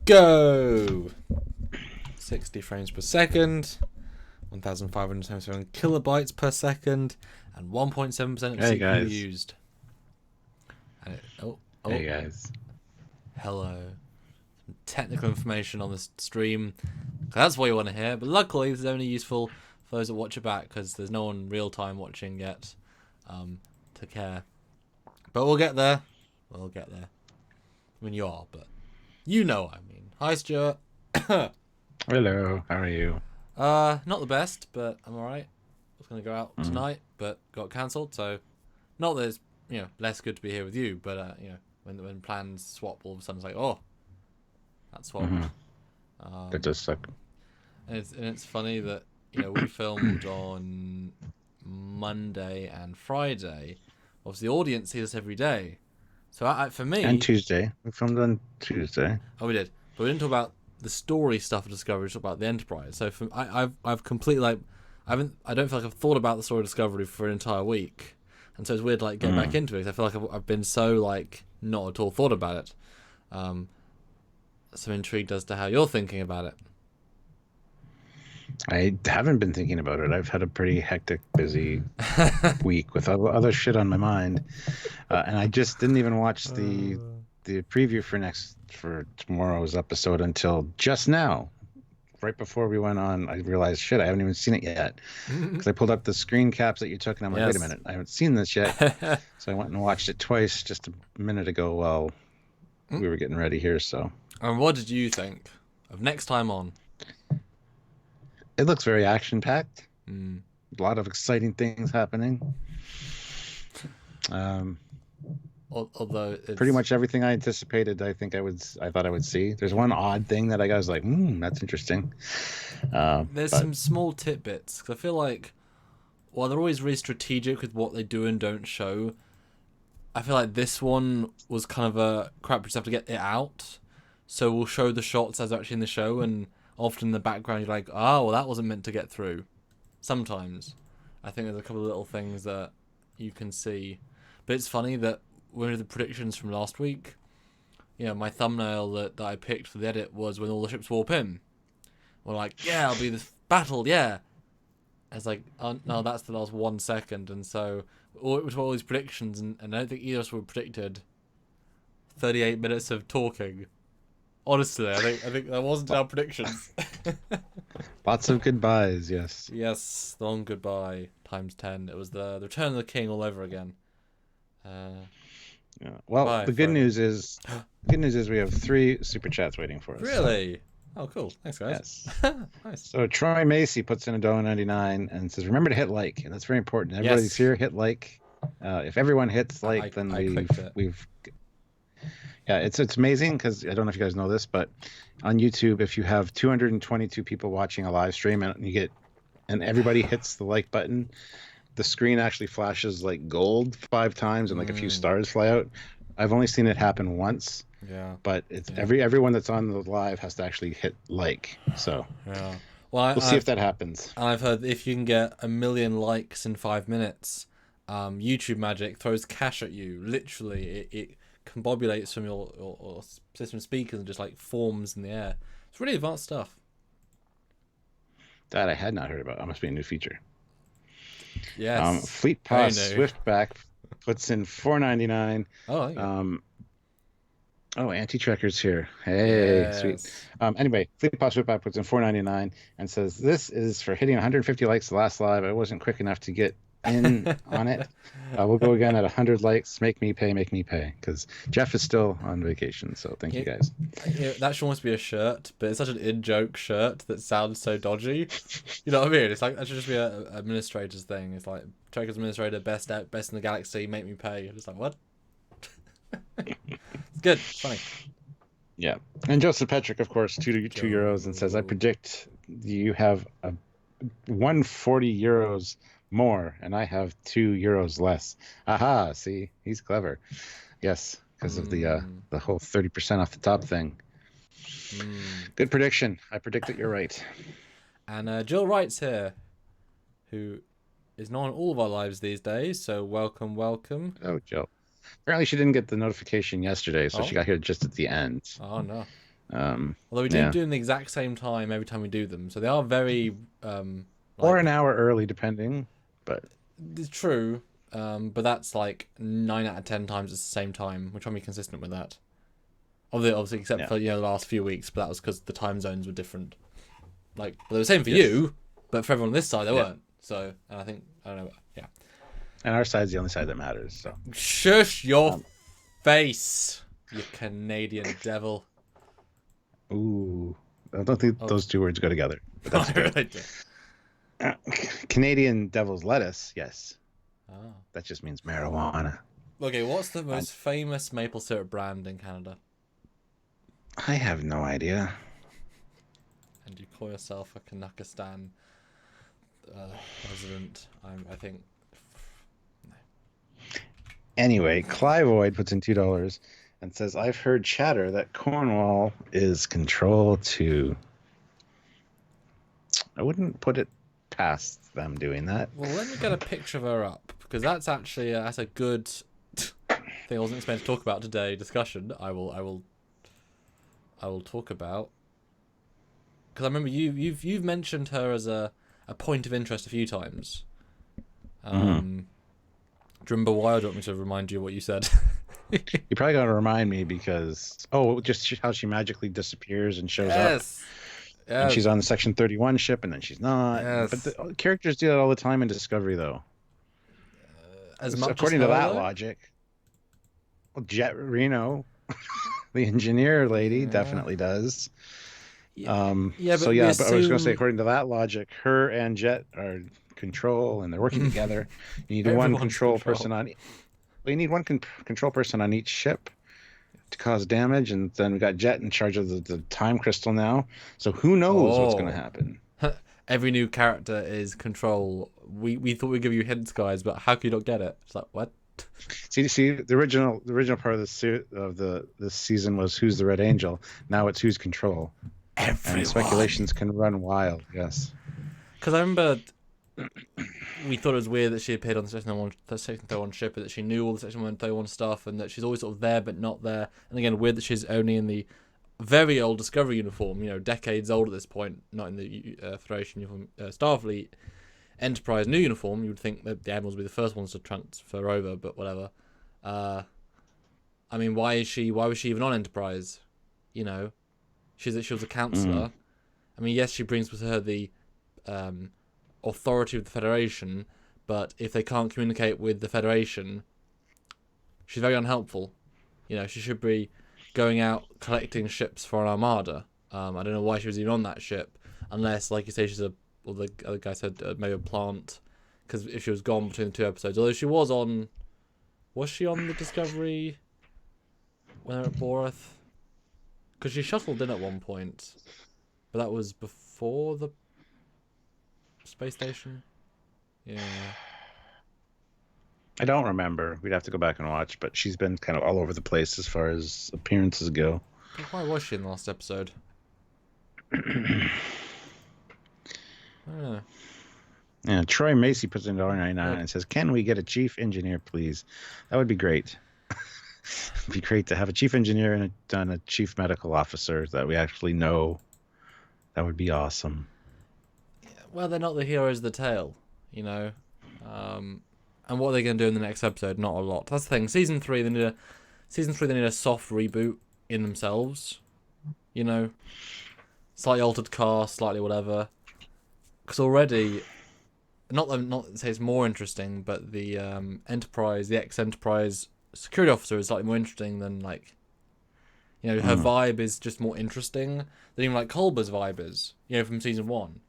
Go! 60 frames per second, 1,577 kilobytes per second, and 1.7% of Hey CPU guys. used. And Hey guys. Hello. Some technical information on this stream. That's what you want to hear, but luckily this is only useful for those that watch it back, because there's no one real time watching yet to care. But we'll get there. We'll get there. I mean, you are, but you know what I mean. Hi, Stuart. Hello, how are you? Not the best, but I'm alright. I was going to go out tonight, but got cancelled, so not that it's, less good to be here with you, but, when plans swap, all of a sudden it's like, oh, that's swapped. That does suck. And it's funny that, we filmed on Monday and Friday. Obviously, the audience sees us every day. So for me... And Tuesday. We filmed on Tuesday. Oh, we did. But we didn't talk about the story stuff of Discovery, we talked about the Enterprise. So I've completely, I don't feel like I've thought about the story of Discovery for an entire week. And so it's weird, getting back into it. I feel like I've been so, not at all thought about it. So I'm intrigued as to how you're thinking about it. I haven't been thinking about it. I've had a pretty hectic, busy week with other shit on my mind. And I just didn't even watch the preview for tomorrow's episode until just now. Right before we went on, I realized, shit, I haven't even seen it yet. Because I pulled up the screen caps that you took, and I'm like, wait a minute, I haven't seen this yet. So I went and watched it twice just a minute ago while we were getting ready here. So. And what did you think of Next Time On? It looks very action-packed. A lot of exciting things happening. Although it's... pretty much everything I anticipated, I thought I would see. There's one odd thing that I was like, that's interesting. There's some small tidbits. Cause I feel like, while they're always really strategic with what they do and don't show, I feel like this one was kind of a crap. We just have to get it out. So we'll show the shots as actually in the show, and often in the background you're like, oh, well, that wasn't meant to get through. Sometimes. I think there's a couple of little things that you can see. But it's funny that one of the predictions from last week, my thumbnail that I picked for the edit was when all the ships warp in. We're like, yeah, it'll be this battle, yeah. It's like, oh, no, that's the last 1 second. And so it was all these predictions, and I don't think either of us would predicted 38 minutes of talking. Honestly, I think that wasn't our predictions. Lots of goodbyes, yes. Yes, the long goodbye times 10. It was the Return of the King all over again. Yeah. Well, the good news is we have 3 super chats waiting for us. Really? So. Oh, cool. Thanks, guys. Yes. Nice. So Troy Macy puts in $1.99 and says, "Remember to hit like," and that's very important. Everybody's here. Hit like. If everyone hits like, then we've. Yeah, it's amazing because I don't know if you guys know this, but on YouTube, if you have 222 people watching a live stream and everybody hits the like button, the screen actually flashes like gold 5 times and a few stars fly out. I've only seen it happen once. Yeah. But it's everyone that's on the live has to actually hit like. So yeah. Well, we'll see if that happens. And I've heard if you can get 1 million likes in 5 minutes, YouTube Magic throws cash at you. Literally, it combobulates from your system speakers and just forms in the air. It's really advanced stuff. That I had not heard about. That must be a new feature. Yes. Fleet Pass Swiftback puts in $4.99. Oh, Anti-Trekyards here. Hey, yes. Sweet. Anyway, Fleet Pass Swiftback puts in $4.99 and says, "This is for hitting 150 likes the last live. I wasn't quick enough to get in on it. We'll go again at 100 likes. Make me pay, because Jeff is still on vacation. So thank you guys." That should almost be a shirt, but it's such an in-joke shirt that sounds so dodgy. You know what I mean? It's that should just be a administrator's thing. It's like, Trekyards administrator, best in the galaxy, make me pay. It's like, what? It's good. It's funny. Yeah. And Joseph Petrick, of course, €2 and says, "I predict you have 140 euros more, and I have €2 less." Aha, see, he's clever. Yes, because of the whole 30% off the top thing. Good prediction. I predict that you're right. And Jill Wright's here, who is not on all of our lives these days, so welcome. Oh, Jill. Apparently she didn't get the notification yesterday, so she got here just at the end. Oh, no. Although we do them the exact same time every time we do them, so they are very or an hour early, depending. But it's true. But that's like 9 out of 10 times it's the same time. We're trying to be consistent with that. Obviously, except for the last few weeks, but that was because the time zones were different. Like they were the same for you, but for everyone on this side they weren't. So I think I don't know. Yeah. And our side's the only side that matters. So shush your face, you Canadian devil. Ooh, I don't think those two words go together. But that's good. Canadian devil's lettuce, yes. Oh. That just means marijuana. Okay, what's the most famous maple syrup brand in Canada? I have no idea. And you call yourself a Kanakistan resident? I think. No. Anyway, Clivoid puts in $2 and says, "I've heard chatter that Cornwall is Control 2." I wouldn't put it past them doing that. Well, let me get a picture of her up, because that's actually that's a good thing I wasn't expecting to talk about today. Discussion. I will talk about, because I remember you've mentioned her as a point of interest a few times. Do you remember why? I don't want me to remind you what you said. You probably got to remind me because just how she magically disappears and shows up. Yes. And she's on the Section 31 ship, and then she's not. Yes. But the characters do that all the time in Discovery, though. According to that logic, well, Jet Reno, the engineer lady, definitely does. But I was going to say, according to that logic, her and Jet are Control, and they're working together. You need one control person on. Well, you need one control person on each ship to cause damage, and then we got Jet in charge of the time crystal now. So who knows what's going to happen? Every new character is Control. We thought we'd give you hints, guys, but how could you not get it? It's like, what? See, the original part of this season was Who's the Red Angel. Now it's Who's Control. Everyone. And speculations can run wild. Yes. Because I remember we thought it was weird that she appeared on the Section 31 ship, but that she knew all the Section 31 stuff, and that she's always sort of there but not there. And again, weird that she's only in the very old Discovery uniform, decades old at this point, not in the Federation uniform, Starfleet Enterprise new uniform. You would think that the Admirals would be the first ones to transfer over, but whatever. I mean, why was she even on Enterprise? She was a counselor. I mean, yes, she brings with her the authority of the Federation, but if they can't communicate with the Federation, she's very unhelpful. She should be going out collecting ships for an armada. I don't know why she was even on that ship, unless, like you say, the other guy said, maybe a plant, because if she was gone between the two episodes, although she was she on the Discovery when they were at Borth? Because she shuttled in at one point, but that was before the space station. Yeah. I don't remember. We'd have to go back and watch, but she's been kind of all over the place as far as appearances go. But why was she in the last episode? Yeah, Troy Macy puts in $1.99 and says, "Can we get a chief engineer, please? That would be great. It'd be great to have a chief engineer and a chief medical officer that we actually know. That would be awesome." Well, they're not the heroes of the tale, and what are they going to do in the next episode? Not a lot. That's the thing. Season 3, they need a soft reboot in themselves. Slightly altered cast, slightly whatever. Because already, not to say it's more interesting, but the Enterprise, the ex-Enterprise security officer is slightly more interesting than her vibe is just more interesting than even like Culber's vibe is, from season 1.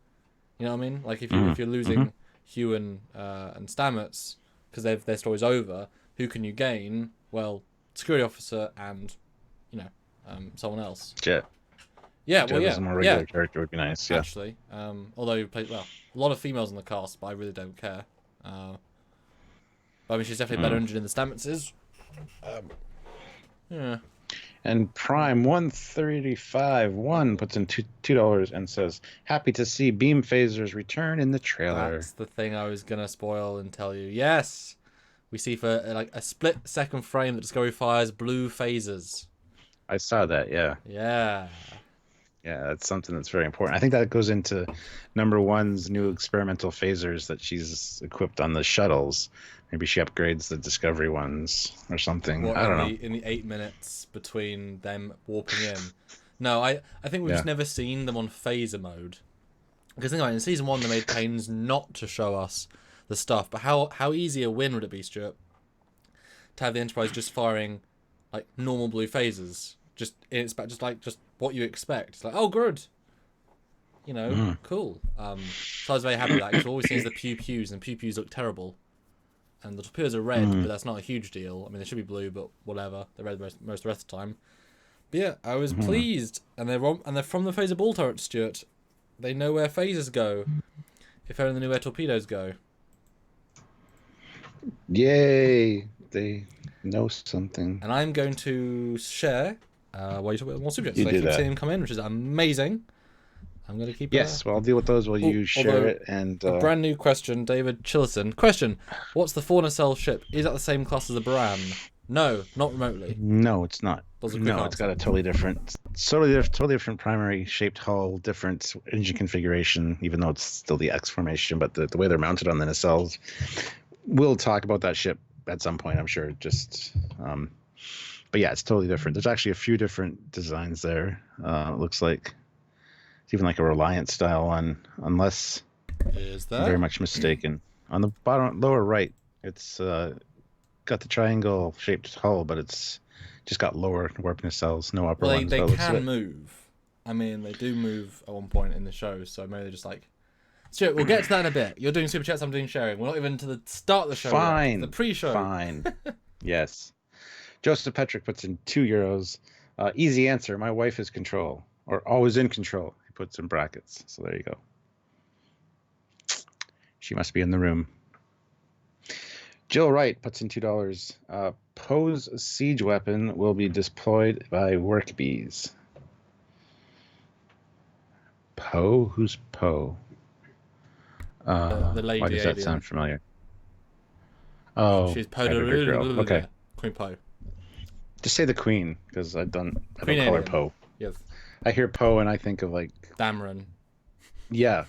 You know what I mean? Like if you're losing Hugh and Stamets because their story's over, who can you gain? Well, security officer and someone else. Jet. Yeah, Jet as a more regular character would be nice. Yeah. Actually, although you played a lot of females in the cast, but I really don't care. But I mean, she's definitely better engine than the Stametses. Yeah. And Prime 135-1 puts in $2 and says, "Happy to see beam phasers return in the trailer." That's the thing I was gonna spoil and tell you. Yes, we see for like a split-second frame that Discovery fires blue phasers. I saw that. Yeah. Yeah. Yeah, that's something that's very important. I think that goes into number one's new experimental phasers that she's equipped on the shuttles. Maybe she upgrades the Discovery ones or something. What I don't know. in the 8 minutes between them warping in? No, I think we've Yeah. just never seen them on phaser mode. Because think about it, in season 1 they made pains not to show us the stuff. But how easy a win would it be, Stuart, to have the Enterprise just firing like normal blue phasers, just just what you expect. It's like, oh, good, cool. So I was very happy with that because all we see is the pew pews, and pew pews look terrible. And the torpedoes are red, but that's not a huge deal. I mean, they should be blue, but whatever. They're red most of the rest of the time. But yeah, I was pleased, and they're from the phaser ball turret, Stuart. They know where phasers go. If only they knew where torpedoes go. Yay! They know something. And I'm going to share while you talk about more subjects. So I do keep that. seeing them come in, which is amazing. I'm going to keep. Yes, well, I'll deal with those while you share it. And a brand new question, David Chillison. Question: what's the fauna cell ship? Is that the same class as the Bran? No, not remotely. No, it's not. No, it's got a totally different primary shaped hull, different engine configuration, even though it's still the X formation, but the way they're mounted on the nacelles. We'll talk about that ship at some point, I'm sure. But yeah, it's totally different. There's actually a few different designs there. It looks like it's even like a Reliant style one, unless is that I'm very much mistaken. On the bottom lower right, it's got the triangle shaped hull, but it's just got lower warp nacelles, no upper ones. They can move. I mean, they do move at one point in the show, so maybe they're just like. Stuart, we'll get to that in a bit. You're doing super chats, I'm doing sharing. We're not even to the start of the show. Fine. Yet. The pre-show. Fine. Yes. Joseph Petrick puts in €2. Easy answer. My wife is control, or always in control. He puts in brackets. So there you go. She must be in the room. Jill Wright puts in $2. Poe's siege weapon will be deployed by work bees. Poe? Who's Poe? The lady. Why does that sound familiar? Oh, she's Poe. Okay, Queen Poe. Just say the Queen, because I don't call her Poe. Yes. I hear Poe and I think of like Dameron. Yeah,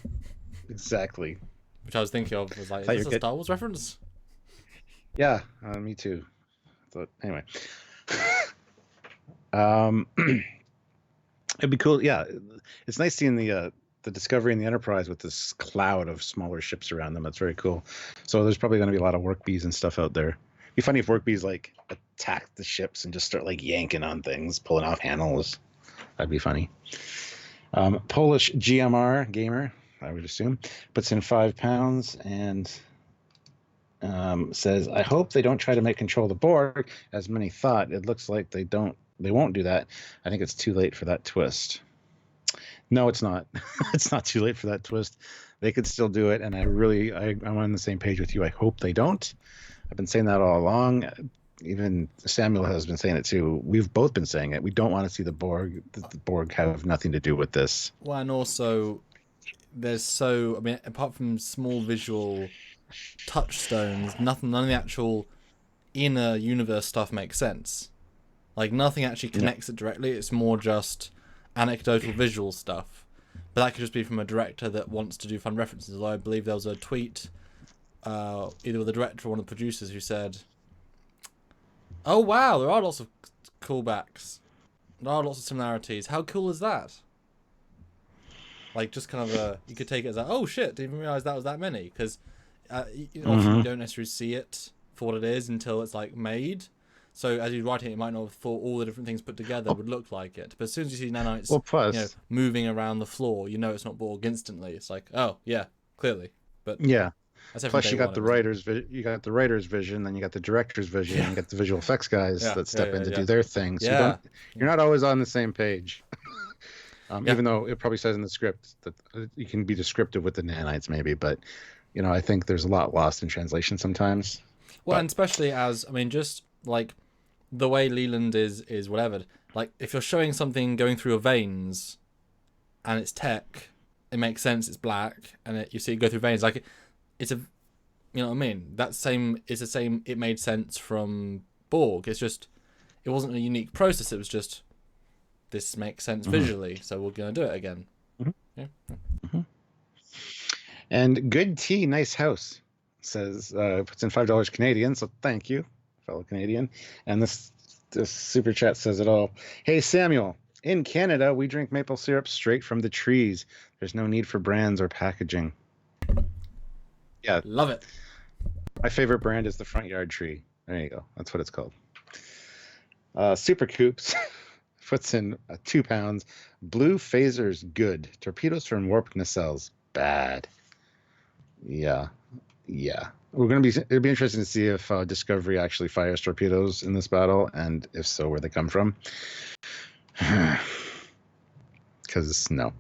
exactly. Which I was thinking of was like, is this a Star Wars reference? Yeah, me too. But anyway, it'd be cool. Yeah, it's nice seeing the Discovery and the Enterprise with this cloud of smaller ships around them. That's very cool. So there's probably going to be a lot of work bees and stuff out there. It'd be funny if work bees like attack the ships and just start like yanking on things, pulling off handles. That'd be funny. Polish GMR gamer, I would assume, puts in £5 and says, "I hope they don't try to make control the Borg, as many thought. It looks like they won't do that. I think it's too late for that twist." No, it's not. It's not too late for that twist. They could still do it, and I'm on the same page with you. I hope they don't. I've been saying that all along. Even Samuel has been saying it too. We've both been saying it. We don't want to see the Borg have nothing to do with this. Well, and also, apart from small visual touchstones, none of the actual inner universe stuff makes sense. Like, nothing actually connects it directly. It's more just anecdotal visual stuff. But that could just be from a director that wants to do fun references. Although I believe there was a tweet, either with the director or one of the producers, who said, "Oh wow, there are lots of callbacks. There are lots of similarities. How cool is that?" Like, just kind of you could take it as like, "Oh shit, didn't even realize that was that many." Because often you don't necessarily see it for what it is until it's like made. So as you write it, you might not have thought all the different things put together would look like it. But as soon as you see nanites, moving around the floor, you know it's not Borg instantly. It's like, oh yeah, clearly. But yeah. Plus, you got the writer's vision, then you got the director's vision, and you got the visual effects guys that step in to do their thing. So you're not always on the same page. Even though it probably says in the script that you can be descriptive with the nanites, maybe, but I think there's a lot lost in translation sometimes. Well, and especially just like the way Leland is whatever. Like, if you're showing something going through your veins, and it's tech, it makes sense. It's black, and you see it go through veins. Like, it's a, you know what I mean? It's the same. It made sense from Borg. It's just, it wasn't a unique process. It was just this makes sense visually, so we're gonna do it again. Yeah. And Good Tea, Nice House says, puts in $5 Canadian, so thank you, fellow Canadian. And this super chat says it all. Hey, Samuel, in Canada, we drink maple syrup straight from the trees. There's no need for brands or packaging. Yeah. Love it. My favorite brand is the Front Yard Tree. There you go. That's what it's called. Super Coops puts in 2 pounds. Blue phasers, good. Torpedoes from warp nacelles, bad. Yeah. It'll be interesting to see if Discovery actually fires torpedoes in this battle, and if so, where they come from. Because no.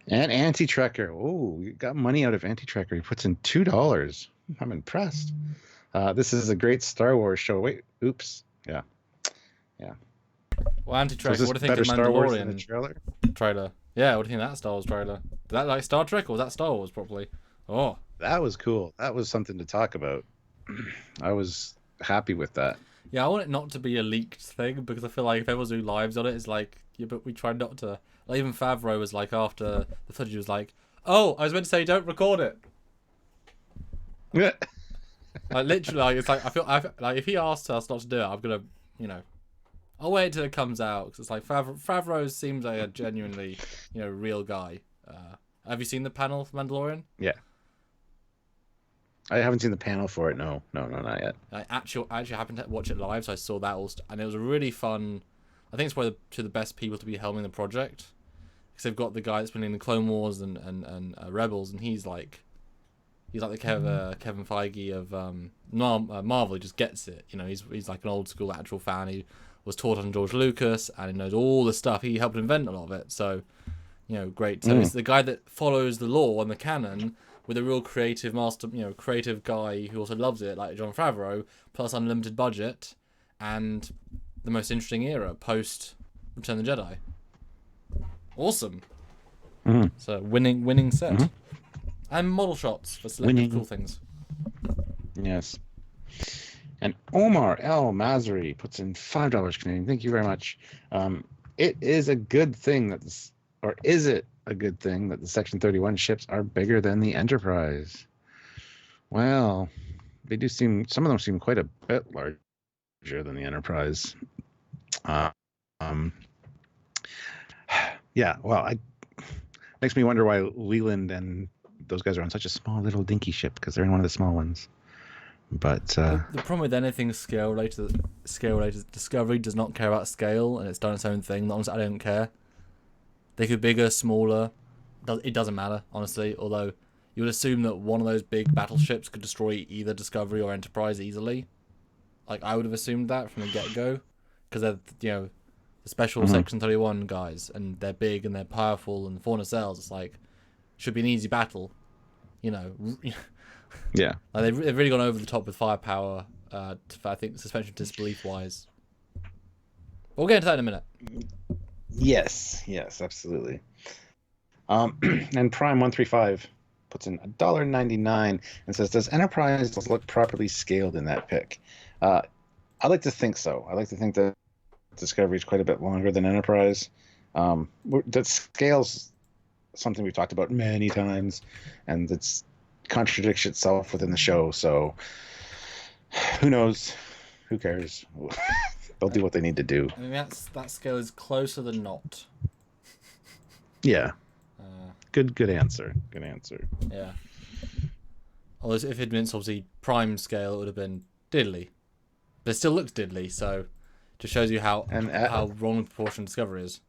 And Anti-Trekker. Oh, we got money out of Anti-Trekker. He puts in $2. I'm impressed. This is a great Star Wars show. Wait, oops. Yeah. Well, Anti-Trekker, what do you think of Mandalorian trailer? Yeah, what do you think of that Star Wars trailer? Did that like Star Trek, or was that Star Wars properly? Oh. That was cool. That was something to talk about. I was happy with that. Yeah, I want it not to be a leaked thing, because I feel like if everyone's doing lives on it, it's like, yeah, but we try not to. Like, even Favreau was like, after the footage, was like, oh, I was meant to say don't record it. Yeah. Like, literally, like, it's like, I feel like if he asked us not to do it, I'm gonna, I'll wait till it comes out, because it's like Favreau seems like a genuinely, real guy. Have you seen the panel for Mandalorian? Yeah. I haven't seen the panel for it. No, not yet. I actually happened to watch it live, so I saw that and it was a really fun. I think it's probably two of the best people to be helming the project, because they've got the guy that's been in the Clone Wars and Rebels, and he's like the Kevin Feige of Marvel. He just gets it. He's like an old school actual fan. He was taught on George Lucas, and he knows all the stuff. He helped invent a lot of it. So, great. So it's the guy that follows the lore and the canon, with a real creative master, creative guy who also loves it, like Jon Favreau, plus unlimited budget, and the most interesting era post Return of the Jedi. Awesome. So winning set, and model shots for selected cool things. Yes. And Omar El Mazri puts in $5 Canadian. Thank you very much. It is a good thing that this, or is it a good thing that the Section 31 ships are bigger than the Enterprise? Well, they do seem, some of them seem quite a bit larger than the Enterprise. Yeah, well, makes me wonder why Leland and those guys are on such a small little dinky ship, because they're in one of the small ones. But the problem with anything scale related, Discovery does not care about scale, and it's done its own thing. Honestly, I don't care. They could be bigger, smaller. It doesn't matter, honestly. Although you would assume that one of those big battleships could destroy either Discovery or Enterprise easily. Like, I would have assumed that from the get-go, because they're the special Section 31 guys, and they're big and they're powerful and 4 nacelles. It's like, should be an easy battle, Yeah. Like they've really gone over the top with firepower. I think suspension of disbelief wise. We'll get into that in a minute. Yes, absolutely. And Prime 135 puts in $1.99 and says, "Does Enterprise look properly scaled in that pic?" I like to think so. I like to think that Discovery is quite a bit longer than Enterprise. That scale's something we've talked about many times, and it's contradicts itself within the show. So who knows? Who cares? They'll do what they need to do. I mean, that scale is closer than not. Yeah. Good answer. Good answer. Yeah. Although if it had been obviously prime scale, it would have been diddly. But it still looks diddly, so just shows you how wrong the proportion Discovery is.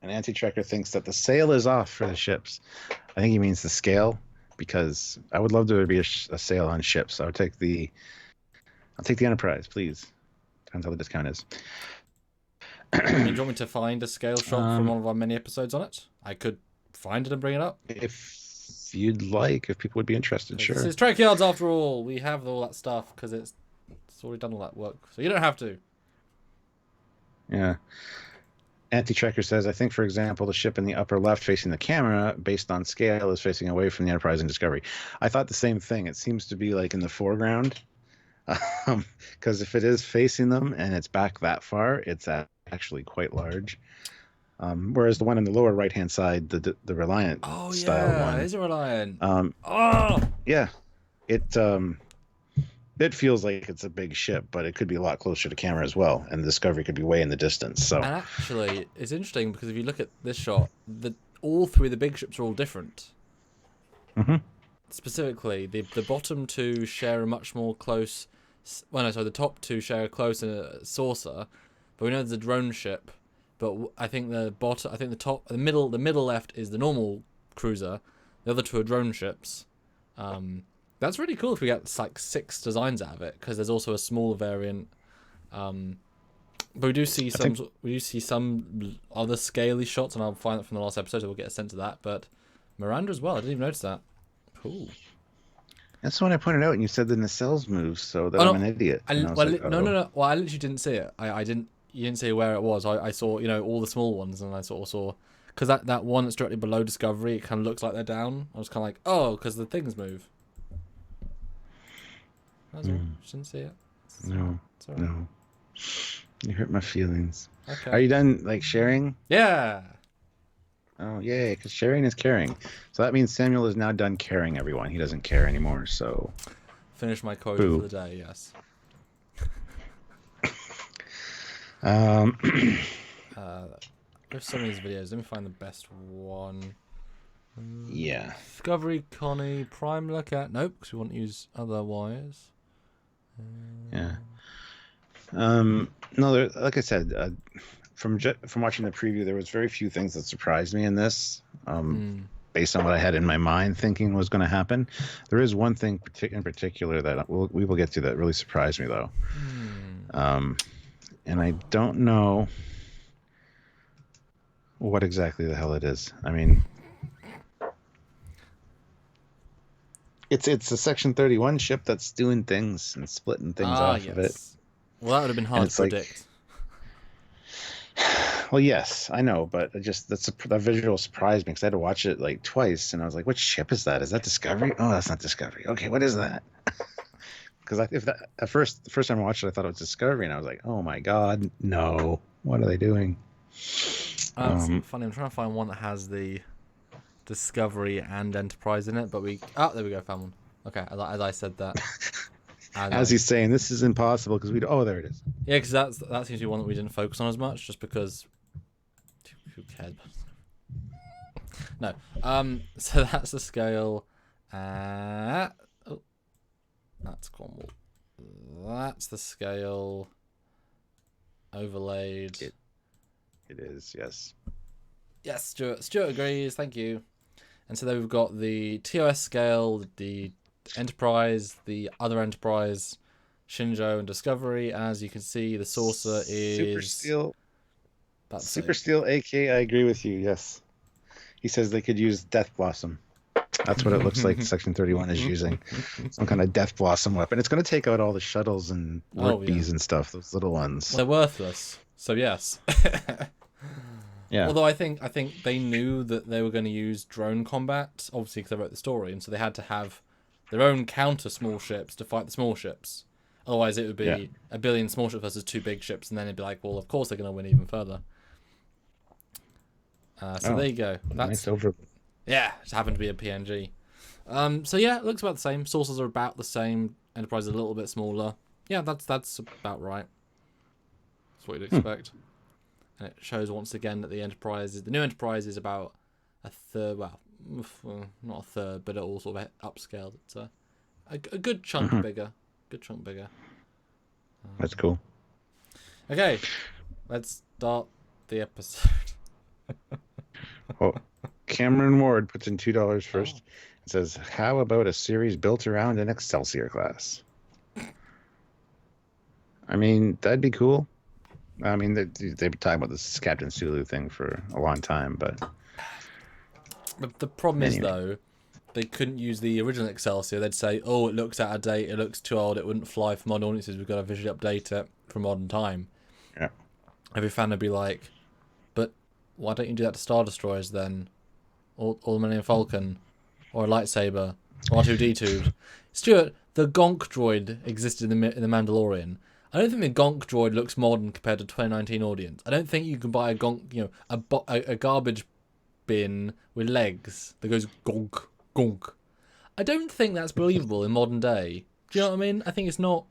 An Anti-Trekker thinks that the sail is off for the ships. I think he means the scale, because I would love there to be a sail on ships. I'll take the Enterprise, please. Depends how the discount is. Do you want me to find a scale shot from one of our many episodes on it? I could find it and bring it up. If you'd like, if people would be interested, sure. This is Trekyards after all. We have all that stuff because it's already done all that work. So you don't have to. Yeah. Anti-Trekker says, "I think, for example, the ship in the upper left facing the camera, based on scale, is facing away from the Enterprise and Discovery." I thought the same thing. It seems to be like in the foreground. Because if it is facing them and it's back that far, it's at actually quite large. Whereas the one on the lower right-hand side, the Reliant style one, is it Reliant? Yeah, it feels like it's a big ship, but it could be a lot closer to camera as well, and the Discovery could be way in the distance. So, and actually, it's interesting because if you look at this shot, all three of the big ships are all different. Mm-hmm. Specifically, the bottom two share a much more close. Well, no, sorry, the top two share a close saucer, but we know there's a drone ship. But I think the middle left is the normal cruiser. The other two are drone ships. That's really cool if we get like 6 designs out of it, because there's also a smaller variant. But we do see some other scaly shots, and I'll find that from the last episode, so we'll get a sense of that. But Miranda as well, I didn't even notice that. Cool. That's when I pointed out, and you said the nacelles move, so that I'm an idiot. No. Well, I literally didn't see it. I didn't. You didn't see where it was. I saw, all the small ones, and I sort of saw, because that one that's directly below Discovery, it kind of looks like they're down. I was kind of like, oh, because the things move. That's all. Shouldn't see it. No. You hurt my feelings. Okay. Are you done, like, sharing? Yeah. Oh, yay, because sharing is caring. So that means Samuel is now done caring, everyone. He doesn't care anymore, so... Finish my quote for the day, yes. There's some of these videos. Let me find the best one. Yeah. Discovery, Connie, Prime look at... Nope, because we want to use other wires. Yeah. No, like I said, from watching the preview, there was very few things that surprised me in this. Based on what I had in my mind thinking was going to happen. There is one thing in particular that we will get to that really surprised me, though. And I don't know what exactly the hell it is. I mean, it's a Section 31 ship that's doing things and splitting things off of it. Well, that would have been hard to predict. Well, yes, I know, but that visual surprised me because I had to watch it like twice, and I was like, "What ship is that? Is that Discovery? Oh, that's not Discovery. Okay, what is that?" Because the first time I watched it, I thought it was Discovery, and I was like, "Oh my God, no! What are they doing?" It's funny. I'm trying to find one that has the Discovery and Enterprise in it, but there we go, found one. Okay, as I said that. As he's saying, this is impossible because there it is. Yeah, because that seems to be one that we didn't focus on as much, just because. Who cared? No. So that's the scale. That's Cornwall. That's the scale. Overlaid. It is, yes. Yes, Stuart agrees. Thank you. And so then we've got the TOS scale, the Enterprise, the other Enterprise, Shinjo, and Discovery. As you can see, the saucer is Super Steel, AK. I agree with you. Yes, he says they could use Death Blossom. That's what it looks like. Section 31 is using some kind of Death Blossom weapon. It's going to take out all the shuttles and bees and stuff. Those little ones. They're worthless. So yes. Yeah. Although I think they knew that they were going to use drone combat, obviously because they wrote the story, and so they had to have their own counter small ships to fight the small ships. Otherwise, it would be a billion small ships versus 2 big ships, and then it'd be like, well, of course they're going to win even further. There you go. Nice over. Yeah, it happened to be a PNG. So yeah, it looks about the same. Saucers are about the same. Enterprise is a little bit smaller. Yeah, that's about right. That's what you'd expect. And it shows once again that the new Enterprise is about a third. Well, not a third, but it all sort of upscaled. It's a good chunk bigger. Good chunk bigger. That's cool. Okay, let's start the episode. Well, Cameron Ward puts in $2 first. It says, "How about a series built around an Excelsior class?" I mean, that'd be cool. I mean, they've been talking about this Captain Sulu thing for a long time, but the problem is though, they couldn't use the original Excelsior. They'd say, "Oh, it looks out of date. It looks too old. It wouldn't fly for modern audiences. We've got to visually update it for modern time." Yeah. Every fan would be like, "But why don't you do that to Star Destroyers then, or the Millennium Falcon, or a lightsaber, or R2D2?" Stuart, the Gonk droid existed in the Mandalorian. I don't think the gonk droid looks modern compared to 2019 audience. I don't think you can buy a gonk, a garbage bin with legs that goes gonk, gonk. I don't think that's believable in modern day. Do you know what I mean? I think it's not,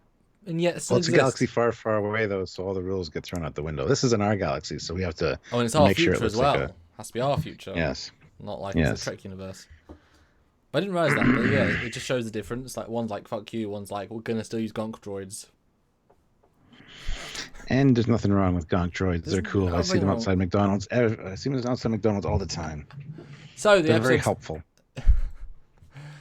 and yet it's a galaxy far, far away, though, so all the rules get thrown out the window. This is in our galaxy, so we have to and it's our make future sure it as looks well. like Has to be our future. Yes. Not like it's a Trek universe. But I didn't realise that, but yeah, it just shows the difference. Like, one's like, fuck you, one's like, we're gonna still use gonk droids. And there's nothing wrong with gonk droids. They're cool. I see them outside McDonald's. I see them outside McDonald's all the time. So they're very helpful.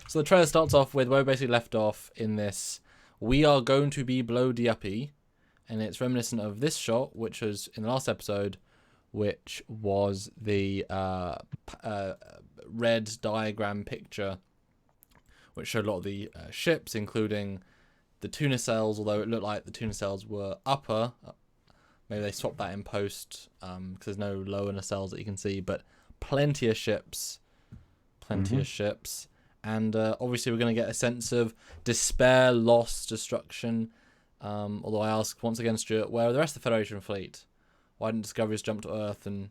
So the trailer starts off with where we basically left off in this, we are going to be bloody uppy, and it's reminiscent of this shot, which was in the last episode, which was the red diagram picture, which showed a lot of the ships, including the tuna cells, although it looked like the tuna cells were upper. Maybe they swapped that in post, because there's no lower nacelles that you can see, but plenty of ships. And obviously we're going to get a sense of despair, loss, destruction. Although I ask once again, Stuart, where are the rest of the Federation fleet? Why didn't Discovery just jump to Earth and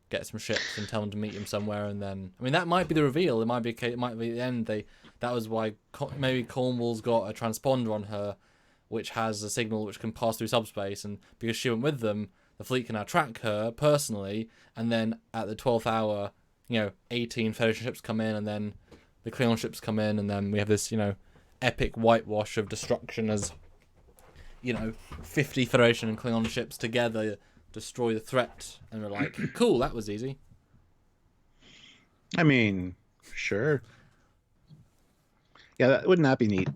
get some ships and tell them to meet him somewhere? And then, I mean, that might be the reveal. It might be the end. That was why maybe Cornwall's got a transponder on her, which has a signal which can pass through subspace, and because she went with them, the fleet can now track her personally. And then at the 12th hour, 18 Federation ships come in, and then the Klingon ships come in, and then we have this, epic whitewash of destruction as, 50 Federation and Klingon ships together destroy the threat, and we're like, cool, that was easy. I mean, sure. Yeah, that would not be neat.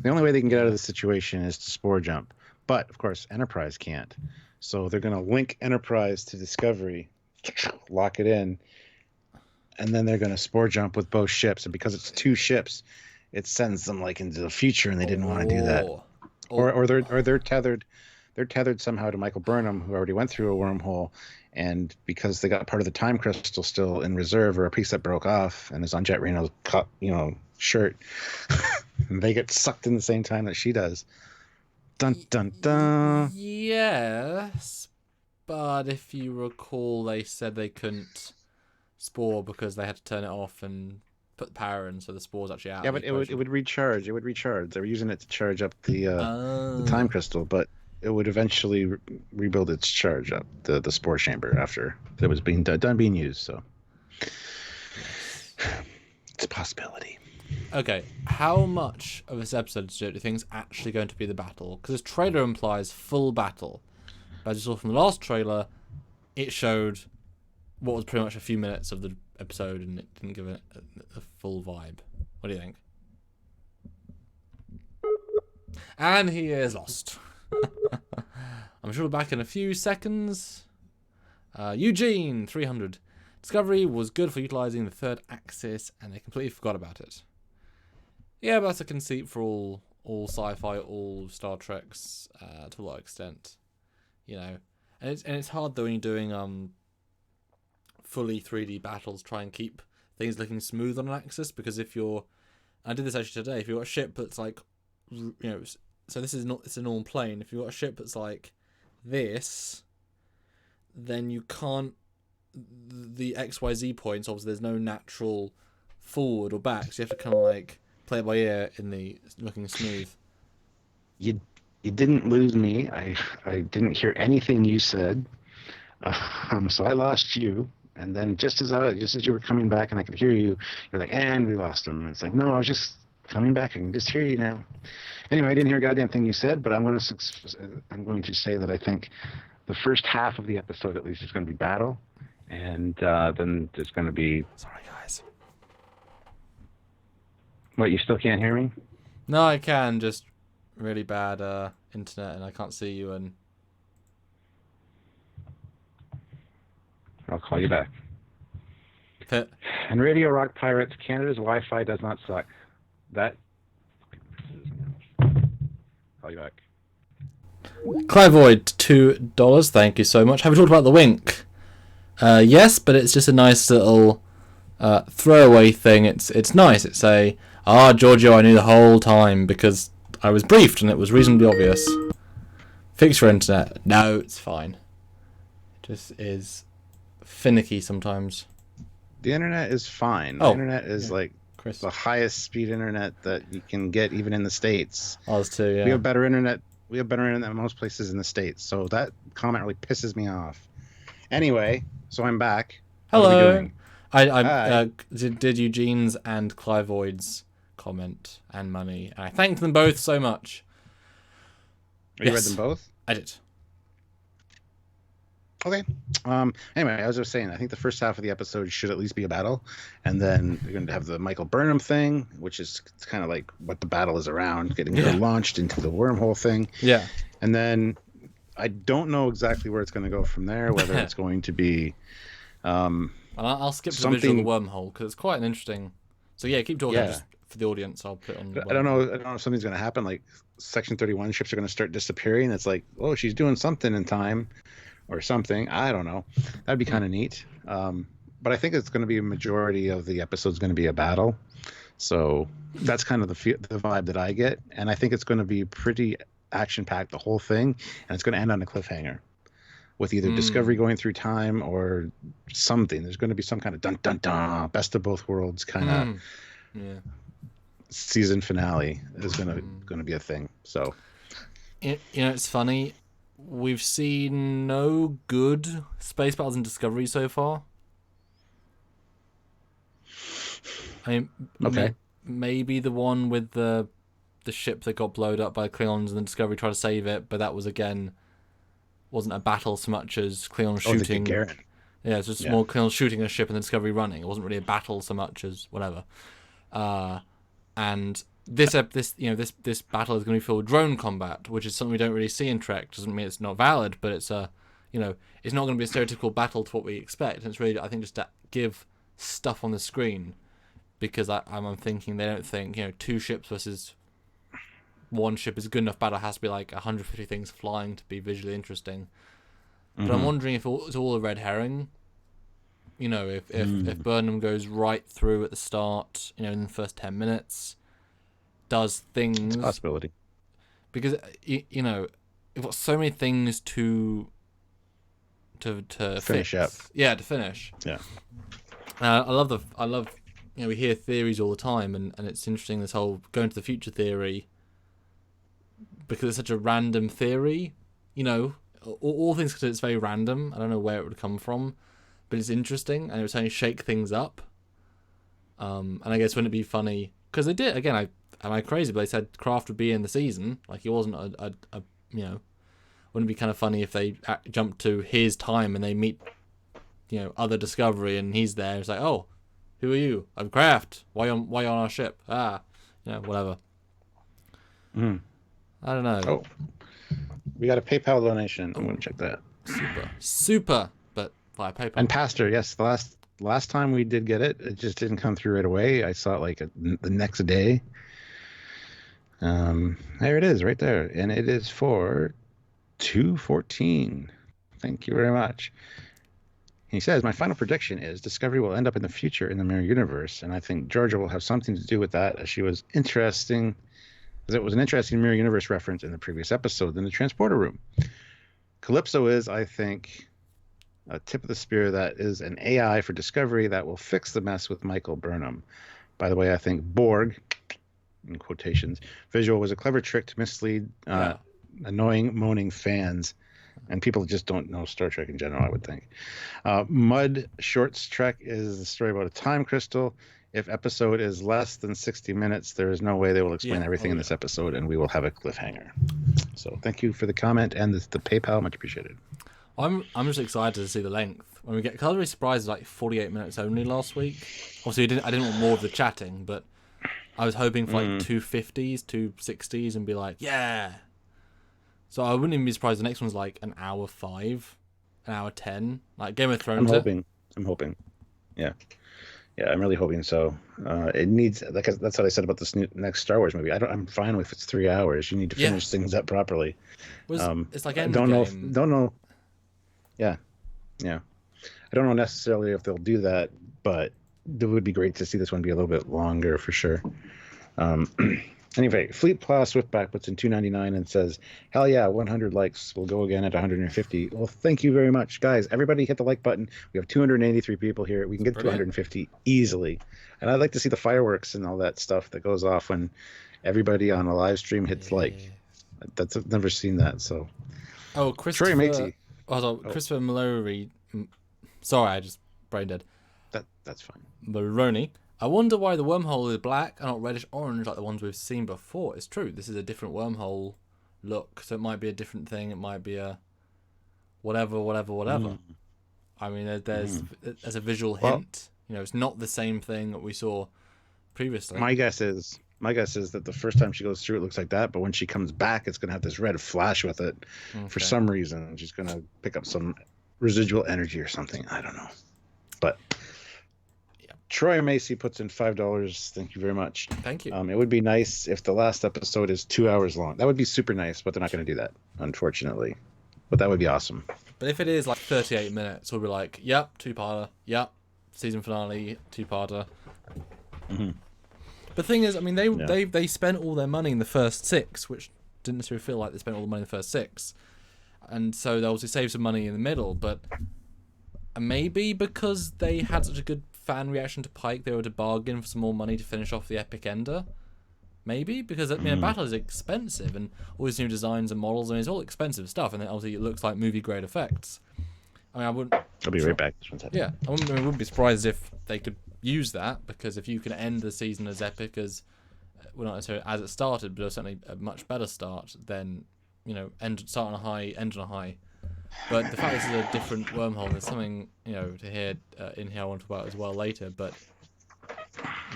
The only way they can get out of this situation is to spore jump. But, of course, Enterprise can't. So they're going to link Enterprise to Discovery, lock it in, and then they're going to spore jump with both ships. And because it's two ships, it sends them like into the future, and they didn't want to do that. Or they're tethered. They're tethered somehow to Michael Burnham, who already went through a wormhole, and because they got part of the time crystal still in reserve, or a piece that broke off and is on Jet Reno's shirt, they get sucked in the same time that she does. Dun dun dun. Yes, but if you recall, they said they couldn't spore because they had to turn it off and put the power in, so the spore's actually out. Yeah, but it would recharge. It would recharge. They were using it to charge up the time crystal, but it would eventually rebuild its charge up, the spore chamber, after it was being done being used. So it's a possibility. Okay, how much of this episode do you think is actually going to be the battle? Because this trailer implies full battle. As you saw from the last trailer, it showed what was pretty much a few minutes of the episode, and it didn't give it a full vibe. What do you think? And he is lost. I'm sure we're back in a few seconds. Eugene, 300. Discovery was good for utilising the third axis, and they completely forgot about it. Yeah, but that's a conceit for all sci-fi, all Star Treks, to a lot of extent. And it's hard though when you're doing fully 3D battles, try and keep things looking smooth on an axis, because I did this actually today, if you've got a ship that's like, so this is not, it's a normal plane, if you've got a ship that's like this, then you can't, the XYZ points, obviously there's no natural forward or back, so you have to kind of like play it by ear in the looking smooth. You didn't lose me. I didn't hear anything you said, so I lost you. And then just as you were coming back and I could hear you, you're like, and we lost him. And it's like, no, I was just coming back. I can just hear you now. Anyway, I didn't hear a goddamn thing you said, but I'm going to say that I think the first half of the episode at least is going to be battle, and then there's going to be. Sorry, guys. What? You still can't hear me? No, I can. Just really bad internet, and I can't see you. And I'll call you back. Hit. And Radio Rock Pirates, Canada's Wi-Fi does not suck. That. Call you back. Clivoid, $2. Thank you so much. Have we talked about the wink? Yes, but it's just a nice little throwaway thing. It's nice. It's Giorgio, I knew the whole time, because I was briefed and it was reasonably obvious. Fix your internet. No, it's fine. It just is finicky sometimes. The internet is fine. The Oh, internet is like Chris. the highest speed internet that you can get even in the States. Ours too, yeah. We have better internet. We have better internet than most places in the States. So that comment really pisses me off. Anyway, so I'm back. Hello. What are we doing? I did Eugene's and Clivoid's comment and money. I thanked them both so much. You read them both? I did. Okay. Anyway, as I was saying, I think the first half of the episode should at least be a battle, and then you're going to have the Michael Burnham thing, which is kind of like what the battle is around, getting her launched into the wormhole thing. Yeah. And then I don't know exactly where it's going to go from there. Whether it's going to be. I'll skip to the visual of the wormhole because it's quite an interesting. So yeah, keep talking. Just for the audience, I'll put it on. I don't know if something's going to happen. Like Section 31 ships are going to start disappearing. It's like, oh, she's doing something in time. Or something. I don't know. That'd be kind of neat. But I think it's going to be a majority of the episode's going to be a battle. So that's kind of the vibe that I get. And I think it's going to be pretty action-packed, the whole thing. And it's going to end on a cliffhanger with either Discovery going through time or something. There's going to be some kind of dun-dun-dun, best of both worlds kind of season finale is going to be a thing. So, you know, it's funny. We've seen no good space battles in Discovery so far. I mean, maybe the one with the ship that got blown up by Klingons and the Discovery tried to save it, but that was wasn't a battle so much as Klingons shooting. Yeah, it's just more Klingons shooting a ship and the Discovery running. It wasn't really a battle so much as whatever. And this battle is going to be filled with drone combat, which is something we don't really see in Trek. Doesn't mean it's not valid, but it's it's not going to be a stereotypical battle to what we expect. And it's really, I think, just to give stuff on the screen, because I'm thinking they don't think 2 ships versus 1 ship is a good enough battle. It has to be like 150 things flying to be visually interesting. But I'm wondering if it's all a red herring. If Burnham goes right through at the start, in the first 10 minutes. Does things... It's a possibility. Because, you've got so many things to finish up. Yeah, to finish. Yeah. I love, we hear theories all the time, and it's interesting, this whole going to the future theory, because it's such a random theory, all things considered, it's very random. I don't know where it would come from, but it's interesting, and it would certainly shake things up. And I guess, wouldn't it be funny... Because they did, again, am I crazy? But they said Kraft would be in the season. Like, he wasn't wouldn't it be kind of funny if they jumped to his time and they meet, other Discovery and he's there. It's like, oh, who are you? I'm Kraft. Why on our ship? Whatever. I don't know. Oh, we got a PayPal donation. I'm going to check that. Super, but via PayPal. And Pastor, yes, the last time we did get it just didn't come through right away. I saw it like the next day. There it is right there. And it is for $2.14. Thank you very much. He says, my final prediction is Discovery will end up in the future in the mirror universe. And I think Georgia will have something to do with that, as it was an interesting mirror universe reference in the previous episode in the transporter room. Calypso is, I think, a tip of the spear that is an AI for Discovery that will fix the mess with Michael Burnham. By the way, I think Borg, in quotations, visual was a clever trick to mislead annoying, moaning fans. And people just don't know Star Trek in general, I would think. Mud Shorts Trek is the story about a time crystal. If episode is less than 60 minutes, there is no way they will explain everything in this episode, and we will have a cliffhanger. So thank you for the comment and the PayPal. Much appreciated. I'm just excited to see the length. When we get, because I was really surprised, like 48 minutes only last week. Obviously, I didn't want more of the chatting, but I was hoping for like 250s, 260s, and be like, yeah. So I wouldn't even be surprised the next one's like an hour 5, an hour 10, like Game of Thrones. I'm hoping. Yeah, I'm really hoping so. It needs, like, that's what I said about this next Star Wars movie. I'm fine with it's 3 hours. You need to finish things up properly. It's like Don't know. Yeah. I don't know necessarily if they'll do that, but it would be great to see this one be a little bit longer for sure. Anyway, Fleet Plow Swiftback puts in $2.99 and says, "Hell yeah, 100 likes. We'll go again at 150." Well, thank you very much, guys. Everybody hit the like button. We have 283 people here. We can get to 150 easily. And I'd like to see the fireworks and all that stuff that goes off when everybody on a live stream hits like. I've never seen that. So. Oh, Christopher. Christopher Mallory. Sorry, I just brain dead. That's fine. Maroney. I wonder why the wormhole is black and not reddish orange like the ones we've seen before. It's true. This is a different wormhole look, so it might be a different thing. It might be a whatever. I mean, there's a visual hint. It's not the same thing that we saw previously. My guess is that the first time she goes through, it looks like that, but when she comes back, it's gonna have this red flash with it for some reason. She's gonna pick up some residual energy or something. I don't know, but. Troy Macy puts in $5. Thank you very much. Thank you. It would be nice if the last episode is 2 hours long. That would be super nice, but they're not going to do that, unfortunately. But that would be awesome. But if it is like 38 minutes, we'll be like, yep, two-parter. Yep, season finale, two-parter. Mm-hmm. The thing is, I mean, they spent all their money in the first 6, which didn't necessarily feel like they spent all the money in the first 6. And so they obviously saved some money in the middle, but maybe because they had such a good fan reaction to Pike, they were to bargain for some more money to finish off the epic ender. Maybe because a battle is expensive and all these new designs and models, and it's all expensive stuff, and then obviously it looks like movie grade effects. I mean, I wouldn't. I'll be right back. Yeah, I wouldn't be surprised if they could use that, because if you can end the season as epic as, well, not necessarily as it started, but certainly a much better start, then start on a high, end on a high. But the fact this is a different wormhole, there's something, to hear in here I want to talk about as well later, but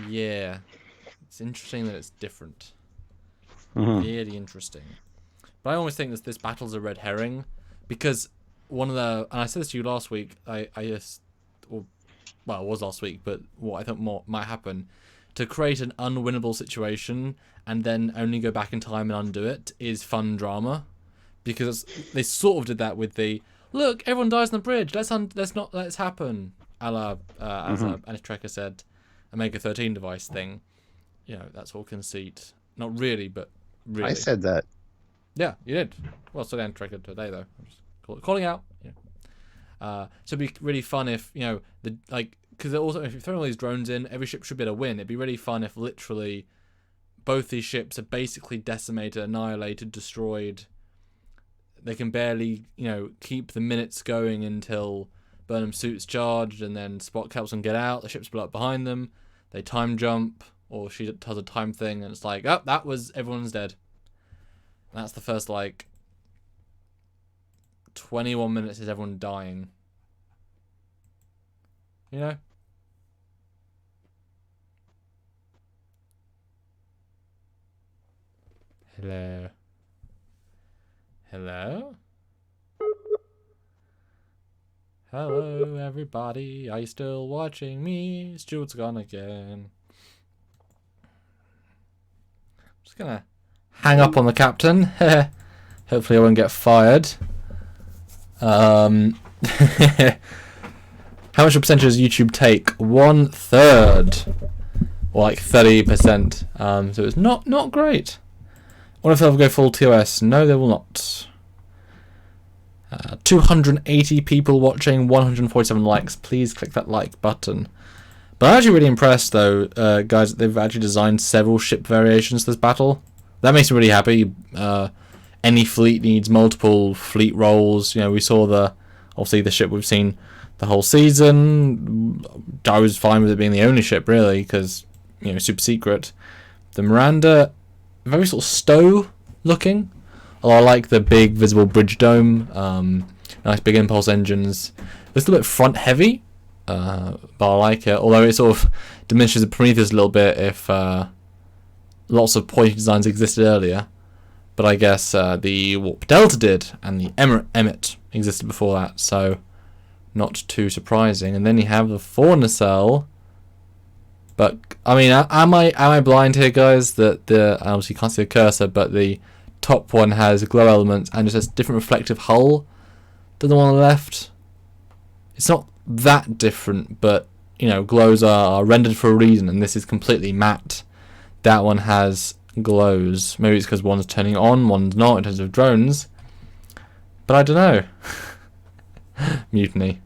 yeah, it's interesting that it's different. Really interesting. But I always think that this battle's a red herring, because one of the, and I said this to you last week, it was last week, but what I thought might happen, to create an unwinnable situation and then only go back in time and undo it is fun drama. Because they sort of did that with the, look, everyone dies on the bridge. Let's not let it happen. A la, as Trekker said, Omega 13 device thing. That's all conceit. Not really, but really. I said that. Yeah, you did. Well, so then Trekker today though. I'm just calling out. So it'd be really fun if because also if you're throwing all these drones in, every ship should be able to win. It'd be really fun if literally both these ships are basically decimated, annihilated, destroyed. They can barely, keep the minutes going until Burnham's suit's charged, and then Spock helps them get out. The ships blow up behind them. They time jump, or she does a time thing, and it's like, oh, that was everyone's dead. And that's the first 21 minutes is everyone dying. Hello. Hello? Hello, everybody. Are you still watching me? Stuart's gone again. I'm just gonna hang up on the captain. Hopefully I won't get fired. How much percentage does YouTube take? 1/3. Or 30%. So it's not great. What if they'll go full TOS? No, they will not. 280 people watching, 147 likes. Please click that like button. But I'm actually really impressed, though, guys. They've actually designed several ship variations for this battle. That makes me really happy. Any fleet needs multiple fleet roles. We saw obviously the ship we've seen the whole season. I was fine with it being the only ship, really, because super secret. The Miranda, very sort of stow looking, although I like the big visible bridge dome. Nice big impulse engines. It's a little bit front heavy, but I like it, although it sort of diminishes the Prometheus a little bit if lots of pointy designs existed earlier. But I guess the Warp Delta did, and the Emmet existed before that, so not too surprising. And then you have the Fauna Cell. But I mean, am I blind here, guys? That obviously you can't see the cursor, but the top one has glow elements and just has different reflective hull than the one on the left. It's not that different, but glows are rendered for a reason, and this is completely matte. That one has glows. Maybe it's because one's turning on, one's not in terms of drones. But I don't know. Mutiny.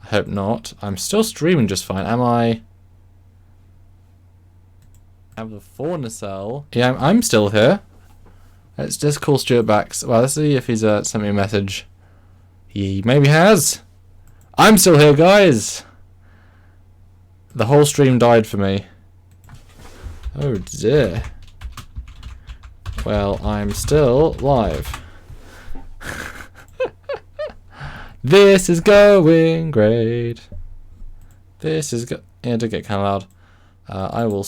I hope not. I'm still streaming just fine. Am I? I have the fauna cell. Yeah, I'm still here. Let's just call Stuart back. Well, let's see if he's sent me a message. He maybe has. I'm still here, guys. The whole stream died for me. Oh dear. Well, I'm still live. This is going great. This is yeah, it did get kind of loud. I will.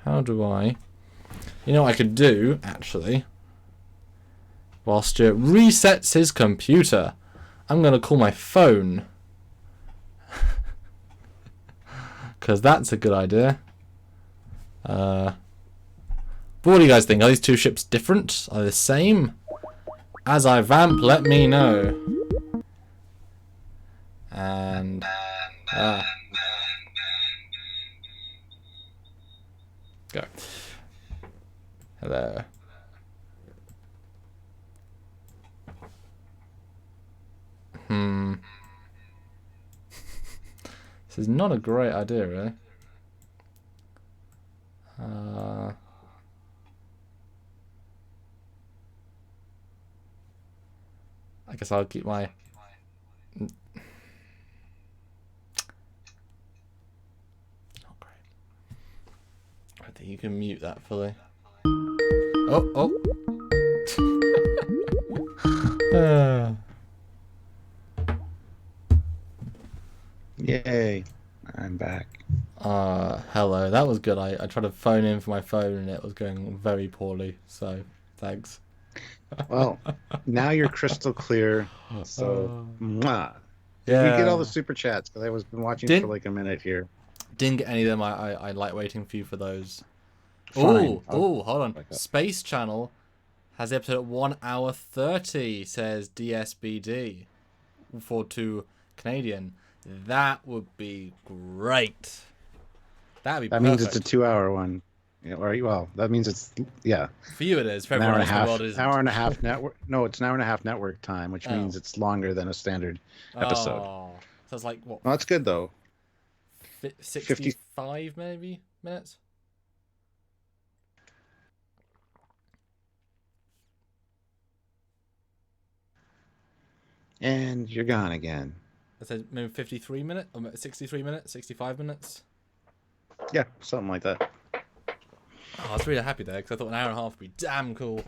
How do I? You know what I could do, actually? While Stuart resets his computer, I'm going to call my phone. Because that's a good idea. But what do you guys think? Are these two ships different? Are they the same? As I vamp, let me know. And... go. Hello. This is not a great idea, really. I guess I'll keep my... Not great. I think you can mute that fully. Oh, oh. Yay. I'm back. Hello. That was good. I tried to phone in for my phone and it was going very poorly. So, thanks. Well, now you're crystal clear. So, mwah. Yeah. Did we get all the super chats? Because I was been watching for like a minute here. Didn't get any of them. I like waiting for you for those. Fine. Oh, hold on. Space Channel has the episode at 1 hour 30, says DSBD. $4.2 Canadian. That would be great. That'd be perfect. Means it's a 2-hour one. Yeah, well, that means it's, yeah. For you it is. For everyone else in the world it isn't. Hour and a half network. No, it's an hour and a half network time, which means it's longer than a standard episode. Oh, so it's like what? Well, that's good though. 65 maybe minutes. And you're gone again. I said maybe 53 minutes, or 63 minutes, 65 minutes. Yeah, something like that. Oh, I was really happy there because I thought an hour and a half would be damn cool.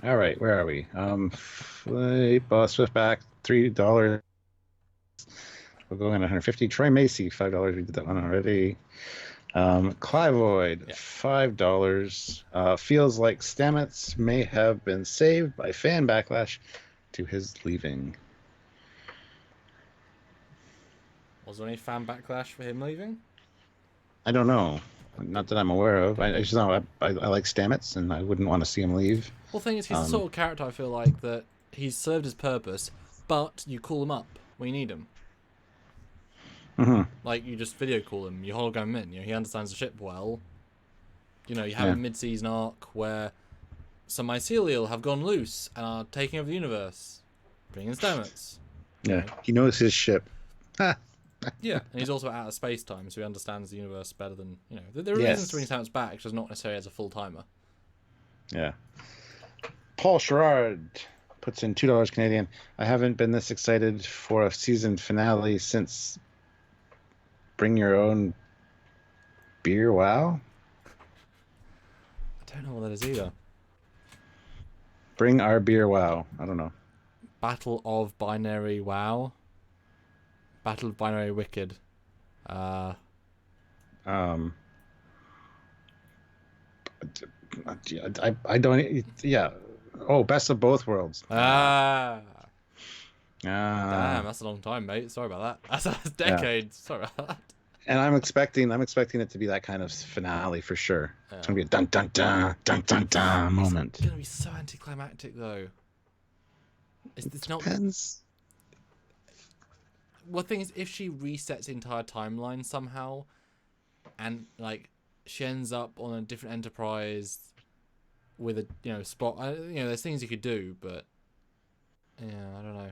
All right, where are we? Swiftback, $3. We're going 150. Troy Macy, $5. We did that one already. Clivoid, $5. Feels like Stamets may have been saved by fan backlash to his leaving. Was there any fan backlash for him leaving? I don't know. Not that I'm aware of. I just know I like Stamets, and I wouldn't want to see him leave. Well, the thing is, he's the sort of character I feel like that he's served his purpose, but you call him up when you need him. Mm-hmm. Like, you just video call him, you hologram him in. You know, he understands the ship well. You know, you have a mid-season arc where some mycelial have gone loose and are taking over the universe. Bring in Stamets. Yeah, he knows his ship. Yeah, and he's also out of space time, so he understands the universe better than, you know. There are reasons to bring Stamets back, just not necessarily as a full-timer. Yeah. Paul Sherrard puts in $2 Canadian. I haven't been this excited for a season finale since Bring Your Own Beer. Wow. I don't know what that is either. Bring Our Beer. Wow. I don't know. Battle of Binary WoW. Battle of Binary Wicked. I don't. Yeah. Oh, Best of Both Worlds. Damn, that's a long time, mate. Sorry about that. That's decades. Yeah. Sorry about that. And I'm expecting it to be that kind of finale for sure. Yeah. It's gonna be a dun dun dun dun dun dun moment. It's gonna be so anticlimactic though. It's not. Depends. Well, the thing is, if she resets the entire timeline somehow, and like she ends up on a different Enterprise with a spot. There's things you could do, but yeah, I don't know.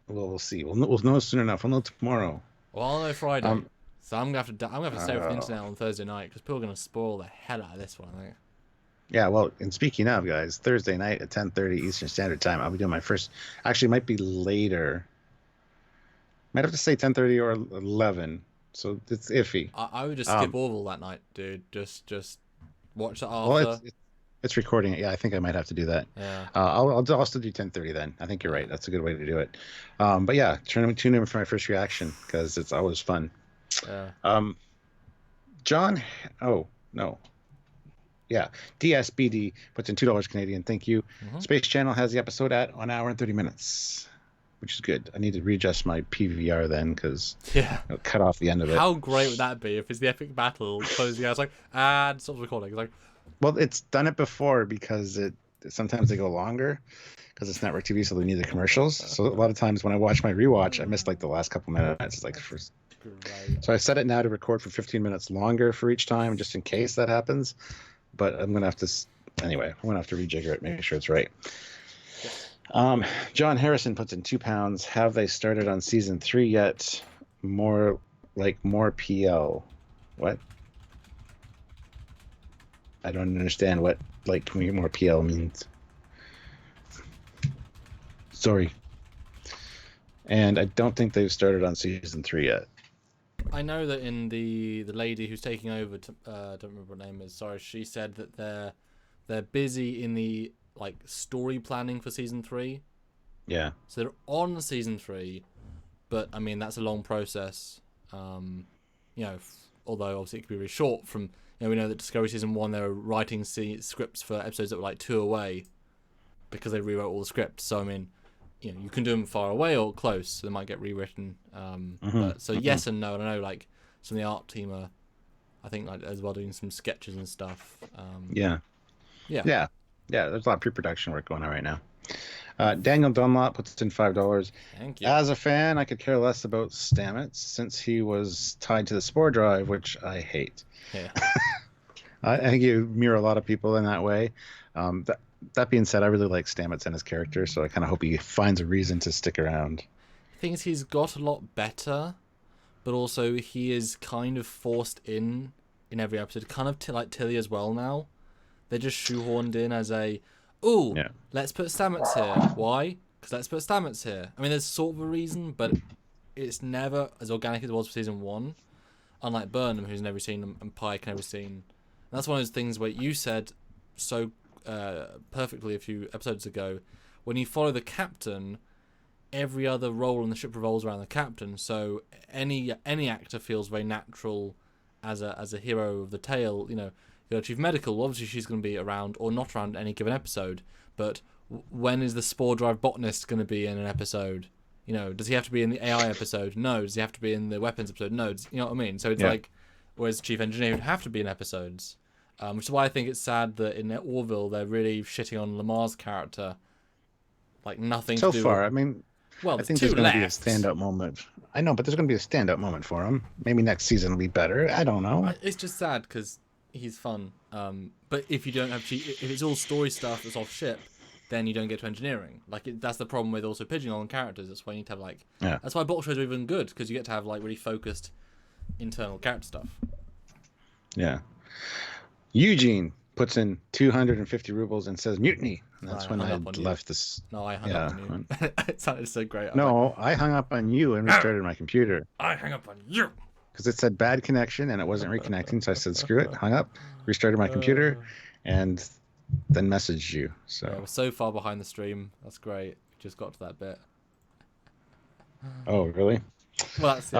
Well, we'll see. We'll know soon enough. We'll know tomorrow. Well, I'll know Friday. So I'm gonna have to stay with the internet on Thursday night because people are gonna spoil the hell out of this one, I think. Yeah, well, and speaking of, guys, Thursday night at 10:30 Eastern Standard Time, I'll be doing my first. Actually, it might be later. Might have to say 10:30 or 11. So it's iffy. I would just skip Orville that night, dude. Just watch that after. Well, it's recording it. Yeah, I think I might have to do that. Yeah. I'll still do 10:30 then. I think you're right. That's a good way to do it. But yeah, tune in for my first reaction because it's always fun. Yeah. John. Oh no. Yeah, DSBD puts in $2 Canadian. Thank you. Mm-hmm. Space Channel has the episode at 1 hour and 30 minutes, which is good. I need to readjust my PVR then because it'll cut off the end of it. How great would that be if it's the epic battle closing out? It's like, and stops recording. It's like, well, it's done it before because sometimes they go longer because it's network TV, so they need the commercials. So a lot of times when I watch my rewatch, I miss like the last couple minutes. It's like first. So I set it now to record for 15 minutes longer for each time, just in case that happens. But I'm gonna have to rejigger it, make sure it's right. John Harrison puts in £2. Have they started on season 3 yet? More PL. What? I don't understand what more PL means. Sorry. And I don't think they've started on season 3 yet. I know that in the lady who's taking over, I don't remember what her name is. Sorry, she said that they're busy in the story planning for season 3. Yeah. So they're on season 3, but I mean that's a long process. Although obviously it could be really short. From we know that Discovery season 1 they were writing scripts for episodes that were 2 away because they rewrote all the scripts. So I mean. You can do them far away or close, so they might get rewritten. Yes and no. And I know some of the art team are, I think as well doing some sketches and stuff. Yeah. There's a lot of pre-production work going on right now. Daniel Dunlop puts in $5. Thank you. As a fan, I could care less about Stamets since he was tied to the spore drive, which I hate. Yeah. I think you mirror a lot of people in that way. That being said, I really like Stamets and his character, so I kind of hope he finds a reason to stick around. The thing is, he's got a lot better, but also he is kind of forced in every episode, kind of like Tilly as well now. They're just shoehorned in as let's put Stamets here. Why? Because let's put Stamets here. I mean, there's sort of a reason, but it's never as organic as it was for season 1. Unlike Burnham, who's never seen them, and Pike never seen. And that's one of those things where you said so perfectly a few episodes ago, when you follow the captain, every other role on the ship revolves around the captain. So any actor feels very natural as a hero of the tale. Chief medical, obviously she's going to be around or not around any given episode. But when is the spore drive botanist going to be in an episode? Does he have to be in the AI episode? No. Does he have to be in the weapons episode? No. You know what I mean? So it's whereas chief engineer would have to be in episodes. Which is why I think it's sad that in Orville they're really shitting on Lamar's character. Nothing so to do far, with... I mean, well, I think there's going to be a standout moment. I know, but there's going to be a standout moment for him. Maybe next season will be better. I don't know. It's just sad because he's fun. But if you don't have if it's all story stuff that's off ship, then you don't get to engineering. That's the problem with also pigeonholing characters. That's why you need to have That's why box shows are even good because you get to have really focused internal character stuff. Yeah. Eugene puts in 250 rubles and says mutiny. And that's when I left this. No, I hung up on you. It sounded so great. I hung up on you and restarted my computer. I hung up on you. Because it said bad connection and it wasn't reconnecting. So I said, screw it, hung up, restarted my computer, and then messaged you. So we're so far behind the stream. That's great. We just got to that bit. Oh, really? Well, that's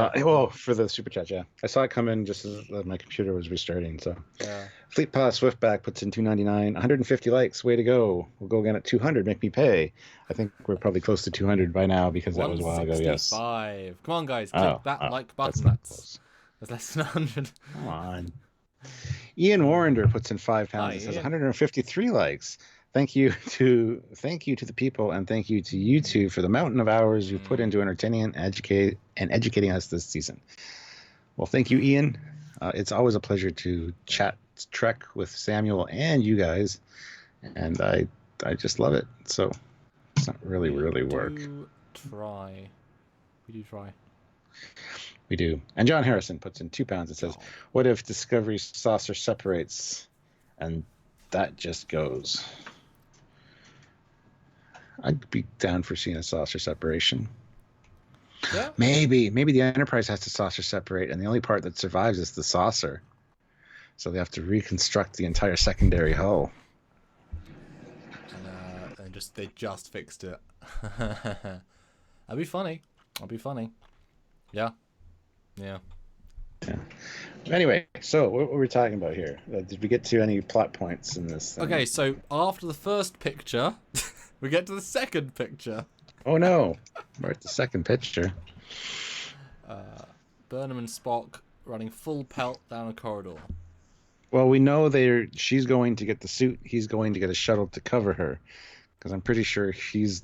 for the super chat, yeah. I saw it come in just as my computer was restarting. So, yeah. Fleet Pass Swiftback puts in $2.99, 150 likes. Way to go! We'll go again at 200. Make me pay. I think we're probably close to 200 by now because that was a while ago. Yes. 165. Come on, guys, click that like button. That's less than 100. Come on. Ian Warrender puts in £5. It says 153 likes. Thank you to the people, and thank you to you two for the mountain of hours you've put into entertaining and educating us this season. Well, thank you, Ian. It's always a pleasure to chat Trek with Samuel and you guys, and I just love it. So it's not really work. We do try. We do. And John Harrison puts in £2 and says, "What if Discovery's saucer separates, and that just goes?" I'd be down for seeing a saucer separation. Yeah. Maybe the Enterprise has to saucer separate, and the only part that survives is the saucer. So they have to reconstruct the entire secondary hull. And they just fixed it. That'd be funny. Yeah. Anyway, so what were we talking about here? Did we get to any plot points in this thing? Okay, so after the first picture, we get to the second picture. Oh no, we're at the second picture. Burnham and Spock running full pelt down a corridor. Well, we know she's going to get the suit. He's going to get a shuttle to cover her, because I'm pretty sure he's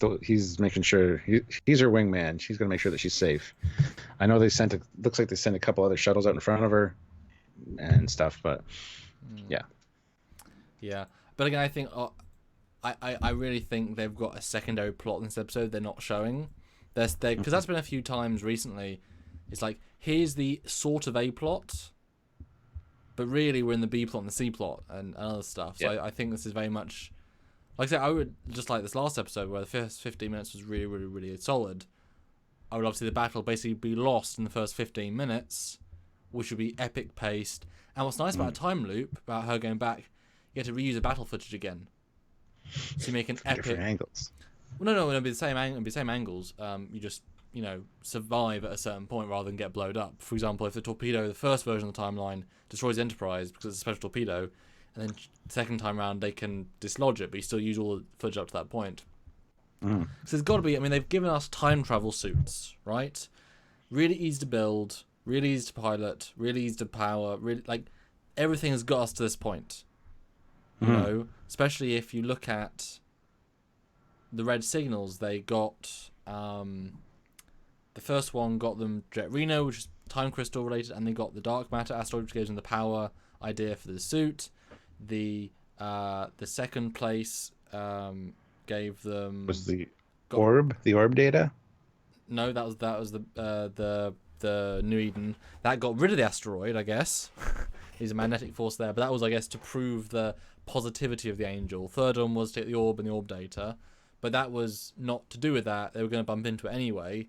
making sure he's her wingman. She's going to make sure that she's safe. I know looks like they sent a couple other shuttles out in front of her and stuff, but yeah. Yeah, but again, I think I really think they've got a secondary plot in this episode they're not showing. Because that's been a few times recently. It's like, here's the sort of A plot, but really we're in the B plot and the C plot and other stuff. So I think this is very much, like I said, I would just like this last episode where the first 15 minutes was really, really, really solid. I would love to see the battle basically be lost in the first 15 minutes, which would be epic paced. And what's nice about a time loop, about her going back, you get to reuse the battle footage again. So you make an epic... Different angles. Well, no, it'll be the same angles. You just, survive at a certain point rather than get blowed up. For example, if the torpedo, the first version of the timeline, destroys the Enterprise because it's a special torpedo, and then second time round they can dislodge it, but you still use all the footage up to that point. So there's got to be... they've given us time travel suits, right? Really easy to build, really easy to pilot, really easy to power, really... everything has got us to this point. You know? Especially if you look at the red signals, they got... the first one got them Jet Reno, which is time crystal related, and they got the dark matter asteroid, which gives them the power idea for the suit. The second place gave them... Was the orb data? No, that was the New Eden. That got rid of the asteroid, I guess. There's a magnetic force there, but that was, I guess, to prove the positivity of the Angel. Third one was to get the orb and the orb data, but that was not to do with that. They were going to bump into it anyway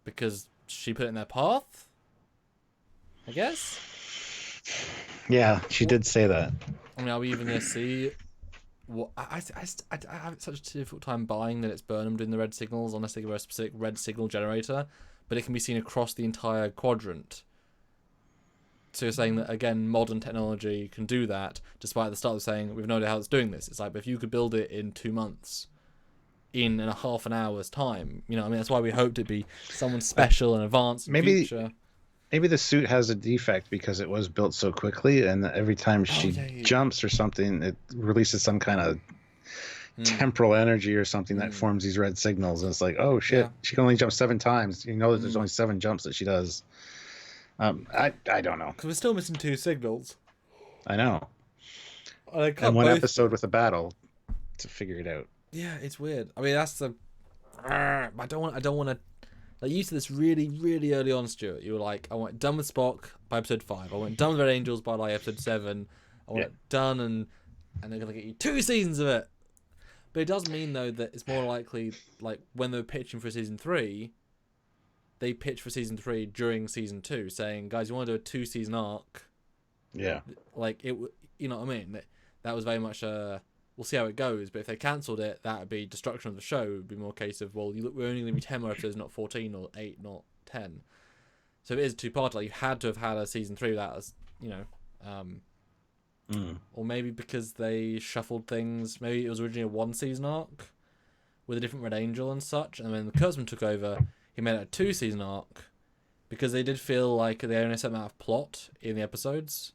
because she put it in their path, I guess. Yeah, she did say that. Are we even going to see... What I have such a difficult time buying that it's Burnham doing the red signals unless they give her a specific red signal generator, but it can be seen across the entire quadrant. So you're saying that, again, modern technology can do that, despite at the start of saying we've no idea how it's doing this. It's like, but if you could build it in 2 months, in a half an hour's time, that's why we hoped it'd be someone special and advanced in the future. Maybe the suit has a defect because it was built so quickly, and every time she jumps or something, it releases some kind of temporal energy or something that forms these red signals. And it's like, oh shit, she can only jump 7 times. That there's only 7 jumps that she does. I don't know. Because we're still missing 2 signals. I know. And one episode with a battle to figure it out. Yeah, it's weird. That's the... I don't want to... Like, you said this really, really early on, Stuart. You were like, I want it done with Spock by episode 5. I want it done with Red Angels by episode 7. I want it done, and they're going to get you 2 seasons of it. But it does mean, though, that it's more likely, when they were pitching for season 3, they pitched for season 3 during season 2, saying, guys, you want to do a 2-season arc? Yeah. You know what I mean? That was very much we'll see how it goes, but if they cancelled it, that would be destruction of the show. It would be more a case of, we're only going to be 10 more episodes, not 14, or 8, not 10. So it is a 2-part. You had to have had a season 3 without us, or maybe because they shuffled things. Maybe it was originally a 1-season arc with a different Red Angel and such, and when Kurtzman took over, he made it a 2-season arc because they did feel like they only had a certain amount of plot in the episodes.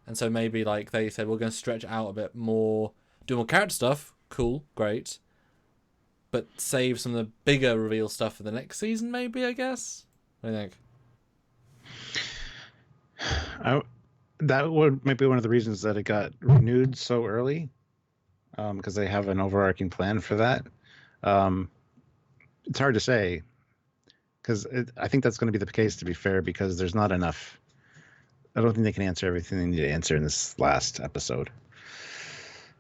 And so maybe they said, we're going to stretch out a bit more, do more character stuff, cool, great, but save some of the bigger reveal stuff for the next season, maybe, I guess? What do you think? I, that would might be one of the reasons that it got renewed so early, because they have an overarching plan for that. Um, it's hard to say because I think that's going to be the case, to be fair, because there's not enough. I don't think they can answer everything they need to answer in this last episode.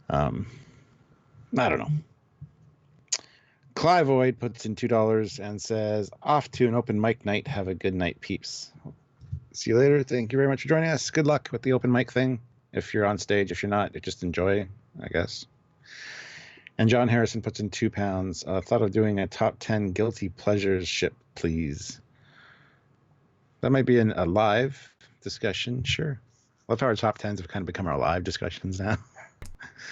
I don't know. Clivoid puts in $2 and says, "Off to an open mic night. Have a good night, peeps. See you later. Thank you very much for joining us. Good luck with the open mic thing. If you're on stage, if you're not, just enjoy, I guess." And John Harrison puts in £2. Thought of doing a top 10 guilty pleasures ship, please. That might be a live discussion, sure. Love how our top 10s have kind of become our live discussions now.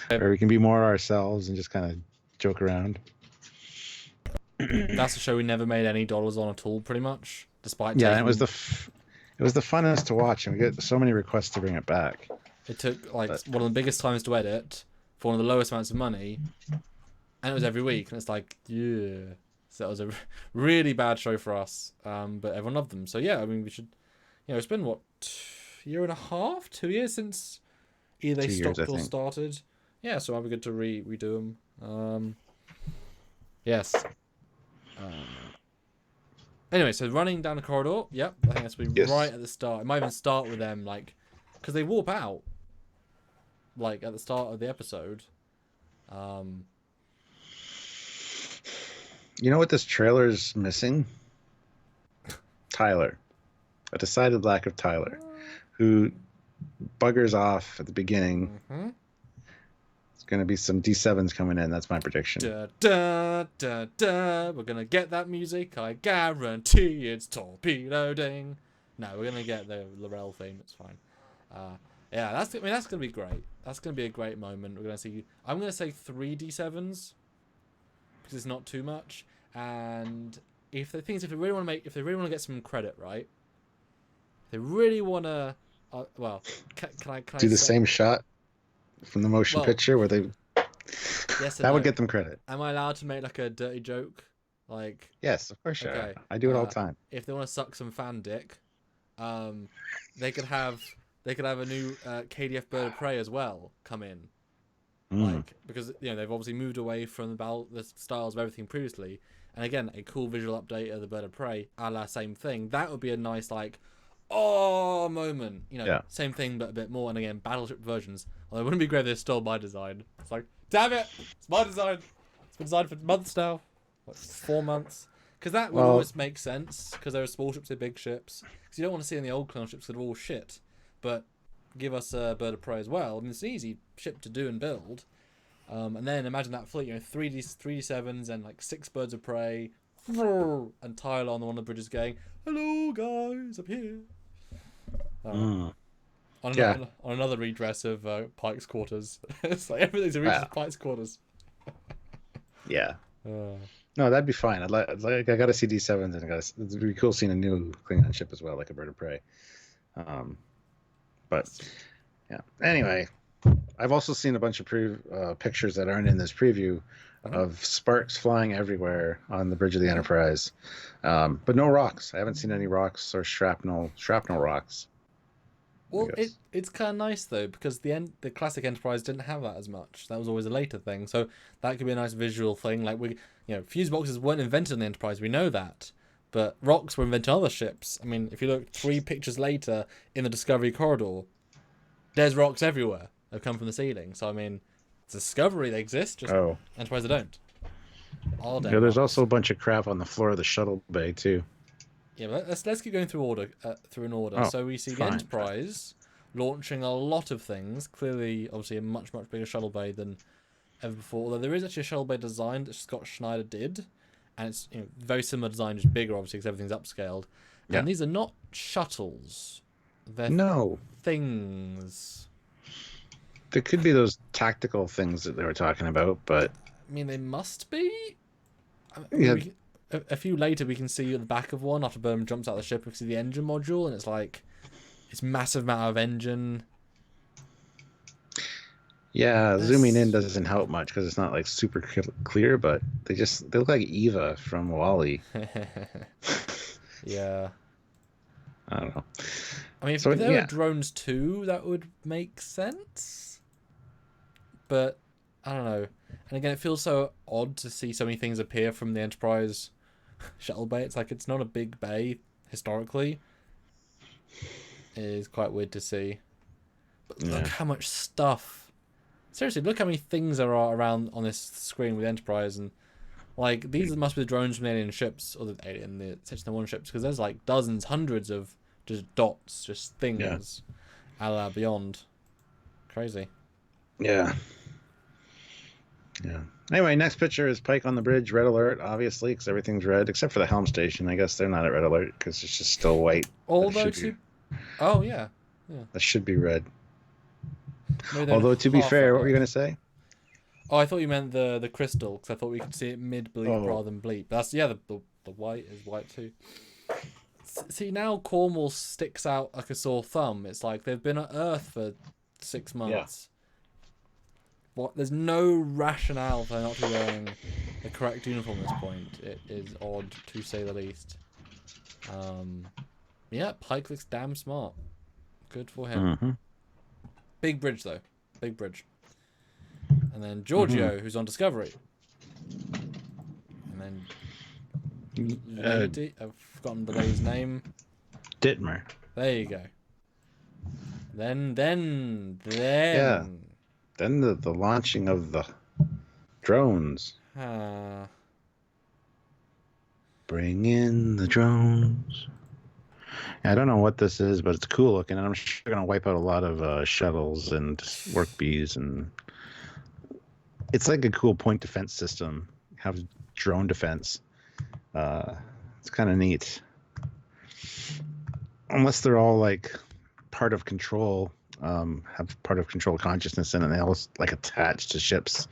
Where we can be more ourselves and just kind of joke around. That's a show we never made any dollars on at all, pretty much. Despite and it was the funnest to watch, and we get so many requests to bring it back. It took one of the biggest times to edit for one of the lowest amounts of money, and it was every week, and it's like, yeah. So that was a really bad show for us, but everyone loved them. So yeah, I mean, we should, it's been what, year and a half, 2 years since either they stopped or started. Yeah, so it might be good to redo them. Yes. Anyway, so running down the corridor. Yep, I think that's right at the start. It might even start with them, because they warp out, at the start of the episode. You know what this trailer's missing? Tyler. A decided lack of Tyler, who buggers off at the beginning. Mm-hmm. There's going to be some D7s coming in. That's my prediction. Da, da, da, da. We're going to get that music. I guarantee it's torpedo ding. No, we're going to get the Laurel theme. It's fine. Yeah, that's going to be great. That's going to be a great moment. We're going to see. I'm going to say 3 D7s because it's not too much. And if they really want to get some credit, right? If they really want to, can I do the same shot from the motion picture where they? Yes, that would get them credit. Am I allowed to make a dirty joke? Yes, of course. Okay. I do it all the time. If they want to suck some fan dick, they could have a new KDF Bird of Prey as well come in, because they've obviously moved away from the styles of everything previously, and again a cool visual update of the Bird of Prey, a la same thing. That would be a nice moment, same thing but a bit more. And again, battleship versions. Although it wouldn't be great if they stole my design. It's like, damn it, it's my design. It's been designed for months now, 4 months. Because that would always make sense. Because there are small ships and big ships. Because you don't want to see any old clone ships that are all shit. But give us a Bird of Prey as well. I mean, it's an easy ship to do and build. And then imagine that fleet, 3D7s and 6 Birds of Prey, and Tyler on one of the bridges going, "Hello guys, I'm here." On another redress of Pike's quarters. It's like everything's a redress of Pike's quarters. Yeah. No, that'd be fine. I got to see D7s, and it'd be cool seeing a new Klingon ship as well, like a Bird of Prey. But yeah. Anyway, I've also seen a bunch of pictures that aren't in this preview of sparks flying everywhere on the bridge of the Enterprise, but no rocks. I haven't seen any rocks or shrapnel rocks. Well, it's kind of nice though, because the classic Enterprise didn't have that as much. That was always a later thing, so that could be a nice visual thing. Fuse boxes weren't invented on the Enterprise, we know that, but rocks were invented on other ships. I mean, if you look 3 pictures later in the Discovery corridor, there's rocks everywhere that come from the ceiling. So I mean, Discovery, they exist, just Enterprise they don't. There's also a bunch of crap on the floor of the shuttle bay too. Yeah, but let's keep going through an order. So we see the Enterprise launching a lot of things. Clearly, obviously, a much, much bigger shuttle bay than ever before. Although there is actually a shuttle bay design that Scott Schneider did, and it's very similar design, just bigger, obviously, because everything's upscaled. Yeah. And these are not shuttles. They're things. There could be those tactical things that they were talking about, but I mean, they must be. A few later, we can see at the back of one after Burnham jumps out of the ship. We can see the engine module, and it's massive amount of engine. Yeah, zooming in doesn't help much because it's not super clear, but they look like Eva from WALL-E. Yeah. I don't know. I mean, if So there yeah, were drones too, that would make sense. But I don't know. And again, it feels so odd to see so many things appear from the Enterprise shuttle bay. It's like it's not a big bay historically. It is quite weird to see. But look how much stuff. Seriously, look how many things there are around on this screen with Enterprise, and like these must be the drones from the alien ships or the Section 1 ships, because there's like dozens, hundreds of just dots, just things, a la Beyond. Crazy. Yeah. Anyway, next picture is Pike on the bridge, red alert, obviously, because everything's red, except for the helm station. I guess they're not at red alert because it's just still white. Although oh yeah. That should be red. Although to be fair, what were you going to say? Oh, I thought you meant the crystal, because I thought we could see it mid bleep rather than bleep. That's the white is white too. See, now Cornwall sticks out like a sore thumb. It's like they've been at Earth for 6 months. What? There's no rationale for not to be wearing the correct uniform at this point. It is odd, to say the least. Yeah, Pike looks damn smart. Good for him. Big bridge, though. Big bridge. And then Giorgio, who's on Discovery. And then lady, I've forgotten the lady's name. Dittmer. There you go. Then. Yeah. Then the launching of the drones. Bring in the drones. I don't know what this is, but it's cool looking, and I'm sure they're going to wipe out a lot of shuttles and work bees, and it's like a cool point defense system. Have drone defense. It's kind of neat. Unless they're all like part of control, have part of control consciousness in it, and they all like attach to ships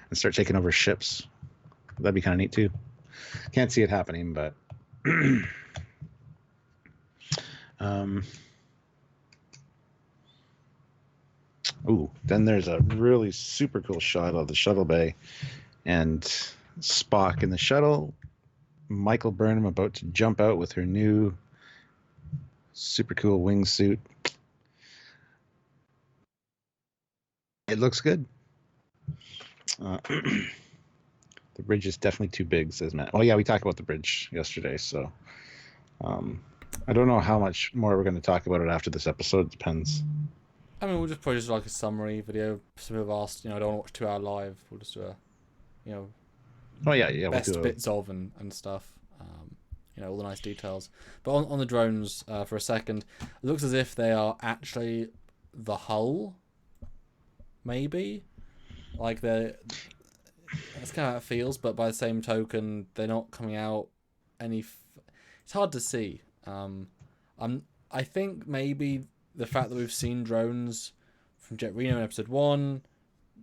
and start taking over ships. That'd be kind of neat too. Can't see it happening, but then there's a really super cool shot of the shuttle bay and Spock in the shuttle. Michael Burnham about to jump out with her new super cool wingsuit. It looks good. The bridge is definitely too big, says Matt. Oh yeah, we talked about the bridge yesterday, so I don't know how much more we're going to talk about it after this episode. It depends. I mean, we'll just probably just like a summary video. Some people have asked, I don't want to watch 2 hour live. We'll just do a, oh yeah, best bits of and stuff. All the nice details. But on the drones, for a second, it looks as if they are actually the hull. Maybe, like that's kind of how it feels. But by the same token, they're not coming out any. It's hard to see. I think maybe the fact that we've seen drones from Jet Reno in episode 1,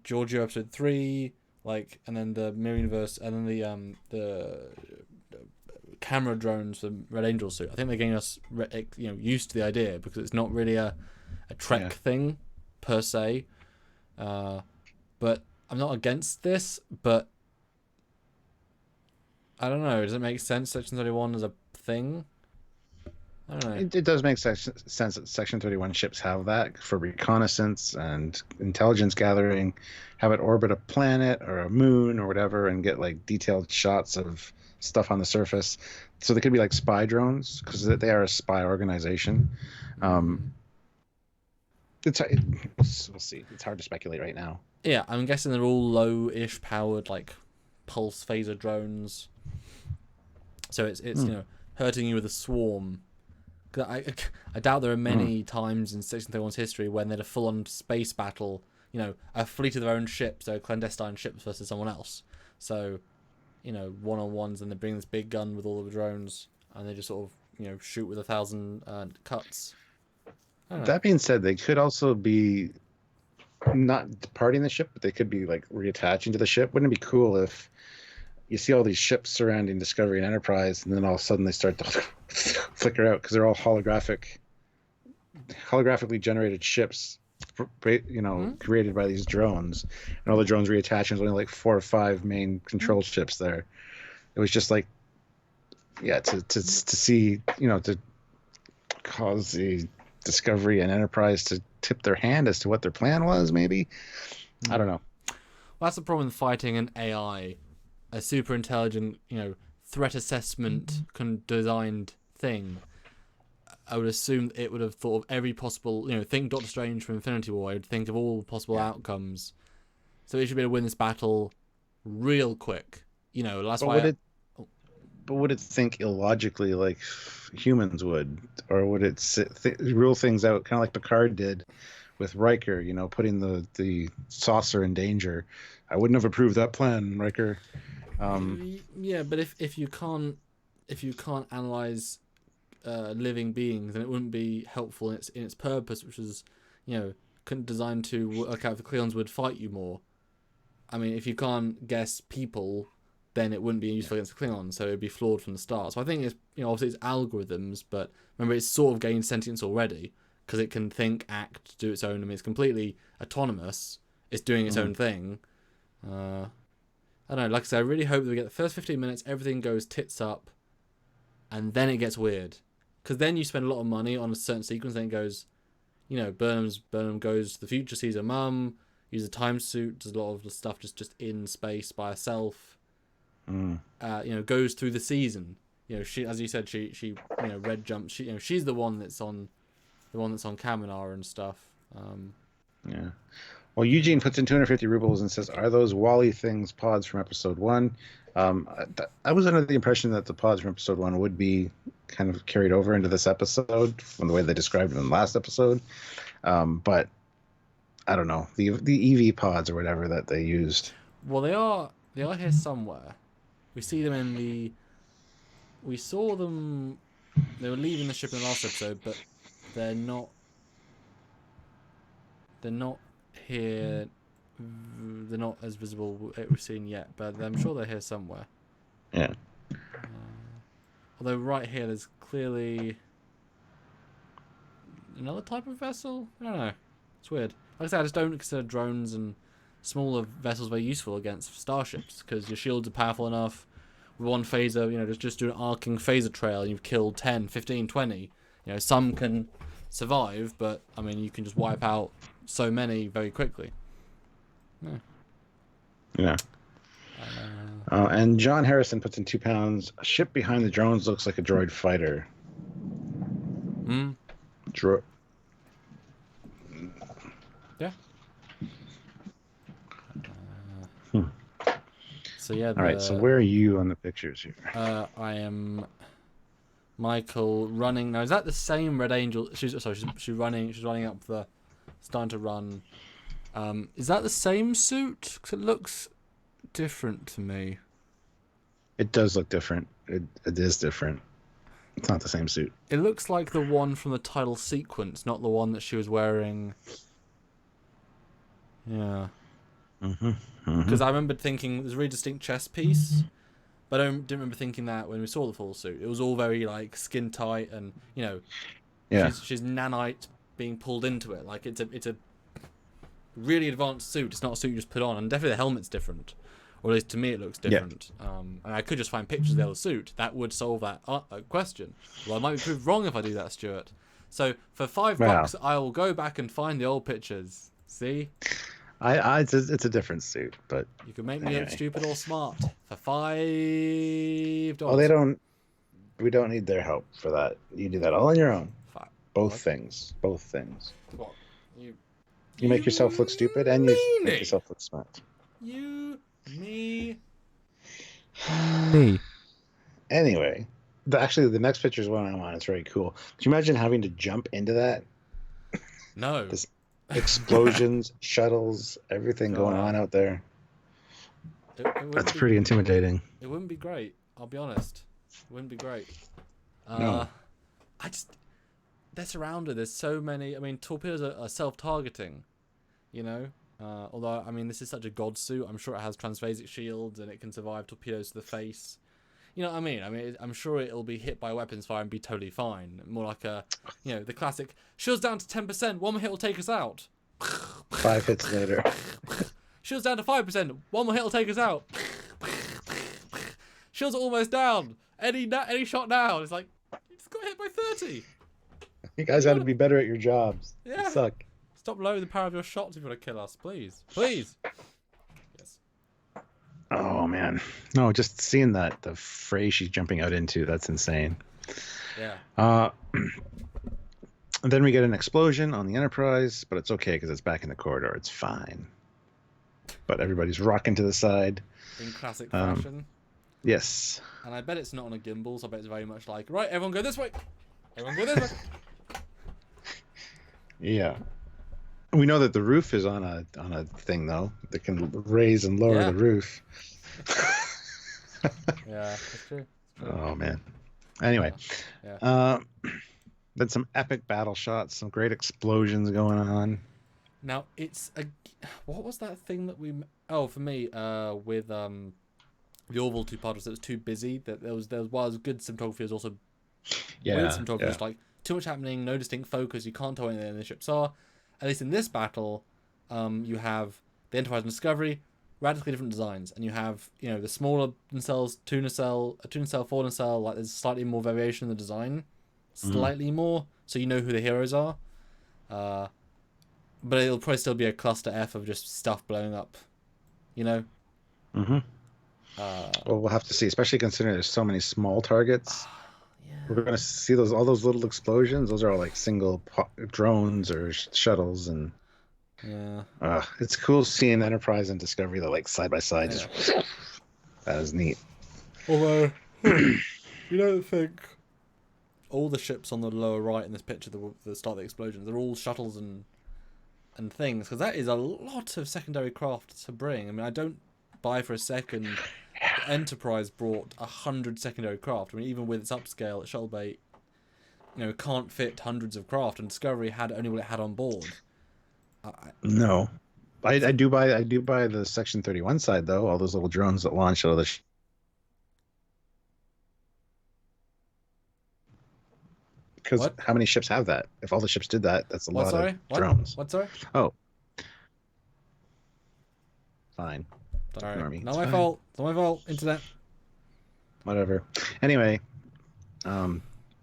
Giorgio episode 3, and then the Mirror Universe, and then the camera drones for Red Angel suit. I think they're getting us used to the idea, because it's not really a Trek thing per se. But I'm not against this, but I don't know. Does it make sense Section 31 is a thing? I don't know. It does make sense that Section 31 ships have that for reconnaissance and intelligence gathering, have it orbit a planet or a moon or whatever and get like detailed shots of stuff on the surface. So they could be like spy drones, because they are a spy organization. We'll see. It's hard to speculate right now. Yeah, I'm guessing they're all low-ish powered, like pulse phaser drones. So it's hurting you with a swarm. I doubt there are many times in Section 31's history when they had a full-on space battle, a fleet of their own ships, so clandestine ships versus someone else. So, one-on-ones, and they bring this big gun with all of the drones, and they just sort of, shoot with 1,000 cuts. That being said, they could also be not departing the ship, but they could be like reattaching to the ship. Wouldn't it be cool if you see all these ships surrounding Discovery and Enterprise, and then all of a sudden they start to flicker out because they're all holographically generated ships, created by these drones, and all the drones reattach, and there's only like 4 or 5 main control ships there. It was just like, to see, to cause the Discovery and Enterprise to tip their hand as to what their plan was, maybe? I don't know. Well, that's the problem with fighting an AI, a super intelligent, threat assessment designed thing. I would assume it would have thought of every possible, think Doctor Strange from Infinity War. I would think of all possible outcomes. So it should be able to win this battle real quick. That's why. But would it think illogically like humans would, or would it rule things out kind of like Picard did with Riker? Putting the saucer in danger. I wouldn't have approved that plan, Riker. Yeah, but if you can't analyze living beings, then it wouldn't be helpful in its purpose, which is designed to work out if the Klingons would fight you more. I mean, if you can't guess people, then it wouldn't be useful against the Klingons, so it would be flawed from the start. So I think it's obviously it's algorithms, but remember it's sort of gained sentience already because it can think, act, do its own. I mean, it's completely autonomous. It's doing its own thing. I don't know. Like I said, I really hope that we get the first 15 minutes, everything goes tits up, and then it gets weird. Because then you spend a lot of money on a certain sequence, then it goes, Burnham goes to the future, sees her mum, uses a time suit, does a lot of the stuff just in space by herself. Goes through the season. She, as you said, she red jumps. She's the one that's on Kaminar and stuff. Yeah. Well, Eugene puts in 250 rubles and says, "Are those Wally things pods from episode 1?" I was under the impression that the pods from episode 1 would be kind of carried over into this episode from the way they described it in the last episode. But I don't know, the EV pods or whatever that they used. Well, they are here somewhere. We see them we saw them. They were leaving the ship in the last episode, but they're not here. They're not as visible as we've seen yet, but I'm sure they're here somewhere. Yeah. Although right here, there's clearly another type of vessel. I don't know. It's weird. Like I said, I just don't consider drones and smaller vessels very useful against starships because your shields are powerful enough. With one phaser, just do an arcing phaser trail and you've killed 10, 15, 20. Some can survive, but I mean, you can just wipe out so many very quickly. Yeah. And John Harrison puts in £2. A ship behind the drones looks like a droid fighter. Yeah. So yeah. All right. So where are you on the pictures here? I am Michael running. Now is that the same Red Angel? She's running. She's running up the, starting to run. Is that the same suit? 'Cause it looks different to me. It does look different. It is different. It's not the same suit. It looks like the one from the title sequence, not the one that she was wearing. Yeah. Because I remember thinking there's a really distinct chest piece, but I didn't remember thinking that when we saw the full suit. It was all very like skin tight and she's nanite being pulled into it. Like it's a really advanced suit. It's not a suit you just put on, and definitely the helmet's different, or at least to me it looks different. And I could just find pictures of the other suit that would solve that question. Well, I might be proved wrong if I do that, Stuart. So for $5, I will go back and find the old pictures. See. It's a different suit, but you can make me look stupid or smart for $5. Oh, we don't need their help for that. You do that all on your own. Both things. What? You make yourself look stupid and you make yourself look smart. Me. Anyway, actually the next picture is one I'm on. It's very cool. Could you imagine having to jump into that? No. This explosions, shuttles, everything going on out there. That's pretty intimidating. It wouldn't be great. I'll be honest. It wouldn't be great. No. They're surrounded. There's so many. I mean, torpedoes are self-targeting, although, I mean, this is such a god suit. I'm sure it has transphasic shields and it can survive torpedoes to the face. You know what I mean? I mean, I'm sure it'll be hit by weapons fire and be totally fine. More like the classic, shields down to 10%, one more hit will take us out. 5 hits later. Shields down to 5%, one more hit will take us out. Shields are almost down. Any shot now. It's like, you just got hit by 30. You guys got to be better at your jobs. Yeah. You suck. Stop lowering the power of your shots if you want to kill us, please. Please. Yes. Oh man, no, just seeing that the fray she's jumping out into—that's insane. Yeah. And then we get an explosion on the Enterprise, but it's okay because it's back in the corridor. It's fine. But everybody's rocking to the side. In classic fashion. Yes. And I bet it's not on a gimbal, so I bet it's very much like, right, everyone go this way. Everyone go this way. Yeah. We know that the roof is on a thing though that can raise and lower the roof. Yeah, that's true. Oh man. Anyway, Yeah. then some epic battle shots, some great explosions going on. Now it's a. What was that thing that we? Oh, for me, with the Orville two-parters, it was too busy. That there was while it was good cinematography, was also weird cinematography. It's like too much happening, no distinct focus. You can't tell anything the ships are. At least in this battle, you have the Enterprise and Discovery, radically different designs, and you have the smaller nacelles, two nacelle, four nacelle. Like there's slightly more variation in the design, slightly more, so you know who the heroes are. But it'll probably still be a cluster F of just stuff blowing up, Mm-hmm. Well, we'll have to see, especially considering there's so many small targets. Yeah. We're going to see all those little explosions. Those are all like single drones or shuttles, and it's cool seeing Enterprise and Discovery like side by side. Yeah. That is neat. Although you don't think all the ships on the lower right in this picture that start the explosions, they're all shuttles and things, because that is a lot of secondary craft to bring. I mean, I don't buy for a second the Enterprise brought 100 secondary craft. I mean, even with its upscale at Shuttle Bay, can't fit hundreds of craft, and Discovery had only what it had on board. No, I do buy the Section 31 side though. All those little drones that launch out of the because how many ships have that? If all the ships did that, that's a lot of drones. What, sorry? Oh. Fine. Sorry. Not my fault. It's not my fault. Internet. Whatever. Anyway, I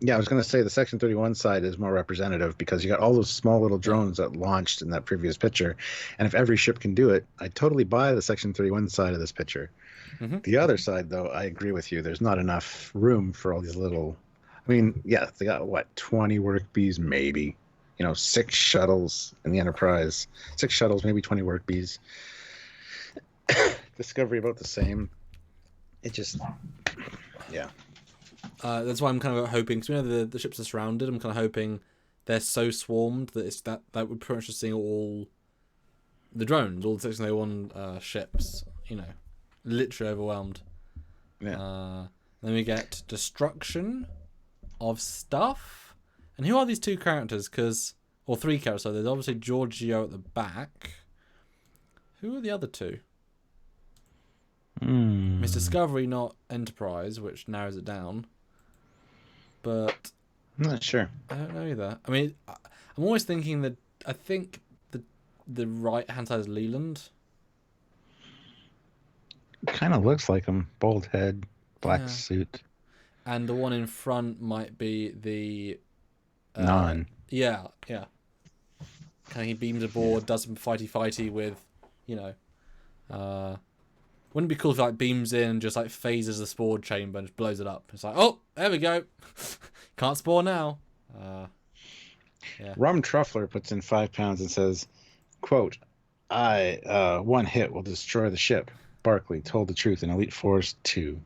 was going to say the Section 31 side is more representative because you got all those small little drones that launched in that previous picture. And if every ship can do it, I'd totally buy the Section 31 side of this picture. Mm-hmm. The other side, though, I agree with you. There's not enough room for all these little... I mean, yeah, they got, 20 work bees, maybe. 6 shuttles in the Enterprise. 6 shuttles, maybe 20 work bees. Discovery about the same. It just... Yeah. That's why I'm kind of hoping, because the ships are surrounded, I'm kind of hoping they're so swarmed that that would pretty much just see all the drones, all the Section 31 ships, literally overwhelmed. Yeah. Then we get destruction of stuff. And who are these two characters? Or 3 characters. So there's obviously Giorgio at the back. Who are the other 2? It's Discovery, not Enterprise, which narrows it down. But I'm not sure. I don't know either. I mean, I'm always thinking that I think the right hand side is Leland. Kind of looks like him. Bald head, black suit. And the one in front might be the Non. Yeah. Kind of he beams aboard, does some fighty with, wouldn't it be cool if it beams in and just phases the spore chamber and just blows it up? It's like, oh, there we go. Can't spore now. Yeah. Rum Truffler puts in 5 pounds and says, quote, one hit will destroy the ship. Barclay told the truth in Elite Force 2.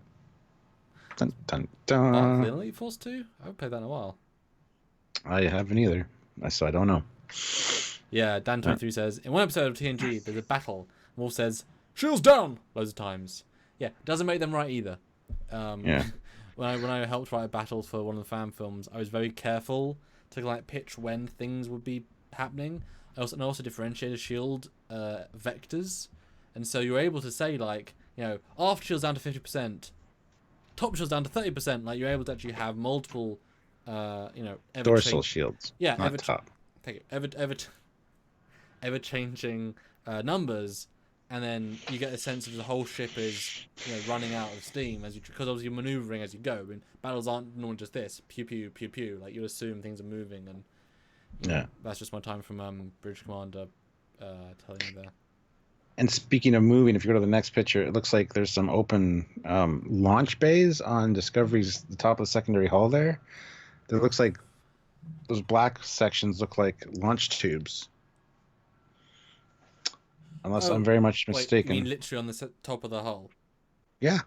Dun, dun, dun. Oh, the Elite Force 2? I haven't played that in a while. I haven't either, so I don't know. Yeah, Dan23 says, in one episode of TNG, there's a battle. Wolf says, shields down! Loads of times. Yeah, doesn't make them right either. When I helped write battles for one of the fan films, I was very careful to pitch when things would be happening. I also differentiated shield vectors, and so you're able to say after shield's down to 50%, top shield's down to 30%. You're able to actually have multiple, dorsal shields. Yeah, not top. Thank you. Ever changing numbers. And then you get a sense of the whole ship is, running out of steam because obviously you're maneuvering as you go. I mean, battles aren't normally just this pew pew pew pew. You assume things are moving, and Yeah. That's just my time from British Commander telling me there. And speaking of moving, if you go to the next picture, it looks like there's some open launch bays on Discovery's the top of the secondary hull there. There looks like those black sections look like launch tubes. Unless I'm very much mistaken. You mean literally on the top of the hull? Yeah.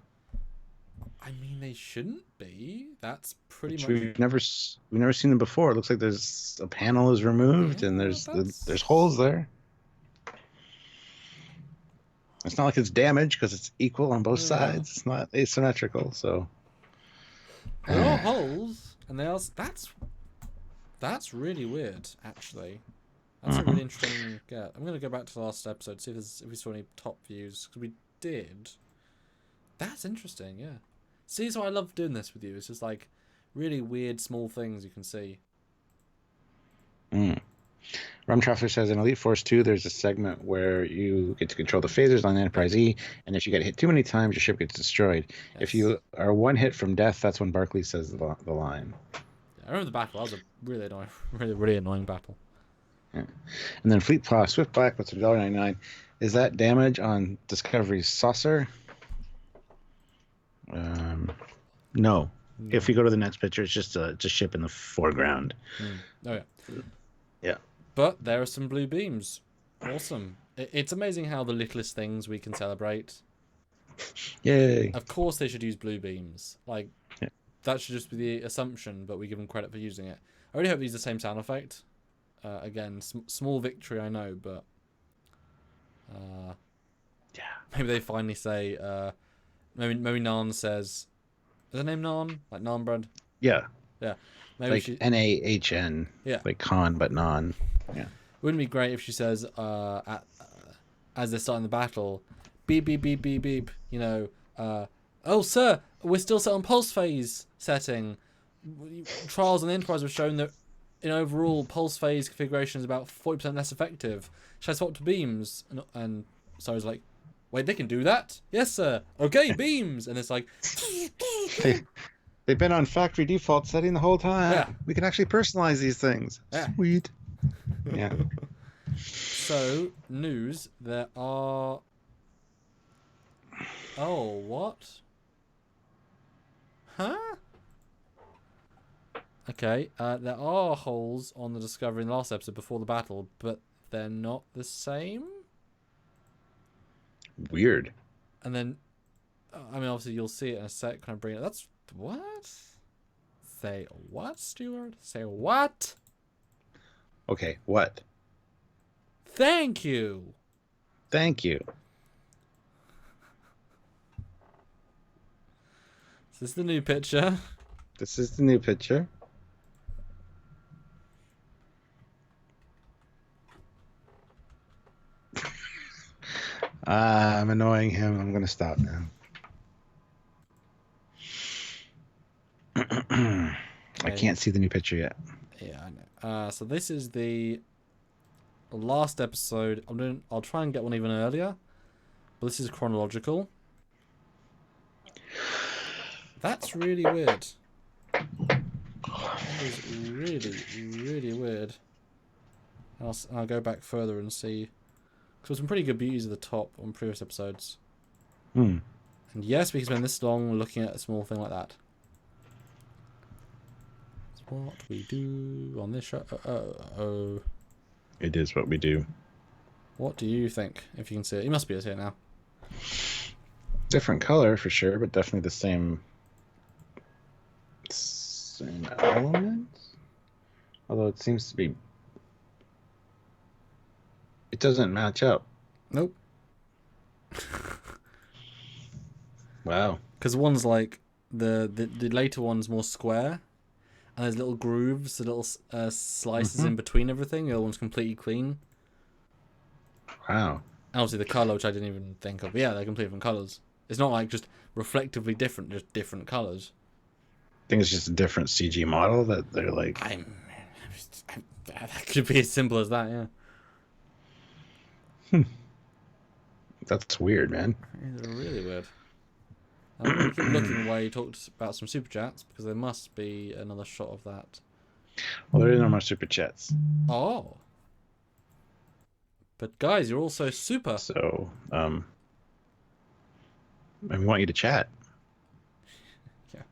I mean, they shouldn't be. That's pretty much. We've never seen them before. It looks like there's a panel is removed and there's holes there. It's not like it's damaged because it's equal on both sides. It's not asymmetrical, so. There are holes, and that's really weird, actually. That's a really interesting get. I'm gonna go back to the last episode, see if we saw any top views, because we did. That's interesting, yeah. See, that's why I love doing this with you. It's just like really weird small things you can see. Rum Traveler says in Elite Force 2, there's a segment where you get to control the phasers on Enterprise E, and if you get hit too many times, your ship gets destroyed. Yes. If you are one hit from death, that's when Barclay says the line. Yeah, I remember the battle. That was a really annoying, really annoying battle. Yeah. And then Fleet Plus, Swift Black, what's $1.99? Is that damage on Discovery's saucer? No. If you go to the next picture, it's just a ship in the foreground. Oh, yeah. Yeah. But there are some blue beams. Awesome. It's amazing how the littlest things we can celebrate. Yay. Of course they should use blue beams. Like, that should just be the assumption, but we give them credit for using it. I really hope they use the same sound effect. Again, small victory, I know, but... yeah. Maybe they finally say... maybe Nan says... Is her name Nan? Like Naan bread? Yeah. Yeah. Maybe like Nahn. Yeah. Like Khan, but non. Yeah. Wouldn't it be great if she says, as they're starting the battle, beep, beep, beep, beep, beep, you know, oh, sir, we're still set on pulse phase setting. Trials on the Enterprise have shown that in overall, pulse phase configuration is about 40% less effective. Should I swap to beams? And Sarah's like, wait, they can do that? Yes, sir. Okay, beams. And it's like... They've been on factory default setting the whole time. Yeah. We can actually personalize these things. Yeah. Sweet. Yeah. So, news, there are... Oh, what? Huh? Okay, there are holes on the Discovery in the last episode before the battle, but they're not the same? Weird. And then, I mean, obviously you'll see it in a sec. Can I bring it? That's... What? Say what, Stuart? Say what? Okay, what? Thank you. Thank you. Is this the new picture? This is the new picture. I'm annoying him. I'm going to stop now. I can't see the new picture yet. Yeah, I know. So this is the last episode. I'll try and get one even earlier, but this is chronological. That's really weird. That is really, really weird. I'll go back further and see. Because there's some pretty good beauties at the top on previous episodes. And yes, we can spend this long looking at a small thing like that. It's what we do on this show. It is what we do. What do you think? If you can see it. You must be able to see it now. Different color for sure, but definitely the same elements. Although it seems to be... It doesn't match up. Nope. Wow. Because one's like the later one's more square, and there's little grooves, the little slices in between everything. The other one's completely clean. Wow. And obviously the color, which I didn't even think of. But yeah, they're completely different colors. It's not like just reflectively different, just different colors. I think it's just a different CG model that they're like. That could be as simple as that, yeah. That's weird, man. It's really weird. I'm keep looking while you talked about some super chats because there must be another shot of that. Well, there are no more super chats. Oh. But guys, you're also super. So, I want you to chat. Yeah.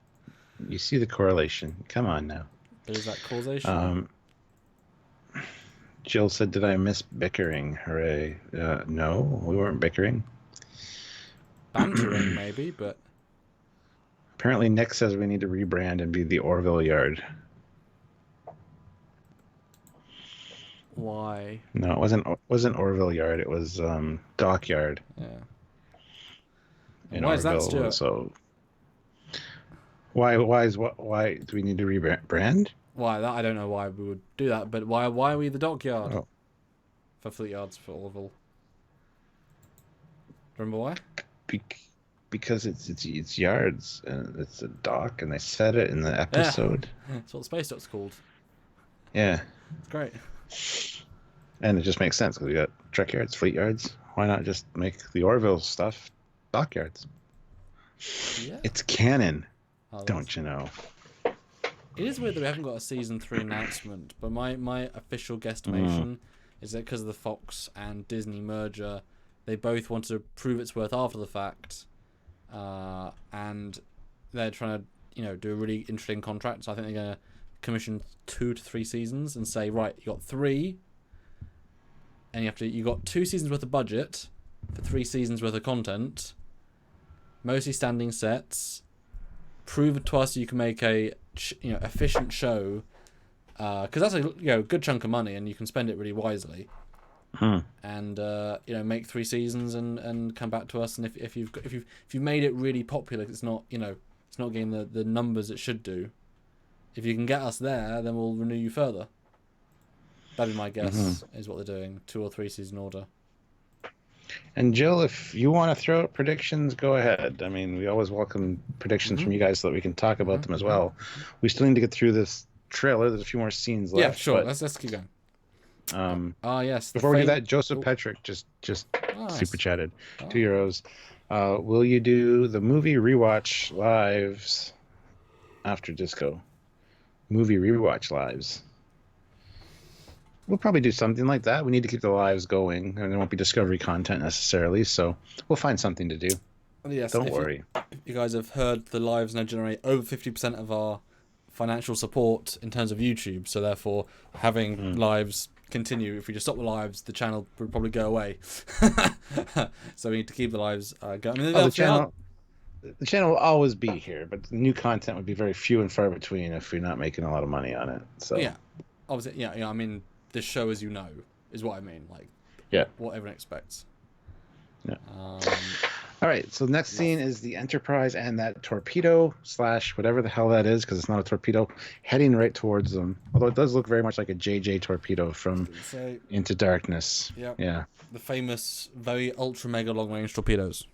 You see the correlation. Come on now. But is that causation? Jill said, "Did I miss bickering? Hooray!" No, we weren't bickering. Bantering, maybe, but apparently Nick says we need to rebrand and be the Orville Yard. Why? No, it wasn't Orville Yard. It was Dockyard. Yeah. In why Orville, is that, Stuart? So why do we need to rebrand? Why that? I don't know why we would do that, but why are we the Dockyard? Oh. For Fleet Yards for Orville. Remember why? Because it's yards and it's a dock, and they said it in the episode. Yeah. That's what the space dock's called. Yeah. It's great. And it just makes sense because we got Trekyards, Fleet Yards. Why not just make the Orville stuff dockyards? Yeah. It's canon, don't you know? It is weird that we haven't got a season 3 announcement, but my official guesstimation is that because of the Fox and Disney merger, they both want to prove its worth after the fact, and they're trying to do a really interesting contract. So I think they're going to commission 2 to 3 seasons and say, right, you got 3, and you got 2 seasons worth of budget for 3 seasons worth of content, mostly standing sets. Prove to us you can make a efficient show, because that's a good chunk of money and you can spend it really wisely. And make 3 seasons and come back to us. And if you've made it really popular, it's not it's not getting the numbers it should do. If you can get us there, then we'll renew you further. That'd be my guess. Is what they're doing, 2 or 3 season order. And Jill, if you want to throw out predictions, go ahead. I mean, we always welcome predictions from you guys so that we can talk about them as well. We still need to get through this trailer. There's a few more scenes left. Yeah, sure. Let's keep going. Yes. Before we do that, Joseph Petrick just super chatted. €2. Will you do the movie rewatch lives after disco? Movie rewatch lives. We'll probably do something like that. We need to keep the lives going, and there won't be Discovery content necessarily, so we'll find something to do. Yes, Don't worry. If you guys have heard, the lives now generate over 50% of our financial support in terms of YouTube, so therefore having lives continue. If we just stop the lives, the channel would probably go away. So we need to keep the lives going. I mean, the channel will always be here, but the new content would be very few and far between if we're not making a lot of money on it. So yeah, obviously, yeah. I mean, this show, as you know, is what I mean. Like, what everyone expects. Yeah. All right. So the next scene is the Enterprise and that torpedo / whatever the hell that is, because it's not a torpedo, heading right towards them. Although it does look very much like a JJ torpedo from Into Darkness. Yeah. The famous, very ultra mega long range torpedoes.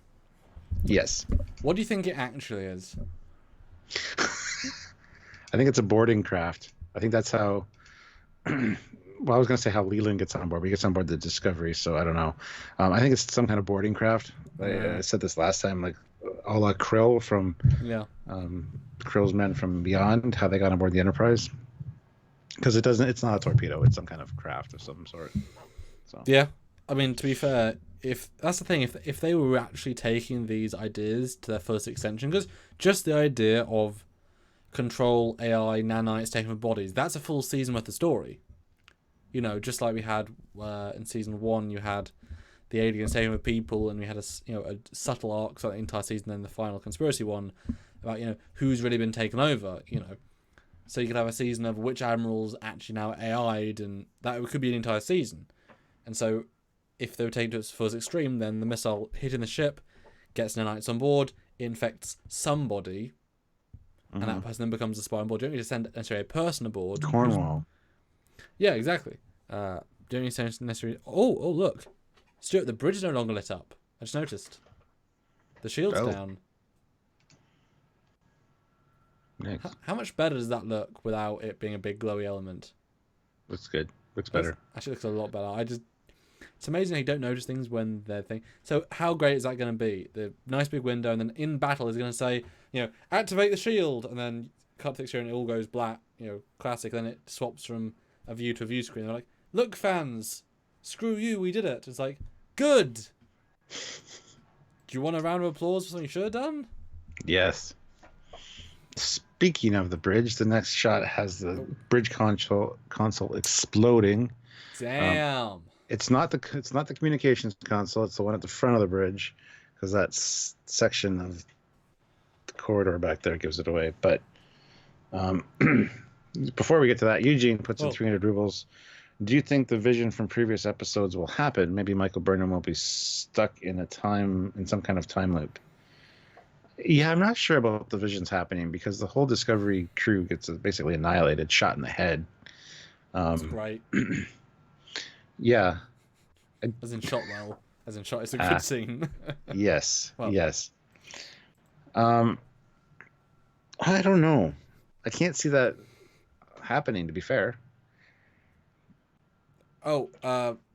Yes. What do you think it actually is? I think it's a boarding craft. I think that's how. Well, I was going to say how Leland gets on board, but he gets on board the Discovery, so I don't know. I think it's some kind of boarding craft. I said this last time, like a la Krill from Krill's men from Beyond, how they got on board the Enterprise. Because it's not a torpedo, it's some kind of craft of some sort. So. Yeah, I mean, to be fair, if that's the thing, if they were actually taking these ideas to their fullest extension, because just the idea of control AI nanites taking over bodies, that's a full season worth of story. Just like we had in season 1, you had the aliens taking over people, and we had a subtle arc throughout the entire season, then the final conspiracy one about who's really been taken over. So you could have a season of which admirals actually now AI'd, and that could be an entire season. And so if they were taken to its fullest extreme, then the missile hitting the ship gets nanites on board, it infects somebody, and that person then becomes a spy on board. You don't need to send necessarily a person aboard. Cornwall. Yeah, exactly. Don't need to necessarily. Oh, look, Stuart, the bridge is no longer lit up. I just noticed. The shield's down. Nice. How much better does that look without it being a big glowy element? Looks good. Looks better. Actually, looks a lot better. It's amazing how you don't notice things when they're thing. So how great is that going to be? The nice big window, and then in battle is going to say, activate the shield, and then cut to the exterior and it all goes black, classic. Then it swaps from a view to a view screen. They're like, look, fans, screw you, we did it. It's like, good. Do you want a round of applause for something you should have done? Yes. Speaking of the bridge, the next shot has the bridge console exploding. Damn. It's not the communications console. It's the one at the front of the bridge, because that section of the corridor back there gives it away. But before we get to that, Eugene puts in 300 rubles. Do you think the vision from previous episodes will happen? Maybe Michael Burnham will be stuck in some kind of time loop. Yeah, I'm not sure about the visions happening, because the whole Discovery crew gets basically annihilated, shot in the head. That's right. Yeah. As in shot well. As in shot, it's a good scene. Yes. Well. Yes. I don't know. I can't see that happening, to be fair.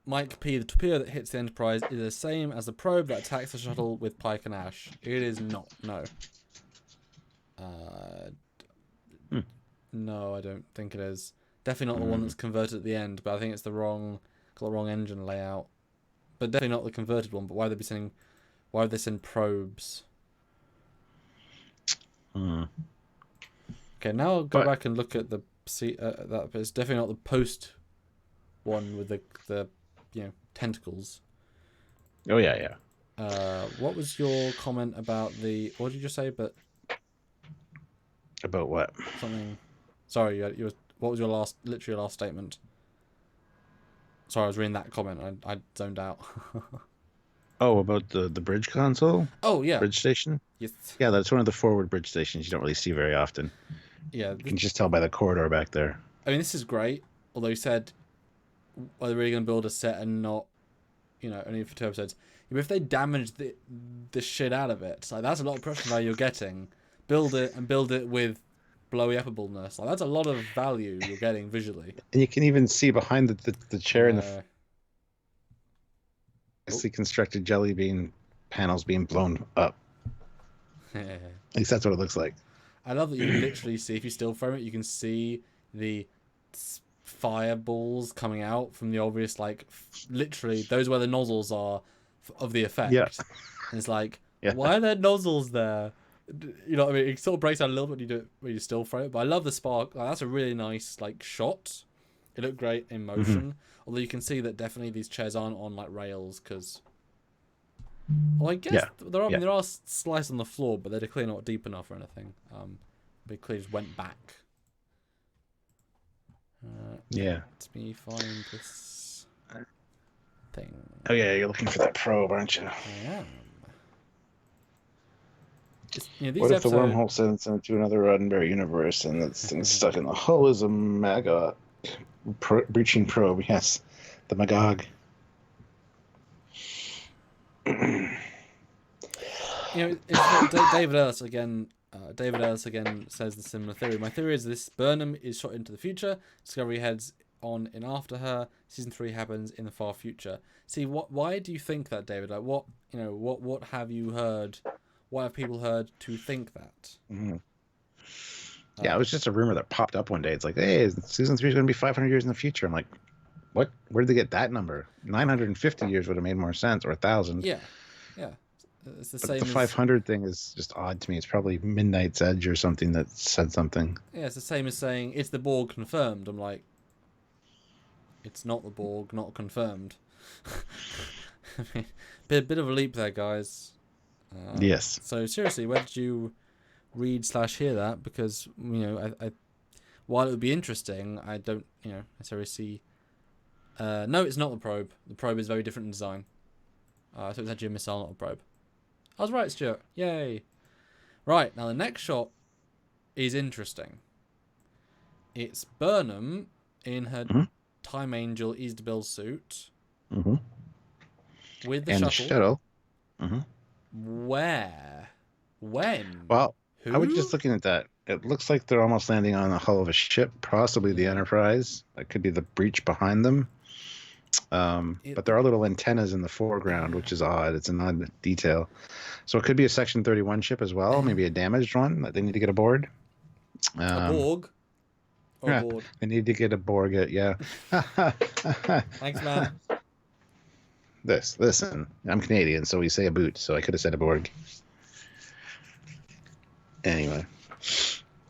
Mike P. The torpedo that hits the Enterprise is the same as the probe that attacks the shuttle with Pike and Ash. It is not. No. No, I don't think it is. Definitely not the one that's converted at the end, but I think it's got the wrong engine layout. But definitely not the converted one. But why would they send probes? Okay, now I'll go back and look at that. But it's definitely not the post one with the tentacles. Oh yeah. What was your comment about the? What did you just say? But about what? Something. Sorry, what was your last statement? Sorry, I was reading that comment. I zoned out. Oh, about the bridge console? Oh yeah, bridge station. Yes. Yeah, that's one of the forward bridge stations you don't really see very often. Yeah, you can just tell by the corridor back there. I mean, this is great. Although you said, are they really going to build a set and not, only for 2 episodes? But if they damage the shit out of it, like that's a lot of production value you're getting. Build it with blowy uppableness. Like that's a lot of value you're getting visually. And you can even see behind the chair and the constructed jelly bean panels being blown up. At least that's what it looks like. I love that you can literally see, if you still frame it, you can see the fireballs coming out from the obvious, literally, those are where the nozzles are of the effect. Yeah. And it's like, why are there nozzles there? You know what I mean? It sort of breaks down a little bit when you still frame it, but I love the spark. That's a really nice, shot. It looked great in motion. Although you can see that definitely these chairs aren't on, rails, because... Well, I guess there are slices on the floor, but they're clearly not deep enough or anything. They clearly just went back. Let me find this thing. Oh yeah, you're looking for that probe, aren't you? I am. What if the wormhole sends them to another Roddenberry universe and that thing's stuck in the hull is a Magog breaching probe? Yes, the Magog. David Ellis again. David Ellis again says the similar theory. My theory is this: Burnham is shot into the future. Discovery heads on in after her. Season 3 happens in the far future. See, why do you think that, David? What have you heard? What have people heard to think that? Yeah, it was just a rumor that popped up one day. It's like, hey, season 3 is going to be 500 years in the future. I'm like, what? Where did they get that number? 950 years would have made more sense, or 1,000. Yeah. It's the same. The 500 thing is just odd to me. It's probably Midnight's Edge or something that said something. Yeah, it's the same as saying it's the Borg confirmed. I'm like, it's not the Borg, not confirmed. I mean, bit of a leap there, guys. Yes. So seriously, where did you read/hear that? Because I while it would be interesting, I don't necessarily see. No, it's not the probe. The probe is very different in design. So it's actually a missile, not a probe. I was right, Stuart. Yay! Right, now the next shot is interesting. It's Burnham in her Time Angel Easterbill suit with the shuttle. Where? When? Well, who? I was just looking at that. It looks like they're almost landing on the hull of a ship, possibly the Enterprise. That could be the breach behind them. But there are little antennas in the foreground, which is odd. It's an odd detail. So it could be a Section 31 ship as well, maybe a damaged one that they need to get aboard. A Borg. Or a board. I need to get a Borg. Yeah. Thanks, man. Listen, I'm Canadian, so we say a boot, so I could have said a Borg. Anyway.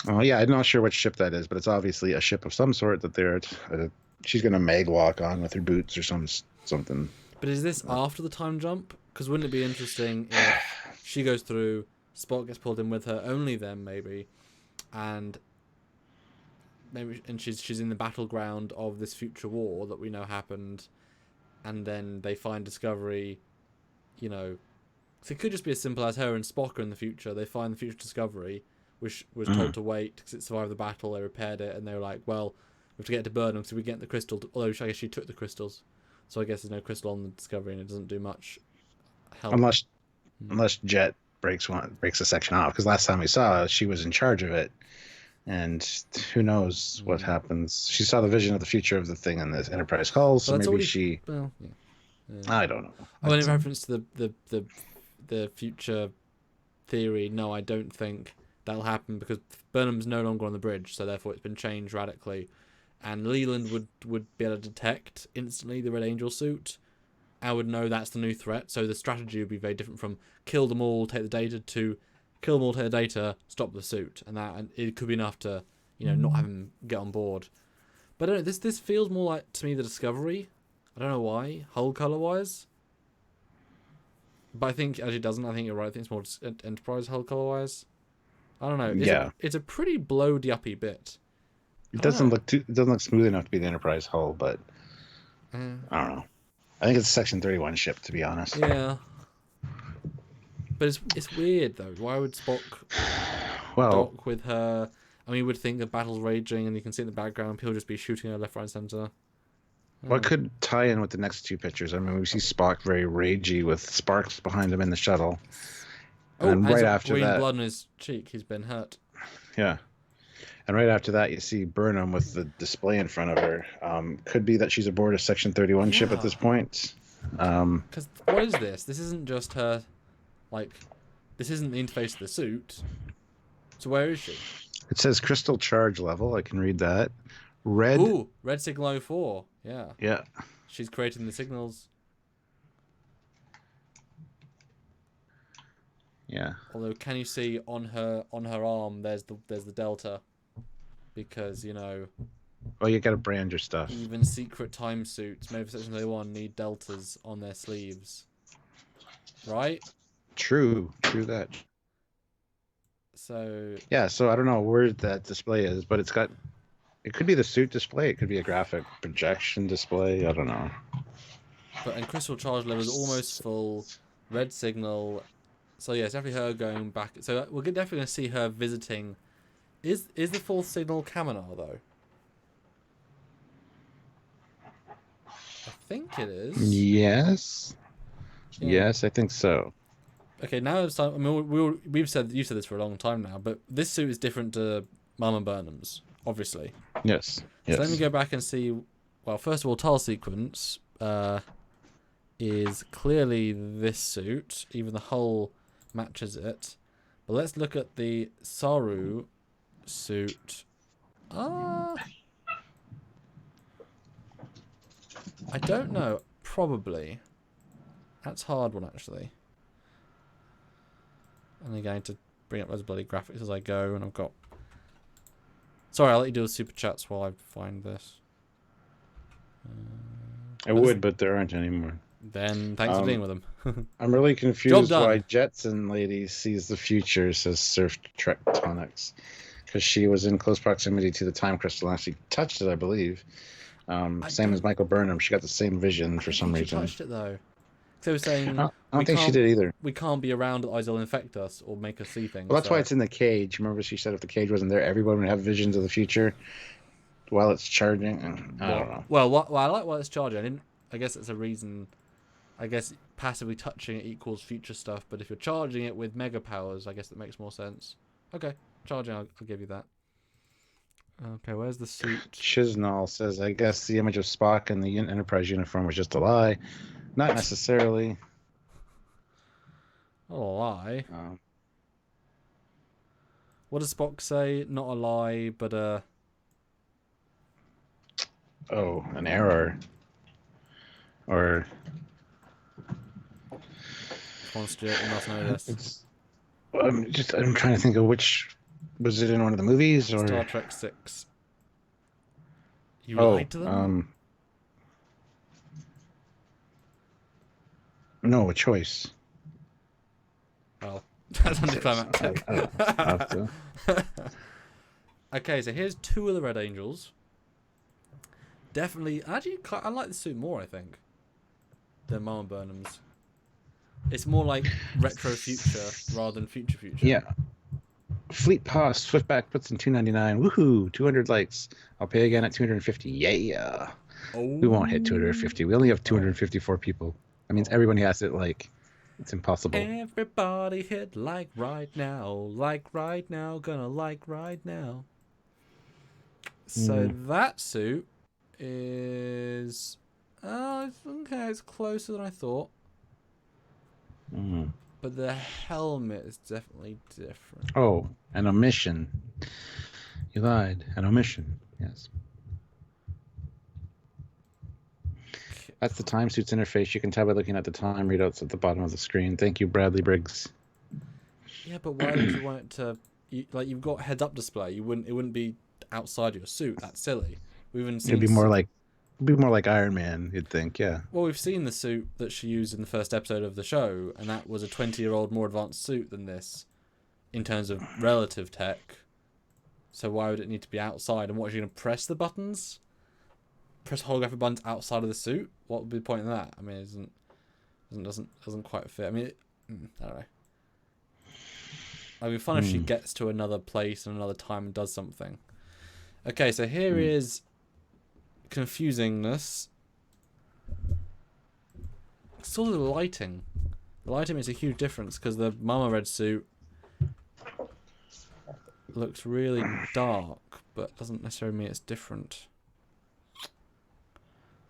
Oh, yeah, I'm not sure what ship that is, but it's obviously a ship of some sort that she's going to mag walk on with her boots or something. But is this after the time jump? Because wouldn't it be interesting if she goes through, Spock gets pulled in with her, only then maybe, and she's in the battleground of this future war that we know happened, and then they find Discovery, you know, so it could just be as simple as her and Spock are in the future. They find the future Discovery, which was told to wait because it survived the battle. They repaired it, and they were like, "Well, we have to get to Burnham so we get the crystal." Although I guess she took the crystals, so I guess there's no crystal on the Discovery, and it doesn't do much help. Unless Jet breaks a section off, because last time we saw she was in charge of it, and who knows what happens. She saw the vision of the future of the thing in this Enterprise hull, so maybe I don't know. Oh, in reference to the future theory, no, I don't think that'll happen because Burnham's no longer on the bridge, so therefore it's been changed radically. And Leland would be able to detect instantly the Red Angel suit. I would know that's the new threat, so the strategy would be very different from kill them all, take the data, to kill them all, take the data, stop the suit. And it could be enough to, not have him get on board. But I don't know, this feels more like, to me, the Discovery. I don't know why, hull colour-wise. But I think actually doesn't. I think you're right. I think it's more Enterprise hull color-wise. I don't know. It's a pretty blowed-uppy bit. It doesn't look smooth enough to be the Enterprise hull, but I don't know. I think it's a Section 31 ship, to be honest. Yeah. But it's weird though. Why would Spock dock with her? I mean, you would think the battle's raging, and you can see in the background people just be shooting her left, right, and center. What could tie in with the next two pictures? I mean, we see Spock very ragey with sparks behind him in the shuttle. And right after green that, blood on his cheek. He's been hurt. Yeah. And right after that, you see Burnham with the display in front of her. Could be that she's aboard a Section 31 ship at this point. Because what is this? This isn't just her, this isn't the interface of the suit. So where is she? It says crystal charge level. I can read that. Red signal 04. Yeah. Yeah. She's creating the signals. Yeah. Although, can you see on her arm? There's the delta, because Oh, you got to brand your stuff. Even secret time suits made for Section 31 need deltas on their sleeves. Right. True that. So. Yeah. So I don't know where that display is, but it could be the suit display. It could be a graphic projection display. I don't know. And crystal charge level is almost full. Red signal. So yeah, it's definitely her going back. So we're definitely going to see her visiting. Is the fourth signal Kaminar though? I think it is. Yes. Yeah. Yes, I think so. Okay, now it's time. I mean, you've said this for a long time now, but this suit is different to Mama Burnham's, obviously. Yes. So let me go back and see. Well, first of all, tile sequence is clearly this suit. Even the hull matches it. But let's look at the Saru suit. I don't know. Probably. That's a hard one, actually. And I'm going to bring up those bloody graphics as I go, and I've got... Sorry, I'll let you do the super chats while I find this. I would, but there aren't anymore. Then thanks for dealing with them. I'm really confused why Jetson Lady sees the future, says Surf Tectonics. Because she was in close proximity to the time crystal and actually touched it, I believe. Same as Michael Burnham. She got the same vision for some reason. She touched it, though. So saying I don't think she did either. We can't be around, otherwise they'll infect us or make us see things. Well, that's why it's in the cage. Remember, she said if the cage wasn't there, everyone would have visions of the future while it's charging. I don't know. Well, I like while it's charging. I guess it's a reason. I guess passively touching it equals future stuff, but if you're charging it with mega powers, I guess that makes more sense. Okay, charging, I'll give you that. Okay, where's the suit? Chisnall says, I guess the image of Spock in the Enterprise uniform was just a lie. Not necessarily. A lie? What does Spock say? Not a lie, but Oh, an error. Or come on, Stuart, you must know this. I'm trying to think of which was it in one of the movies or Star Trek 6. You oh lied to them? No, a choice. Well, that's anticlimactic. I have to. Okay, so here's 2 of the Red Angels. Definitely, actually, I like the suit more, I think, than Mama Burnham's. It's more like retro future rather than future. Yeah. Fleet Pass, Swiftback puts in $2.99. Woohoo! 200 likes. I'll pay again at 250. Yeah. Oh. We won't hit 250. We only have 254 people. That means everybody has it like. It's impossible. Everybody hit like right now, gonna like right now. So that suit is, okay, it's closer than I thought. But the helmet is definitely different. Oh, an omission. You lied. An omission. Yes. That's the time suits interface. You can tell by looking at the time readouts at the bottom of the screen. Thank you, Bradley Briggs. Yeah, but why would you want it to? You've got heads-up display. It wouldn't be outside your suit. That's silly. We've even seen. It'd be more like Iron Man. You'd think, yeah. Well, we've seen the suit that she used in the first episode of the show, and that was a 20-year-old more advanced suit than this, in terms of relative tech. So why would it need to be outside? And what, are you going to press the buttons? Press holographic buttons outside of the suit? What would be the point of that? I mean, it doesn't quite fit. I mean, I don't know. It'd be fun if she gets to another place and another time and does something. Okay, so here is confusingness. Sort of the lighting. The lighting makes a huge difference because the Mama Red suit looks really dark, but doesn't necessarily mean it's different.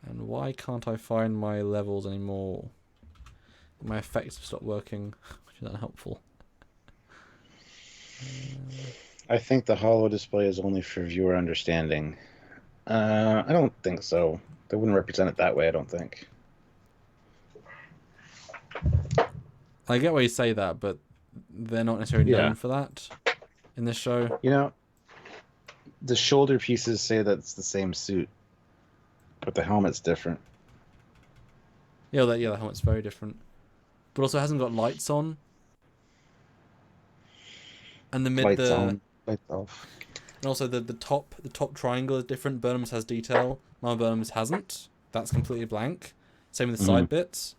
And why can't I find my levels anymore? My effects have stopped working, which is unhelpful. I think the holo display is only for viewer understanding. I don't think so. They wouldn't represent it that way, I don't think. I get why you say that, but they're not necessarily known for that in this show. You know, the shoulder pieces say that it's the same suit, but the helmet's different. Yeah, the helmet's very different. But also it hasn't got lights on. And Lights on, lights off. And also the top triangle is different. Burnham's has detail. Mama Burnham's hasn't. That's completely blank. Same with the side bits.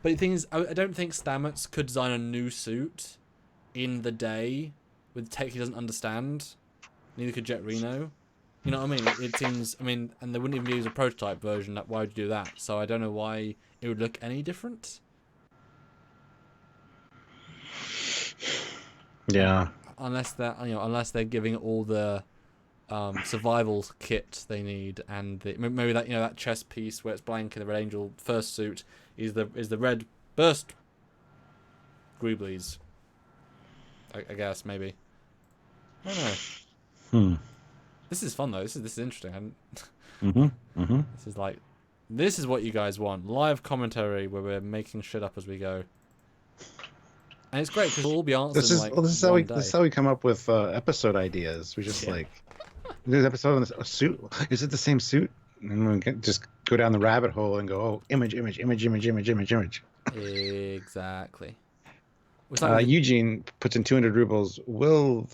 But the thing is, I don't think Stamets could design a new suit in the day with tech he doesn't understand. Neither could Jet Reno. You know what I mean? It seems, and they wouldn't even use a prototype version. Why would you do that? So I don't know why it would look any different. Yeah. Unless they're giving all the survival kit they need, and maybe that chest piece where it's blank in the Red Angel first suit is the red burst Greeblies. I guess maybe. I don't know. This is fun though. This is interesting. This is what you guys want. Live commentary where we're making shit up as we go. And it's great because we'll all be answering this is how we come up with episode ideas. We just there's an episode on a suit. Is it the same suit? And we can just go down the rabbit hole and go, oh, image. Exactly. Eugene puts in 200 rubles. Will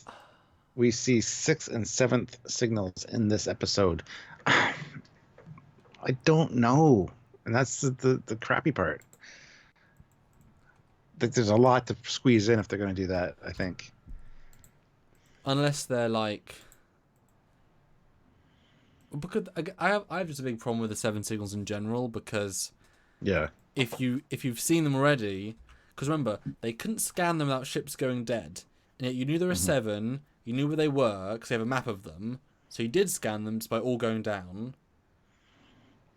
we see 6th and 7th signals in this episode? I don't know. And that's the crappy part. There's a lot to squeeze in if they're going to do that, I think. Unless they're because I have just a big problem with the 7 signals in general, because if you've seen them already, because remember they couldn't scan them without ships going dead, and yet you knew there were 7, you knew where they were because they have a map of them, so you did scan them despite all going down,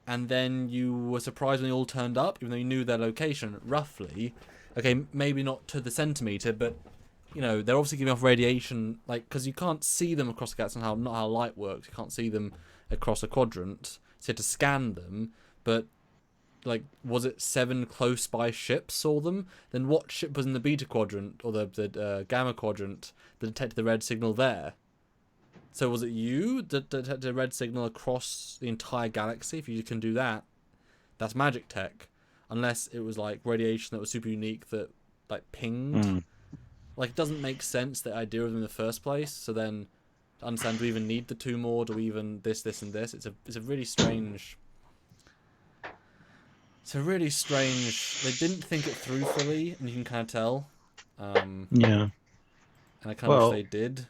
and then you were surprised when they all turned up even though you knew their location roughly. Okay, maybe not to the centimetre, but they're obviously giving off radiation, like, because you can't see them across the galaxy, and not how light works. You can't see them across a quadrant, so you have to scan them. But, like, was it 7 close by ships saw them? Then what ship was in the beta quadrant, or the gamma quadrant, that detected the red signal there? So was it you that detected a red signal across the entire galaxy? If you can do that, that's magic tech. Unless it was, like, radiation that was super unique that, like, pinged. Like, it doesn't make sense, the idea of them in the first place. So then, to understand, do we even need the 2 more? Do we even this, and this? It's a really strange... It's a really strange... They didn't think it through fully, and you can kind of tell. Yeah. And I kind of wish they did.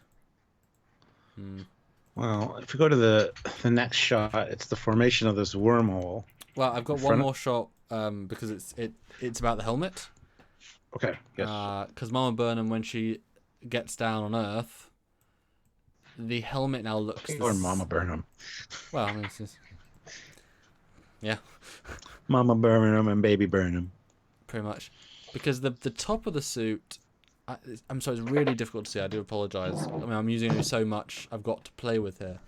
Well, if we go to the next shot, it's the formation of this wormhole. Well, I've got one more shot because it's about the helmet. Okay. Yes. Because Mama Burnham, when she gets down on Earth, the helmet now looks... Or Mama Burnham. Well, I mean, it's just... Yeah. Mama Burnham and Baby Burnham. Pretty much. Because the top of the suit... I'm sorry, it's really difficult to see. I do apologise. I mean, I'm using it so much I've got to play with here.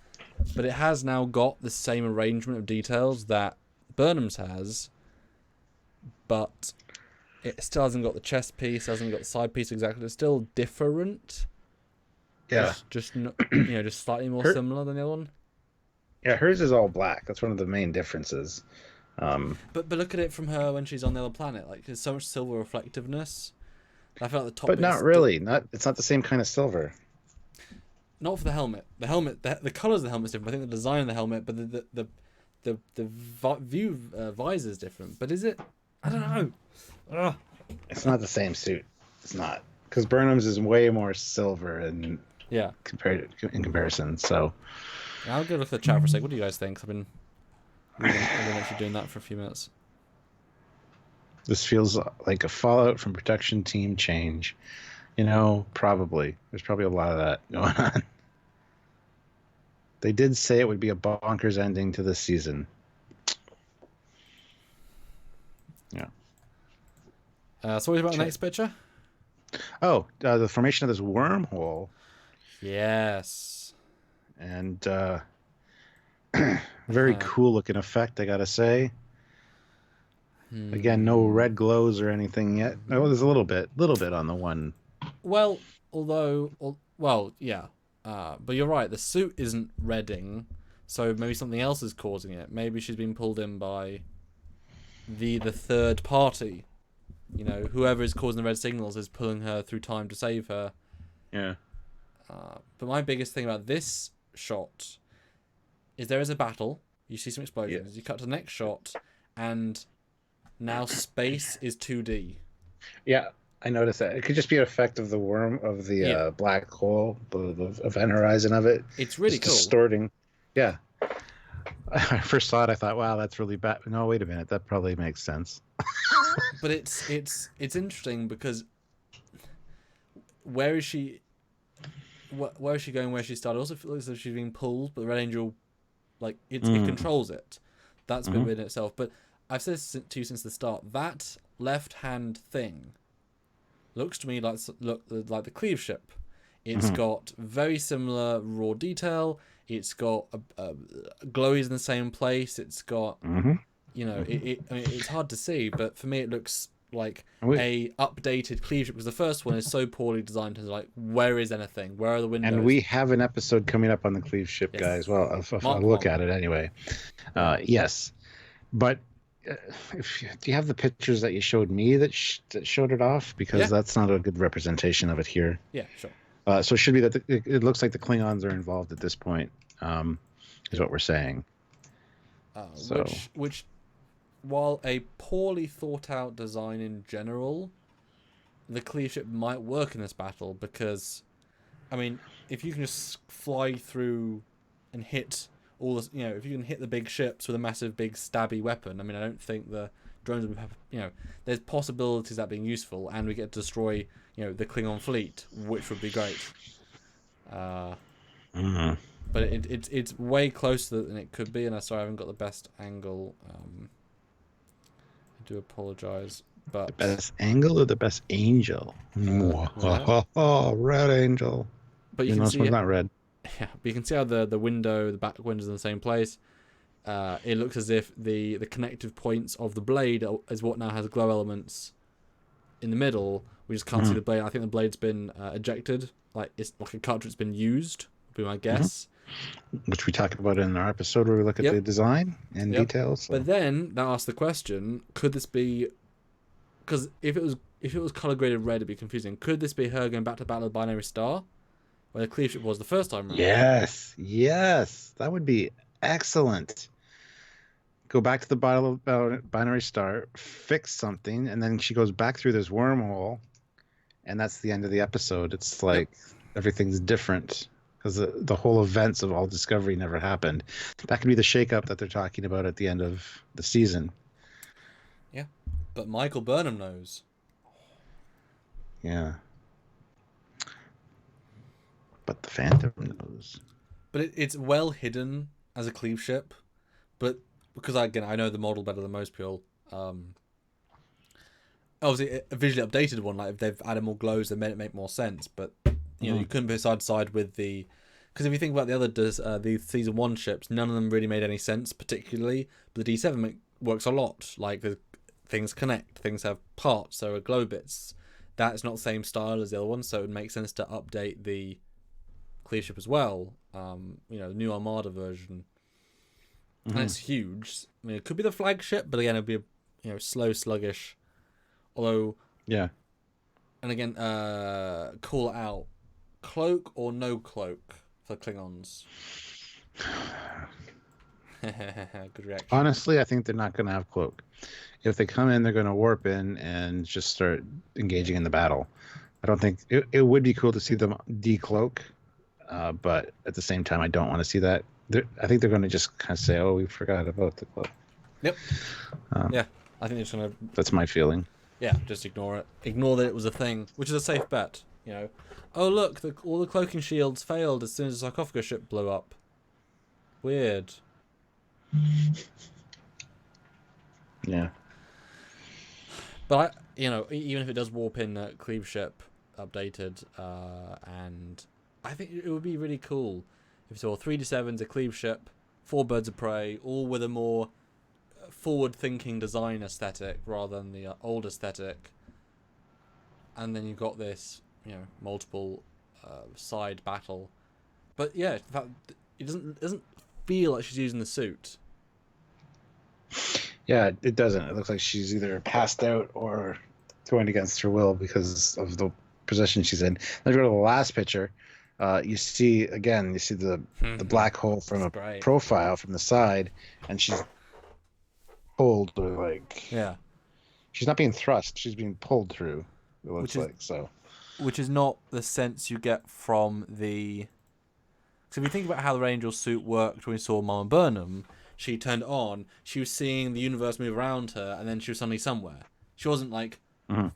But it has now got the same arrangement of details that Burnham's has, but it still hasn't got the chest piece, hasn't got the side piece exactly. It's still different. Yeah. Just slightly more similar than the other one. Yeah, hers is all black. That's one of the main differences. But look at it from her when she's on the other planet. Like, there's so much silver reflectiveness. I felt the top. But not really. It's not the same kind of silver. Not for the helmet. The helmet, the colors of the helmet is different. I think the design of the helmet, but the view visor is different. But is it? I don't know. Ugh. It's not the same suit. It's not, because Burnham's is way more silver in comparison. So I'll go look at the chat for a sec. What do you guys think? I've been actually doing that for a few minutes. This feels like a Fallout from Protection Team change. Probably. There's probably a lot of that going on. They did say it would be a bonkers ending to this season. Yeah. So what about the next picture? Oh, the formation of this wormhole. Yes. And very cool looking effect, I gotta say. Again, no red glows or anything yet. Oh, there's a little bit on the one. Well, yeah. But you're right, the suit isn't redding, so maybe something else is causing it. Maybe she's been pulled in by the third party. Whoever is causing the red signals is pulling her through time to save her. Yeah. But my biggest thing about this shot is there is a battle. You see some explosions. Yes. You cut to the next shot, and now space is 2D. Yeah, I noticed that. It could just be an effect of the black hole, the event horizon of it. It's really cool. Distorting. Yeah. I first saw it, I thought, wow, that's really bad. No, wait a minute. That probably makes sense. But it's interesting because where is she going where she started? Also, it looks like she's being pulled, but the Red Angel, like, it controls it. That's a bit weird in itself. But I've said this to you since the start. That left-hand thing looks to me like the Cleave ship. It's got very similar raw detail. It's got glowies in the same place. It's got, it's hard to see, but for me it looks like a updated Cleave ship, because the first one is so poorly designed to, like, where is anything? Where are the windows? And we have an episode coming up on the Cleave ship, guys. Well, I'll look at it anyway. Yes, but do you have the pictures that you showed me that showed it off? Because that's not a good representation of it here. Yeah, sure. So it should be that it looks like the Klingons are involved at this point, is what we're saying. Which, while a poorly thought out design in general, the Cleave ship might work in this battle because, I mean, if you can just fly through and hit all the, if you can hit the big ships with a massive big stabby weapon, I mean, I don't think the drones would have, there's possibilities that being useful, and we get to destroy, the Klingon fleet, which would be great. But it's way closer than it could be, and I'm sorry I haven't got the best angle. I do apologise, The But best angle or the best angel? yeah. Red angel. But you You can know, this see one's it. not red. Yeah, but you can see how the back window's in the same place. It looks as if the connective points of the blade is what now has glow elements in the middle. We just can't see the blade. I think the blade's been ejected. Like it's like a cartridge has been used. Would be my guess. Which we talked about in our episode where we look at the Yep. design and details. So. But then that asks the question: could this be? Because if it was color graded red, it'd be confusing. Could this be her going back to Battle of the Binary Star, where the cleave ship was the first time around? Yes, that would be excellent. Go back to the binary star, fix something, and then she goes back through this wormhole, and that's the end of the episode. It's like everything's different because the whole events of all Discovery never happened. That could be the shakeup that they're talking about at the end of the season. Yeah, but Michael Burnham knows. Yeah. But the Phantom knows. But it's well hidden as a cleave ship, but because I know the model better than most people. Obviously, a visually updated one, like if they've added more glows, they made it make more sense. But you couldn't be side to side with the, because if you think about the other the season 1 ships, none of them really made any sense particularly. But the D7 works a lot. Like the things connect, things have parts, so are glow bits. That's not the same style as the other one, so it would make sense to update the cleave ship as well. The new Armada version. And it's huge. I mean, it could be the flagship, but again, it'd be slow, sluggish. Although, yeah. And again, call it out: cloak or no cloak for Klingons? Good reaction. Honestly, I think they're not going to have cloak. If they come in, they're going to warp in and just start engaging in the battle. I don't think it would be cool to see them decloak, but at the same time, I don't want to see that. I think they're going to just kind of say, "Oh, we forgot about the cloak." Yep. Yeah, I think they're just going to. That's my feeling. Yeah, just ignore it. Ignore that it was a thing, which is a safe bet. Oh look, all the cloaking shields failed as soon as the sarcophagus ship blew up. Weird. Yeah. But even if it does warp in cleave ship updated, and I think it would be really cool if saw 3D7's a cleave ship, 4 birds of prey, all with a more forward-thinking design aesthetic rather than the old aesthetic, and then you've got this multiple side battle. But yeah, in fact, it doesn't feel like she's using the suit. Yeah, it doesn't. It looks like she's either passed out or going against her will because of the position she's in. Let's go to the last picture. You see the black hole from a profile from the side, and she's pulled, or she's not being thrust, she's being pulled through, it looks which is not the sense you get from the, so if you think about how the Angel suit worked when we saw Mama Burnham, she turned on, she was seeing the universe move around her, and then she was suddenly somewhere. She wasn't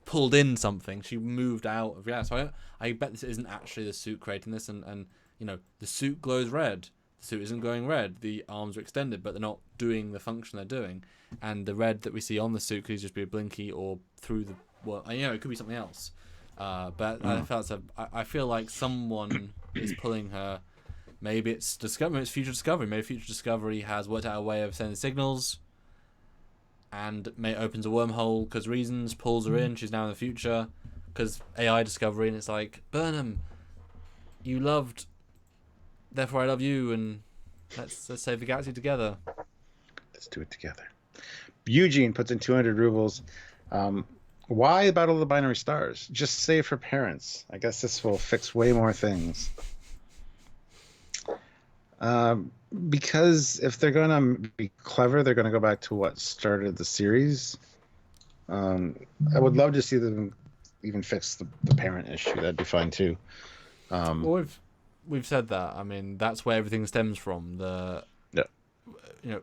pulled in something, she moved out of reality. So I bet this isn't actually the suit creating this, and the suit glows red, the suit isn't glowing red, the arms are extended, but they're not doing the function they're doing. And the red that we see on the suit could just be a blinky or through the... Well, it could be something else. But I feel like someone is pulling her. Maybe it's Discovery. It's Future Discovery. Maybe Future Discovery has worked out a way of sending signals, and opens a wormhole because reasons, pulls her in. She's now in the future because AI Discovery, and it's like, Burnham, you loved, therefore I love you, and let's save the galaxy together. Let's do it together. Eugene puts in 200 rubles. Why Battle of the Binary Stars? Just save her parents. I guess this will fix way more things. Because if they're going to be clever, they're going to go back to what started the series. I would love to see them even fix the parent issue. That'd be fine too. Well, we've said that. I mean, that's where everything stems from.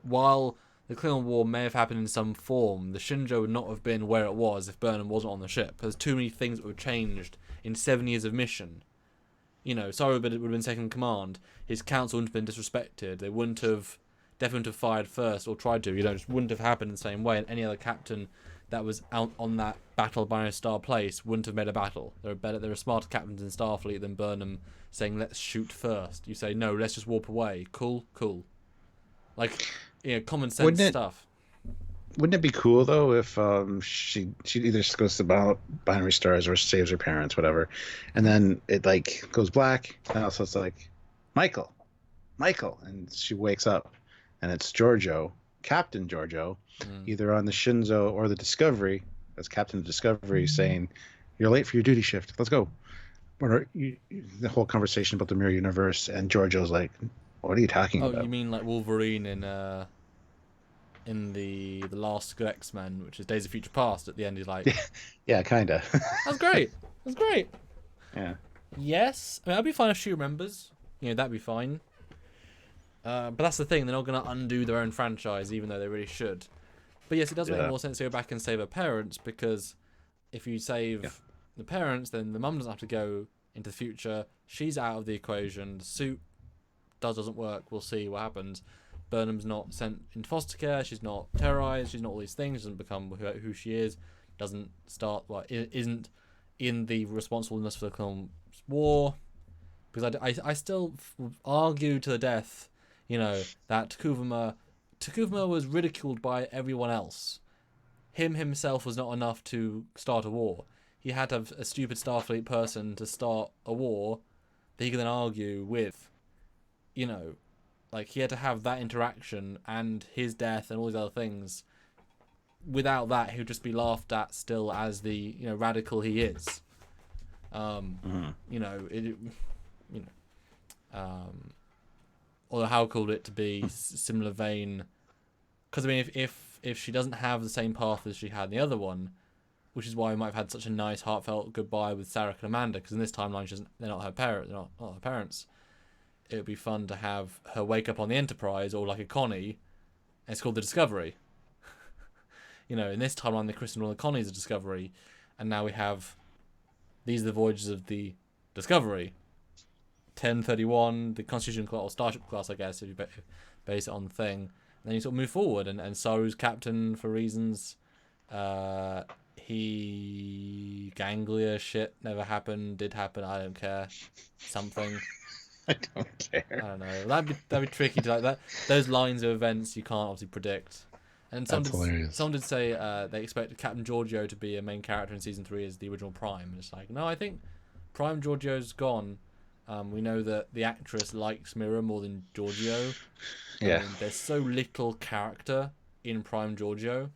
While the Klingon War may have happened in some form, the Shinjo would not have been where it was if Burnham wasn't on the ship. There's too many things that would have changed in 7 years of mission. Sorry, but it would have been second in command. His council wouldn't have been disrespected. They definitely wouldn't have fired first or tried to. Just wouldn't have happened in the same way. And any other captain that was out on that battle binary star place wouldn't have made a battle. There are smarter captains in Starfleet than Burnham saying, let's shoot first. You say, no, let's just warp away. Cool. Like, common sense stuff. Wouldn't it be cool though if she either goes to binary stars or saves her parents, whatever, and then it like goes black, and also it's like Michael, and she wakes up, and it's Giorgio, Captain Giorgio, either on the Shinzo or the Discovery, as Captain of Discovery, saying, "You're late for your duty shift. Let's go." Or the whole conversation about the mirror universe, and Giorgio's like, "What are you talking about?" Oh, you mean like Wolverine in the last good X-Men, which is Days of Future Past, at the end he's like... Yeah, kinda. That's great. Yeah. Yes. I mean, that'd be fine if she remembers. That'd be fine. But that's the thing, they're not going to undo their own franchise, even though they really should. But yes, it does make more sense to go back and save her parents, because if you save the parents, then the mum doesn't have to go into the future. She's out of the equation. The suit doesn't work. We'll see what happens. Burnham's not sent into foster care. She's not terrorized. She's not all these things. She doesn't become who she is. Doesn't start. Isn't in the responsibility for the Clone War. Because I still argue to the death, that Takuvma was ridiculed by everyone else. Himself was not enough to start a war. He had to have a stupid Starfleet person to start a war that he could then argue with. Like, he had to have that interaction and his death and all these other things. Without that, he would just be laughed at still as the radical he is. Although how cool would it to be similar vein? Because I mean, if she doesn't have the same path as she had in the other one, which is why we might have had such a nice heartfelt goodbye with Sarek and Amanda, because in this timeline they're not her parents. They're not her parents. It would be fun to have her wake up on the Enterprise, or like a Connie, and it's called the Discovery. In this timeline, the christened all the Connies of Discovery, and now we have these are the voyages of the Discovery. 1031, the Constitution class, or Starship class, I guess, if you base it on the thing. And then you sort of move forward, and Saru's captain for reasons. Ganglia shit never happened, did happen, I don't care. Something. I don't care. I don't know. That'd be tricky to like that. Those lines of events you can't obviously predict. And some did say they expected Captain Giorgio to be a main character in season 3 as the original Prime. And it's like, no, I think Prime Giorgio's gone. We know that the actress likes Mira more than Giorgio. Yeah. I mean, there's so little character in Prime Giorgio.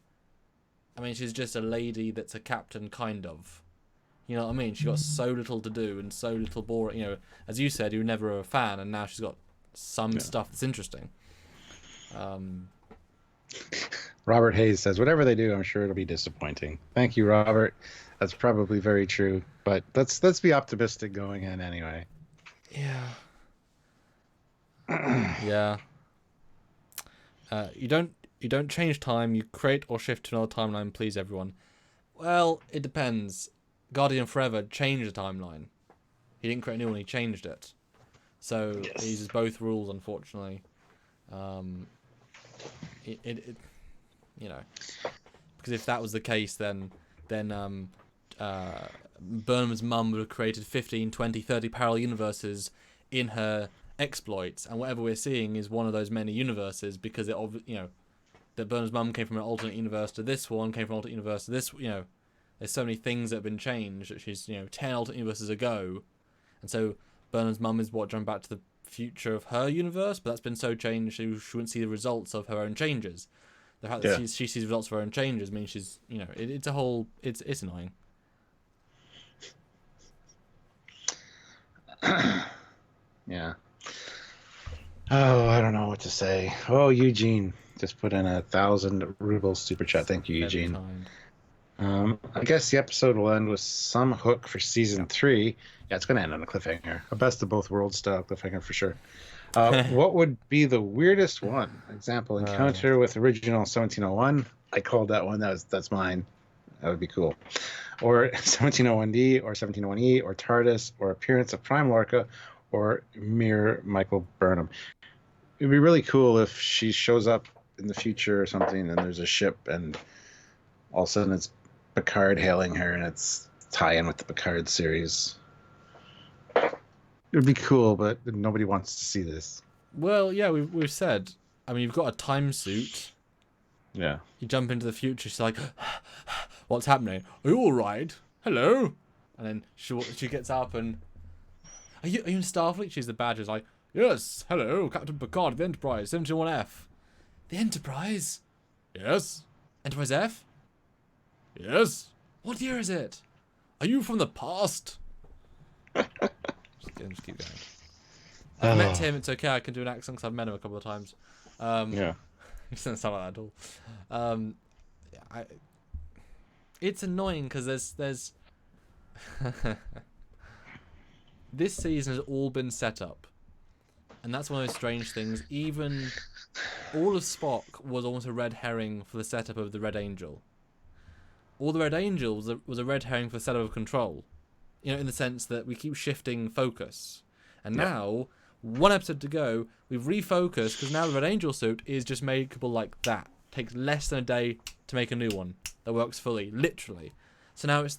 I mean, she's just a lady that's a captain, kind of. You know what I mean? She got so little to do and so little boring. As you said, you were never a fan, and now she's got some stuff that's interesting. Robert Hayes says, whatever they do, I'm sure it'll be disappointing. Thank you, Robert. That's probably very true, but let's be optimistic going in anyway. Yeah. Yeah. You don't change time. You create or shift to another timeline. Please, everyone. Well, it depends. Guardian Forever changed the timeline. He didn't create a new one. He changed it. So it uses both rules, unfortunately. Because if that was the case, then Burnham's mum would have created 15, 20, 30 parallel universes in her exploits, and whatever we're seeing is one of those many universes, because that Burnham's mum came from an alternate universe to this one, came from an alternate universe to this. There's so many things that have been changed that she's 10 alternate universes ago, and so Burnham's mum is jumping back to the future of her universe, but that's been so changed she wouldn't see the results of her own changes. The fact that she sees the results of her own changes means she's it's a whole it's annoying. Yeah. Oh, I don't know what to say. Oh, Eugene just put in 1,000 rubles super chat. Thank you, Eugene. I guess the episode will end with some hook for season 3. Yeah, it's going to end on a cliffhanger. A best of both worlds style cliffhanger for sure. What would be the weirdest one? Example, encounter with original 1701. I called that one. That's mine. That would be cool. Or 1701D, or 1701E, or TARDIS, or appearance of Prime Lorca, or mere Michael Burnham. It'd be really cool if she shows up in the future or something, and there's a ship, and all of a sudden it's Picard hailing her, and it's tie-in with the Picard series. It would be cool, but nobody wants to see this. Well, yeah, we've said. I mean, you've got a time suit. Yeah. You jump into the future. She's like, "What's happening? Are you all right? Hello?" And then she gets up and, "Are you in Starfleet?" She's the badger. She's like, "Yes, hello, Captain Picard of the Enterprise, 71F." The Enterprise? Yes. Enterprise F? Yes. What year is it? Are you from the past? just keep going. I've met him. It's okay. I can do an accent because I've met him a couple of times. Yeah. He doesn't sound like that at all. It's annoying because there's this season has all been set up, and that's one of those strange things. Even all of Spock was almost a red herring for the setup of the Red Angel. All the Red Angel was a red herring for the setup of Control. You know, in the sense that we keep shifting focus, and now, one episode to go, we've refocused because now the Red Angel suit is just makeable like that. Takes less than a day to make a new one that works fully, literally. So now it's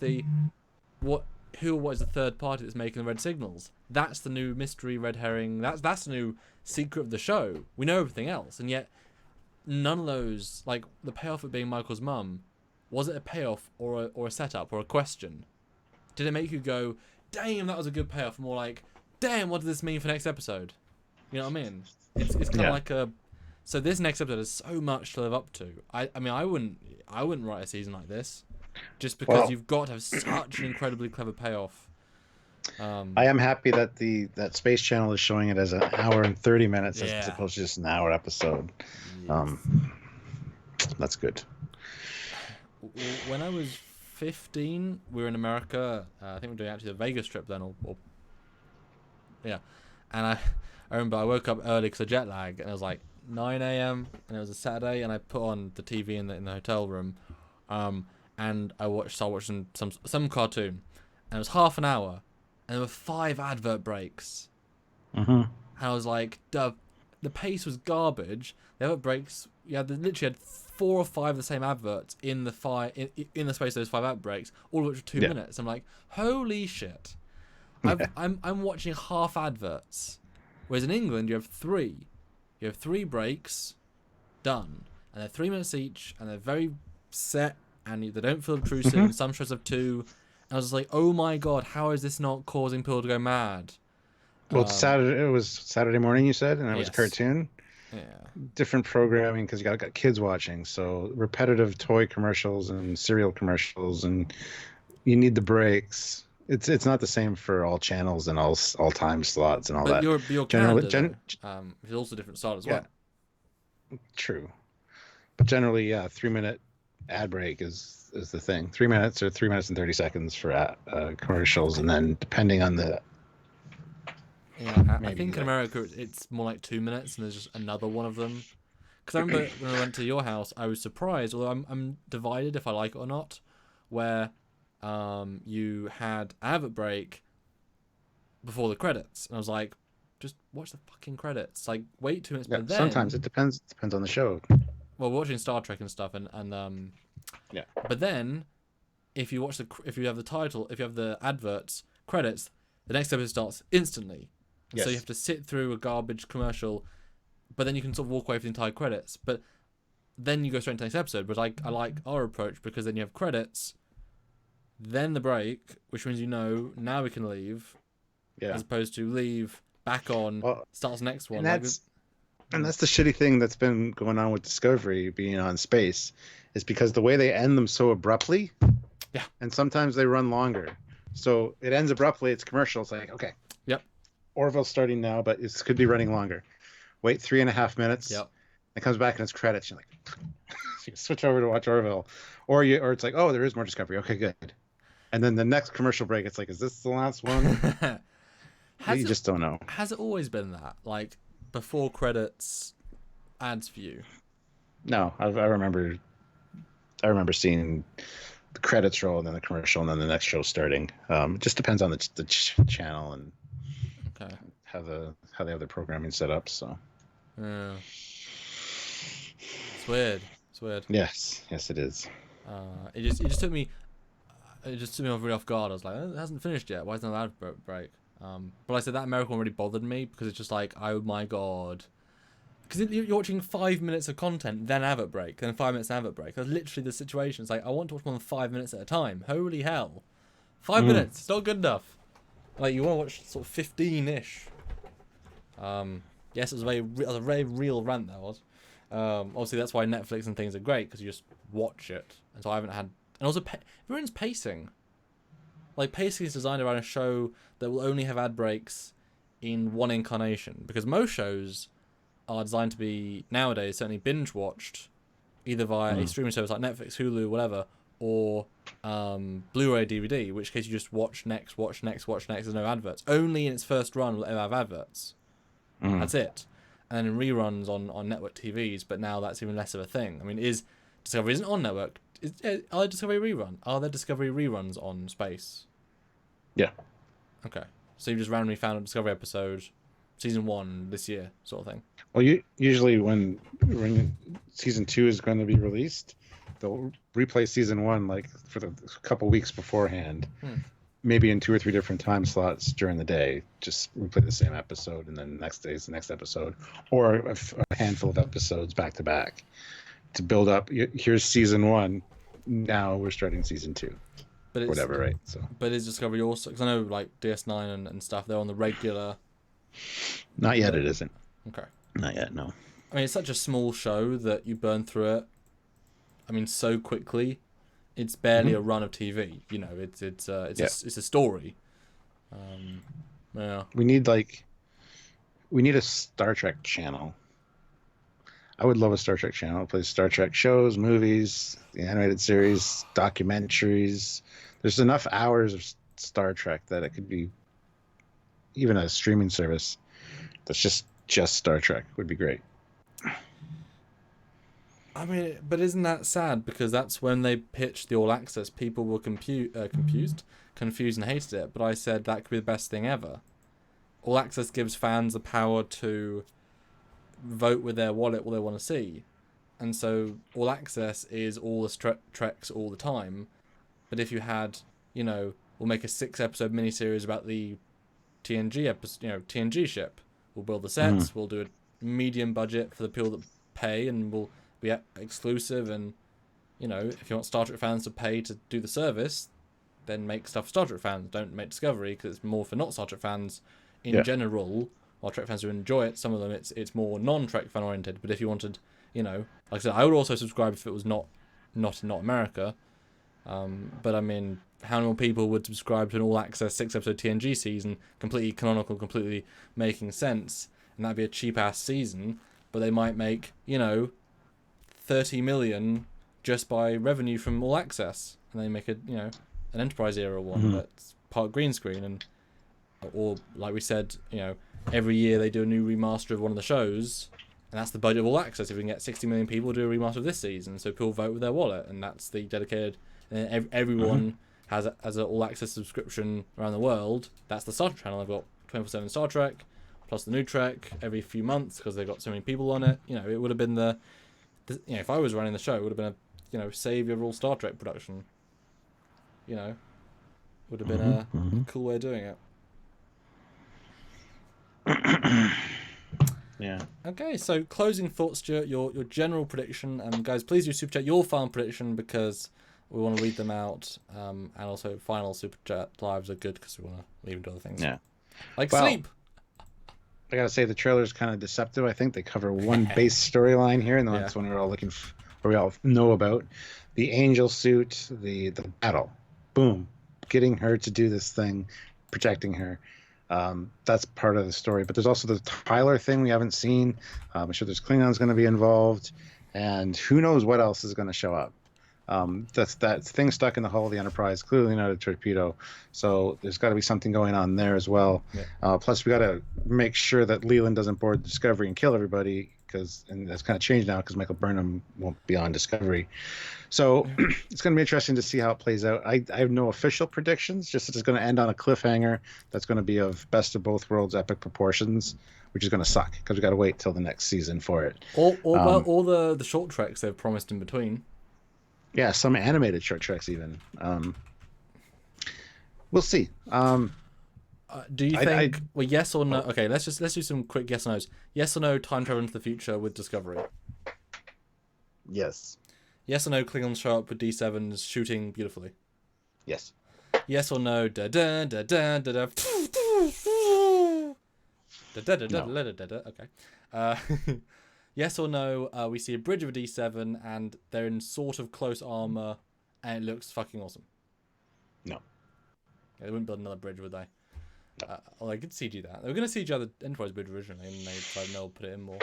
what is the third party that's making the red signals? That's the new mystery red herring. That's the new secret of the show. We know everything else, and yet none of those, like the payoff of being Michael's mum, was it a payoff or a setup or a question? Did it make you go, "Damn, that was a good payoff"? More like, "Damn, what does this mean for next episode?" You know what I mean? It's kind of like a. So this next episode has so much to live up to. I mean, I wouldn't write a season like this, just because you've got to have such an incredibly clever payoff. I am happy that that Space Channel is showing it as an hour and 30 minutes as opposed to just an hour episode. Yes. That's good. When I was 15, we were in America. I think we were doing actually a Vegas trip then, and I remember I woke up early because of jet lag, and it was like 9 a.m. and it was a Saturday, and I put on the TV in the hotel room, and I started watching some cartoon, and it was half an hour, and there were 5 advert breaks. Mm-hmm. And I was like, the pace was garbage. The advert breaks, literally had 4 or 5 of the same adverts in the space of those 5 advert breaks, all of which were 2 minutes. I'm like, holy shit. I'm watching half adverts, whereas in England you have 3. You have 3 breaks, done, and they're 3 minutes each, and they're very set, and they don't feel obtrusive. And some shows have 2. And I was just like, oh my god, how is this not causing people to go mad? Well, it was Saturday morning, you said, and it was a cartoon. Yeah. Different programming because you got kids watching, so repetitive toy commercials and cereal commercials, and you need the breaks. It's not the same for all channels and all time slots and all that. But your Canada, is also a different style as well. True, but generally, 3-minute ad break is the thing. 3 minutes or 3 minutes and 30 seconds for commercials, and then depending on the. Yeah, I think in America it's more like 2 minutes, and there's just another one of them. Because I remember when I went to your house, I was surprised, although I'm divided if I like it or not, where you had advert break before the credits, and I was like, just watch the fucking credits. Like, wait 2 minutes. But then sometimes it depends on the show. Well, watching Star Trek and stuff, and But then, if you have the title, if you have the adverts credits, the next episode starts instantly. Yes. So you have to sit through a garbage commercial, but then you can sort of walk away from the entire credits. But then you go straight into the next episode. But I like our approach because then you have credits, then the break, which means now we can leave, as opposed to leave, back on, starts the next one. And that's the shitty thing that's been going on with Discovery being on space, is because the way they end them so abruptly, and sometimes they run longer. So it ends abruptly, it's commercial, it's like, okay. Yep. Orville's starting now, but it could be running longer. Wait 3.5 minutes. Yep. It comes back and it's credits. You're like, you switch over to watch Orville. Or it's like, oh, there is more Discovery. Okay, good. And then the next commercial break, it's like, is this the last one? You just don't know. Has it always been that? Like, before credits, ads for you? No, I remember seeing the credits roll and then the commercial and then the next show starting. It just depends on the channel and how they have their programming set up. So it's weird. Yes, it is. It just took me really off guard. I was like, oh, it hasn't finished yet. Why isn't there an ad break? But I said that American one really bothered me because it's just like, oh my god. Because you're watching 5 minutes of content, then advert break, then 5 minutes advert break. That's literally the situation. It's like, I want to watch more than 5 minutes at a time. Holy hell. 5 minutes, it's not good enough. Like, you want to watch sort of 15-ish. Yes, it was a very real rant, that was. Obviously, that's why Netflix and things are great, because you just watch it. And so I haven't had... And also, everyone's pacing. Like, pacing is designed around a show that will only have ad breaks in one incarnation. Because most shows are designed to be, nowadays, certainly binge-watched, either via a streaming service like Netflix, Hulu, whatever, or Blu-ray, DVD, in which case you just watch next, there's no adverts. Only in its first run will it have adverts. That's it. And then in reruns on network TVs, but now that's even less of a thing. I mean, Discovery isn't on network. Are there Discovery reruns on Space? Yeah. Okay. So you just randomly found a Discovery episode, season 1 this year, sort of thing. Well, usually when season 2 is going to be released, they'll replay season 1 like for the couple weeks beforehand, maybe in 2 or 3 different time slots during the day. Just replay the same episode, and then the next day is the next episode, or a handful of episodes back to back to build up. Here's season 1. Now we're starting season 2. But it's, whatever, right? So. But is Discovery also? Because I know like DS9 and stuff, they're on the regular. Not yet. It isn't. Okay. Not yet. No. I mean, it's such a small show that you burn through it. I mean, so quickly. It's barely a run of TV. You know, it's a story. Yeah. We need a Star Trek channel. I would love a Star Trek channel. It plays Star Trek shows, movies, the animated series, documentaries. There's enough hours of Star Trek that it could be even a streaming service that's just Star Trek would be great. I mean, but isn't that sad? Because that's when they pitched the All Access, people were confused and hated it. But I said that could be the best thing ever. All Access gives fans the power to vote with their wallet what they want to see. And so All Access is all the treks all the time. But if you had, we'll make a 6-episode miniseries about the TNG ship. We'll build the sets, we'll do a medium budget for the people that pay, and we'll be exclusive. And, if you want Star Trek fans to pay to do the service, then make stuff for Star Trek fans. Don't make Discovery, because it's more for not Star Trek fans in general. While Trek fans who enjoy it, some of them it's more non-Trek fan oriented. But if you wanted, like I said, I would also subscribe if it was not America. But I mean, how many more people would subscribe to an all-access 6-episode TNG season, completely canonical, completely making sense, and that'd be a cheap-ass season, but they might make, 30 million just by revenue from all access, and they make an Enterprise era one that's part green screen, or like we said, every year they do a new remaster of one of the shows, and that's the budget of all access. If we can get 60 million people to do a remaster of this season, so people vote with their wallet, and that's the dedicated. And everyone has an all access subscription around the world. That's the Star Trek channel. They've got 24/7 Star Trek, plus the new Trek every few months because they've got so many people on it. It would have been the if I was running the show, it would have been a savior of all Star Trek production. Would have been a cool way of doing it. Yeah. Okay, so closing thoughts, Stuart. Your general prediction, and guys, please do super chat your final prediction because we want to read them out. And also, final super chat lives are good because we want to leave them to other things. Yeah. Sleep. I gotta say the trailer is kind of deceptive. I think they cover one base storyline here, and that's one we're all looking for. We all know about the angel suit, the battle. Boom, getting her to do this thing, protecting her. That's part of the story, but there's also the Tyler thing we haven't seen. I'm sure there's Klingons going to be involved, and who knows what else is going to show up. That's that thing stuck in the hull of the Enterprise, clearly not a torpedo, so there's got to be something going on there as well. Plus we got to make sure that Leland doesn't board Discovery and kill everybody, and that's kind of changed now because Michael Burnham won't be on Discovery. So it's going to be interesting to see how it plays out. I have no official predictions, just that it's going to end on a cliffhanger that's going to be of best of both worlds epic proportions, which is going to suck because we got to wait till the next season for it. All the short treks they've promised in between. Yeah, some animated short treks even. We'll see. Do you think? Well, yes or no? Okay, let's do some quick yes or no's. Yes or no? Time travel into the future with Discovery. Yes. Yes or no? Klingons show up with D7s shooting beautifully. Yes. Yes or no? Da da da da da da. Okay. Yes or no? We see a bridge of a D7 and they're in sort of close armor, and it looks fucking awesome. No. Yeah, they wouldn't build another bridge, would they? No. Well, they could CG that. They were going to CG the Enterprise bridge originally, and they decided no, put it in more.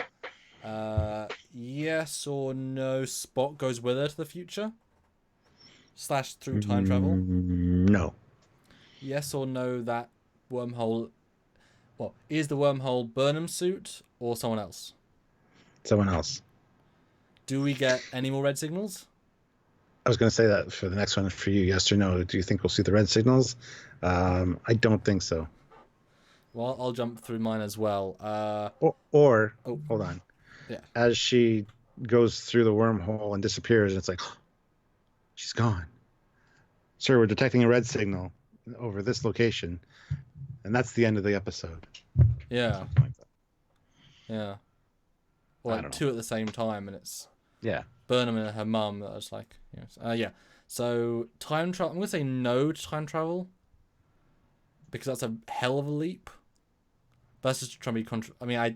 Yes or no? Spock goes with her to the future? / through time travel? No. Yes or no? That wormhole. Well, is the wormhole Burnham suit or someone else? Someone else. Do we get any more red signals? I was going to say that for the next one for you. Yes or no? Do you think we'll see the red signals? I don't think so. Well, I'll jump through mine as well. Hold on. Yeah. As she goes through the wormhole and disappears, and it's like, oh, she's gone. Sir, we're detecting a red signal over this location, and that's the end of the episode. Yeah. Something like that. Yeah. Or like two at the same time, and it's Burnham and her mum that was like, yes. Yeah. So time travel. I'm gonna say no to time travel because that's a hell of a leap. That's just trying to be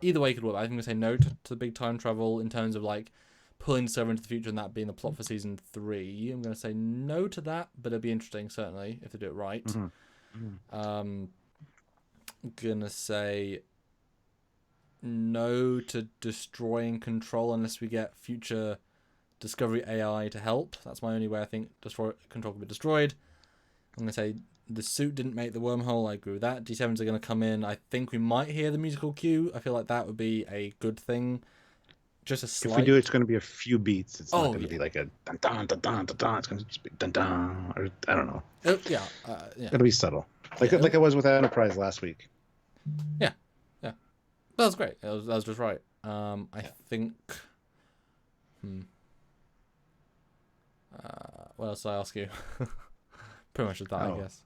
either way could work. I'm gonna say no to the big time travel in terms of like pulling Discovery into the future and that being the plot for season 3. I'm gonna say no to that, but it'd be interesting certainly if they do it right. Mm-hmm. I'm gonna say no to destroying control unless we get future Discovery AI to help. That's my only way I think control can be destroyed. I'm gonna say the suit didn't make the wormhole. I agree with that. D7s are going to come in. I think we might hear the musical cue. I feel like that would be a good thing. Just a slight... If we do, it's going to be a few beats. It's not going to be like a dun dun dun dun dun dun. It's going to just be dun dun, or I don't know. Yeah. It'll be subtle, like it was with Enterprise last week. Yeah. That was great. That was just right. I think. What else did I ask you? Pretty much just that, I guess.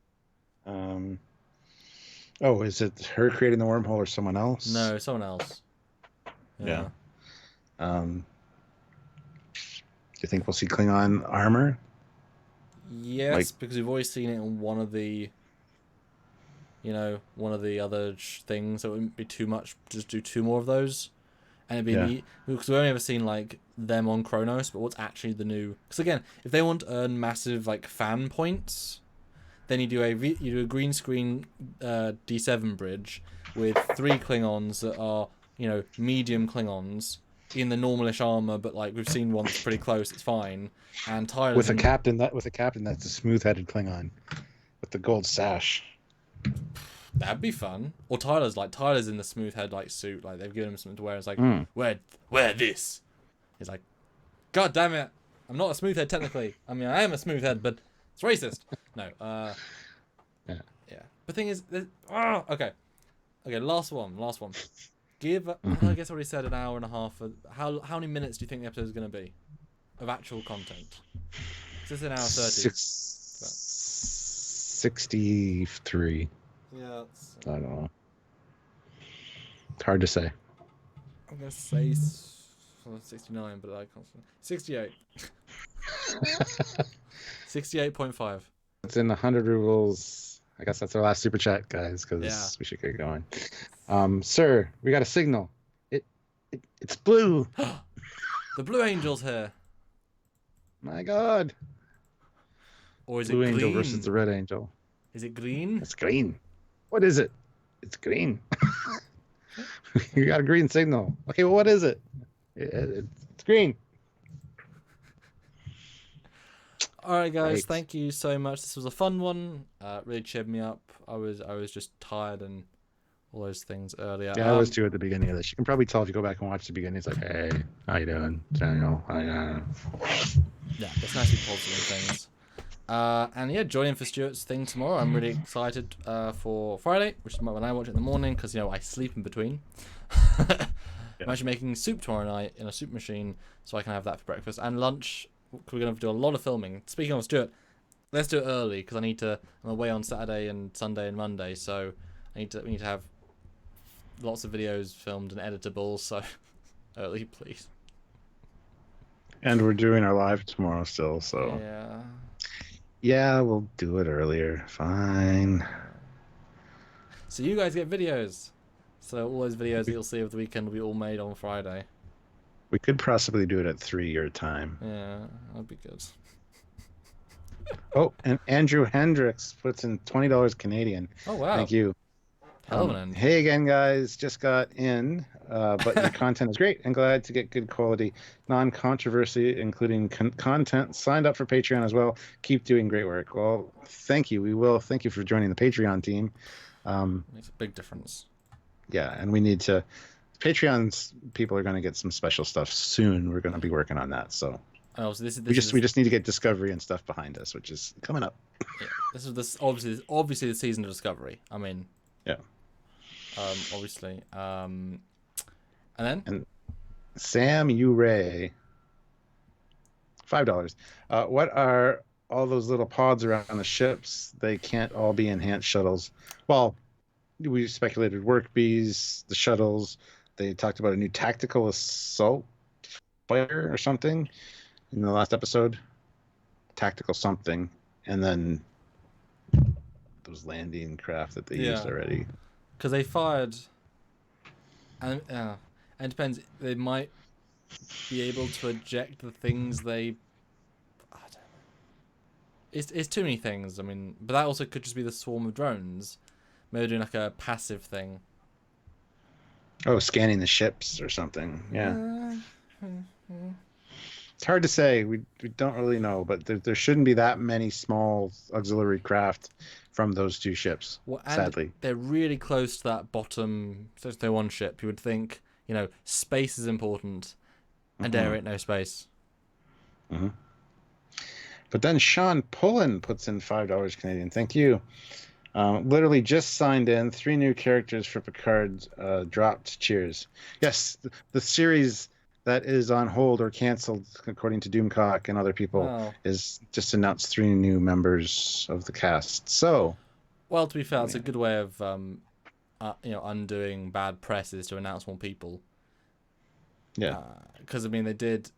Is it her creating the wormhole or someone else? No, someone else. Yeah. Do you think we'll see Klingon armor? Yes, because we've always seen it in one of the other things. So it wouldn't be too much. Just do 2 more of those, and it'd be neat because we've only ever seen like them on Kronos. But what's actually the new? Because again, if they want to earn massive like fan points, then you do a green screen D7 bridge with 3 Klingons that are medium Klingons in the normalish armor, but like we've seen one that's pretty close. It's fine. And Tyler's with a captain that's a smooth-headed Klingon with the gold sash. That'd be fun. Or Tyler's in the smooth head like suit, like they've given him something to wear. It's like wear this. He's like, God damn it! I'm not a smooth head technically. I mean, I am a smooth head, but it's racist. No. Yeah. The thing is, okay. Last one. Give. I guess I already said an hour and a half. How many minutes do you think the episode is going to be of actual content? Is this an hour 30? 63. Yeah. I don't know. It's hard to say. I'm gonna say 69, but I can't. 68. 68.5. It's in 100 rubles. I guess that's our last super chat, guys, because we should get going. Sir, we got a signal. It's blue. The Blue Angel's here. My God. Or is Blue it green? Angel versus the Red Angel. Is it green? It's green. What is it? It's green. You got a green signal. Okay, well, what is it? It's green. All right, guys. Thank you so much. This was a fun one. Really cheered me up. I was just tired and all those things earlier. Yeah, I was too at the beginning of this. You can probably tell if you go back and watch the beginning. It's like, hey, how you doing? Daniel, Yeah, it's nice to be positive things. And join in for Stuart's thing tomorrow. I'm really excited for Friday, which is when I watch it in the morning because I sleep in between. I'm actually making soup tomorrow night in a soup machine, so I can have that for breakfast and lunch. we're going to do a lot of filming. Speaking of Stuart, let's do it early because I'm away on Saturday and Sunday and Monday, so we need to have lots of videos filmed and editable. So early, please. And we're doing our live tomorrow still, so yeah, we'll do it earlier. Fine. So you guys get videos. So all those videos that you'll see of the weekend will be all made on Friday. We could possibly do it at 3 your time. Yeah, that'd be good. Oh, and Andrew Hendricks puts in $20 Canadian. Oh, wow. Thank you. Hey again, guys. Just got in, but your content is great and glad to get good quality, non-controversy, including content. Signed up for Patreon as well. Keep doing great work. Well, thank you. We will. Thank you for joining the Patreon team. Makes a big difference. Yeah, and we need to... Patreon's people are going to get some special stuff soon. We're going to be working on that, so... Oh, so this we just need to get Discovery and stuff behind us, which is coming up. Yeah, this is obviously the season of Discovery. I mean... Yeah. Obviously. And then? And Sam Uray, $5. What are all those little pods around the ships? They can't all be enhanced shuttles. Well, we speculated work bees, the shuttles. They talked about a new tactical assault fighter or something in the last episode. Tactical something. And then those landing craft that they used already. Because they fired, and it depends. They might be able to eject the things they. I don't know. It's too many things. I mean, but that also could just be the swarm of drones. Maybe doing like a passive thing. Oh, scanning the ships or something. Yeah. It's hard to say. We don't really know, but there shouldn't be that many small auxiliary craft from those two ships, sadly. They're really close to that bottom 601 ship. You would think, space is important, and there ain't no space. Mm-hmm. But then Sean Pullen puts in $5 Canadian. Thank you. Literally just signed in. 3 new characters for Picard dropped. Cheers. Yes, the series that is on hold or canceled, according to Doomcock and other people, is just announced 3 new members of the cast. So, well, to be fair, it's a good way of undoing bad press is to announce more people. Yeah, because I mean they did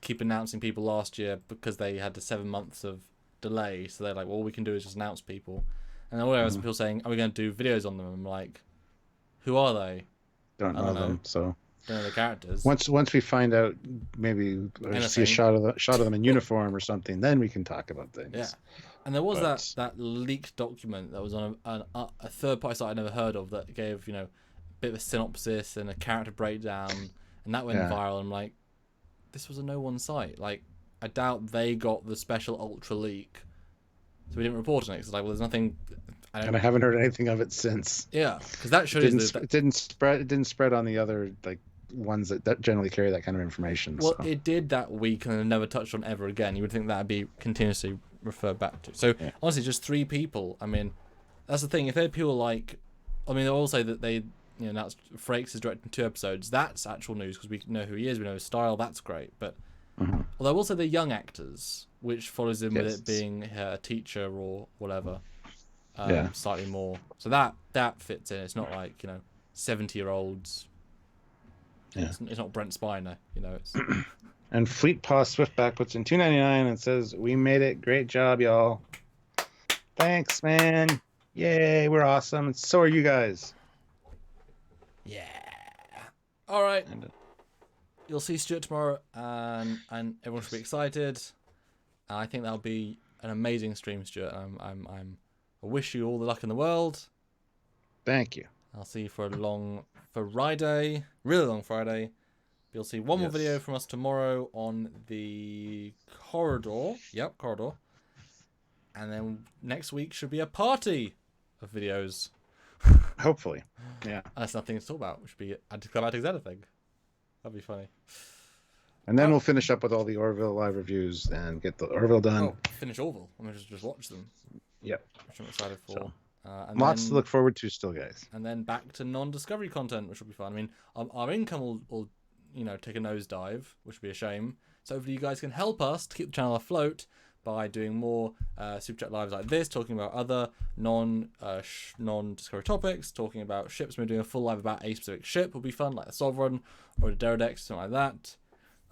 keep announcing people last year because they had the 7 months of delay. So they're like, well, all we can do is just announce people. And then there was people saying, are we going to do videos on them? I'm like, who are they? Don't know them, so. Don't know the characters. Once we find out, maybe see a shot of them in uniform or something, then we can talk about things. Yeah, and there was that leaked document that was on a third-party site I never heard of that gave a bit of a synopsis and a character breakdown, and that went viral. I'm like, this was a no-one site. Like, I doubt they got the special ultra leak, so we didn't report on it. Cause there's nothing. I haven't heard anything of it since. Yeah, because that shows it didn't spread on the other ones that generally carry that kind of information. Well, it did that week and never touched on ever again. You would think that'd be continuously referred back to. So honestly, just 3 people. I mean, that's the thing. If they had people they'll all say that they announced Frakes is directing 2 episodes. That's actual news because we know who he is. We know his style. That's great. But although I will say they're young actors, which follows in with it being a teacher or whatever. Slightly more. So that fits in. It's not like 70-year-olds. Yeah. It's not Brent Spiner, It's... And Fleet Paw Swiftback puts in $2.99 and says, "We made it. Great job, y'all. Thanks, man. Yay, we're awesome. And so are you guys." Yeah. All right. You'll see Stuart tomorrow, and everyone should be excited. I think that'll be an amazing stream, Stuart. I wish you all the luck in the world. Thank you. I'll see you for Friday, really long Friday. You'll see one more video from us tomorrow on the corridor. Yep, corridor. And then next week should be a party of videos. Hopefully. Yeah. That's nothing to talk about. It should be anticlimactic anything. That'd be funny. And then we'll finish up with all the Orville live reviews and get the Orville done. Oh, finish Orville. I'm going to just watch them. Yep. Which I'm excited for. So. Lots to look forward to still, guys. And then back to non-Discovery content, which will be fun. I mean, our income will take a nosedive, which would be a shame. So hopefully you guys can help us to keep the channel afloat by doing more Super Chat lives like this, talking about other non-Discovery topics, talking about ships. We're doing a full live about a specific ship. Will be fun, like the Sovereign or the Deredex, something like that.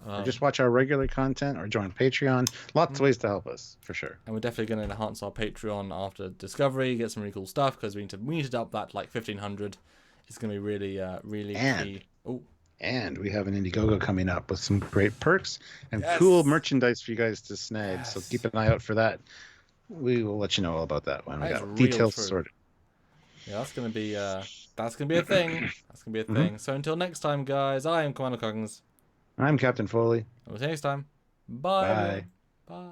Or just watch our regular content or join Patreon. Lots of ways to help us, for sure. And we're definitely going to enhance our Patreon after Discovery, get some really cool stuff, because we need to up that to like 1,500. It's going to be really key. Oh. And we have an Indiegogo coming up with some great perks and cool merchandise for you guys to snag. So keep an eye out for that. We will let you know all about that when we got details sorted. Yeah, that's gonna be a thing. That's gonna be a thing. So until next time, guys, I am Commander Coggins. I'm Captain Foley. And we'll see you next time. Bye. Bye.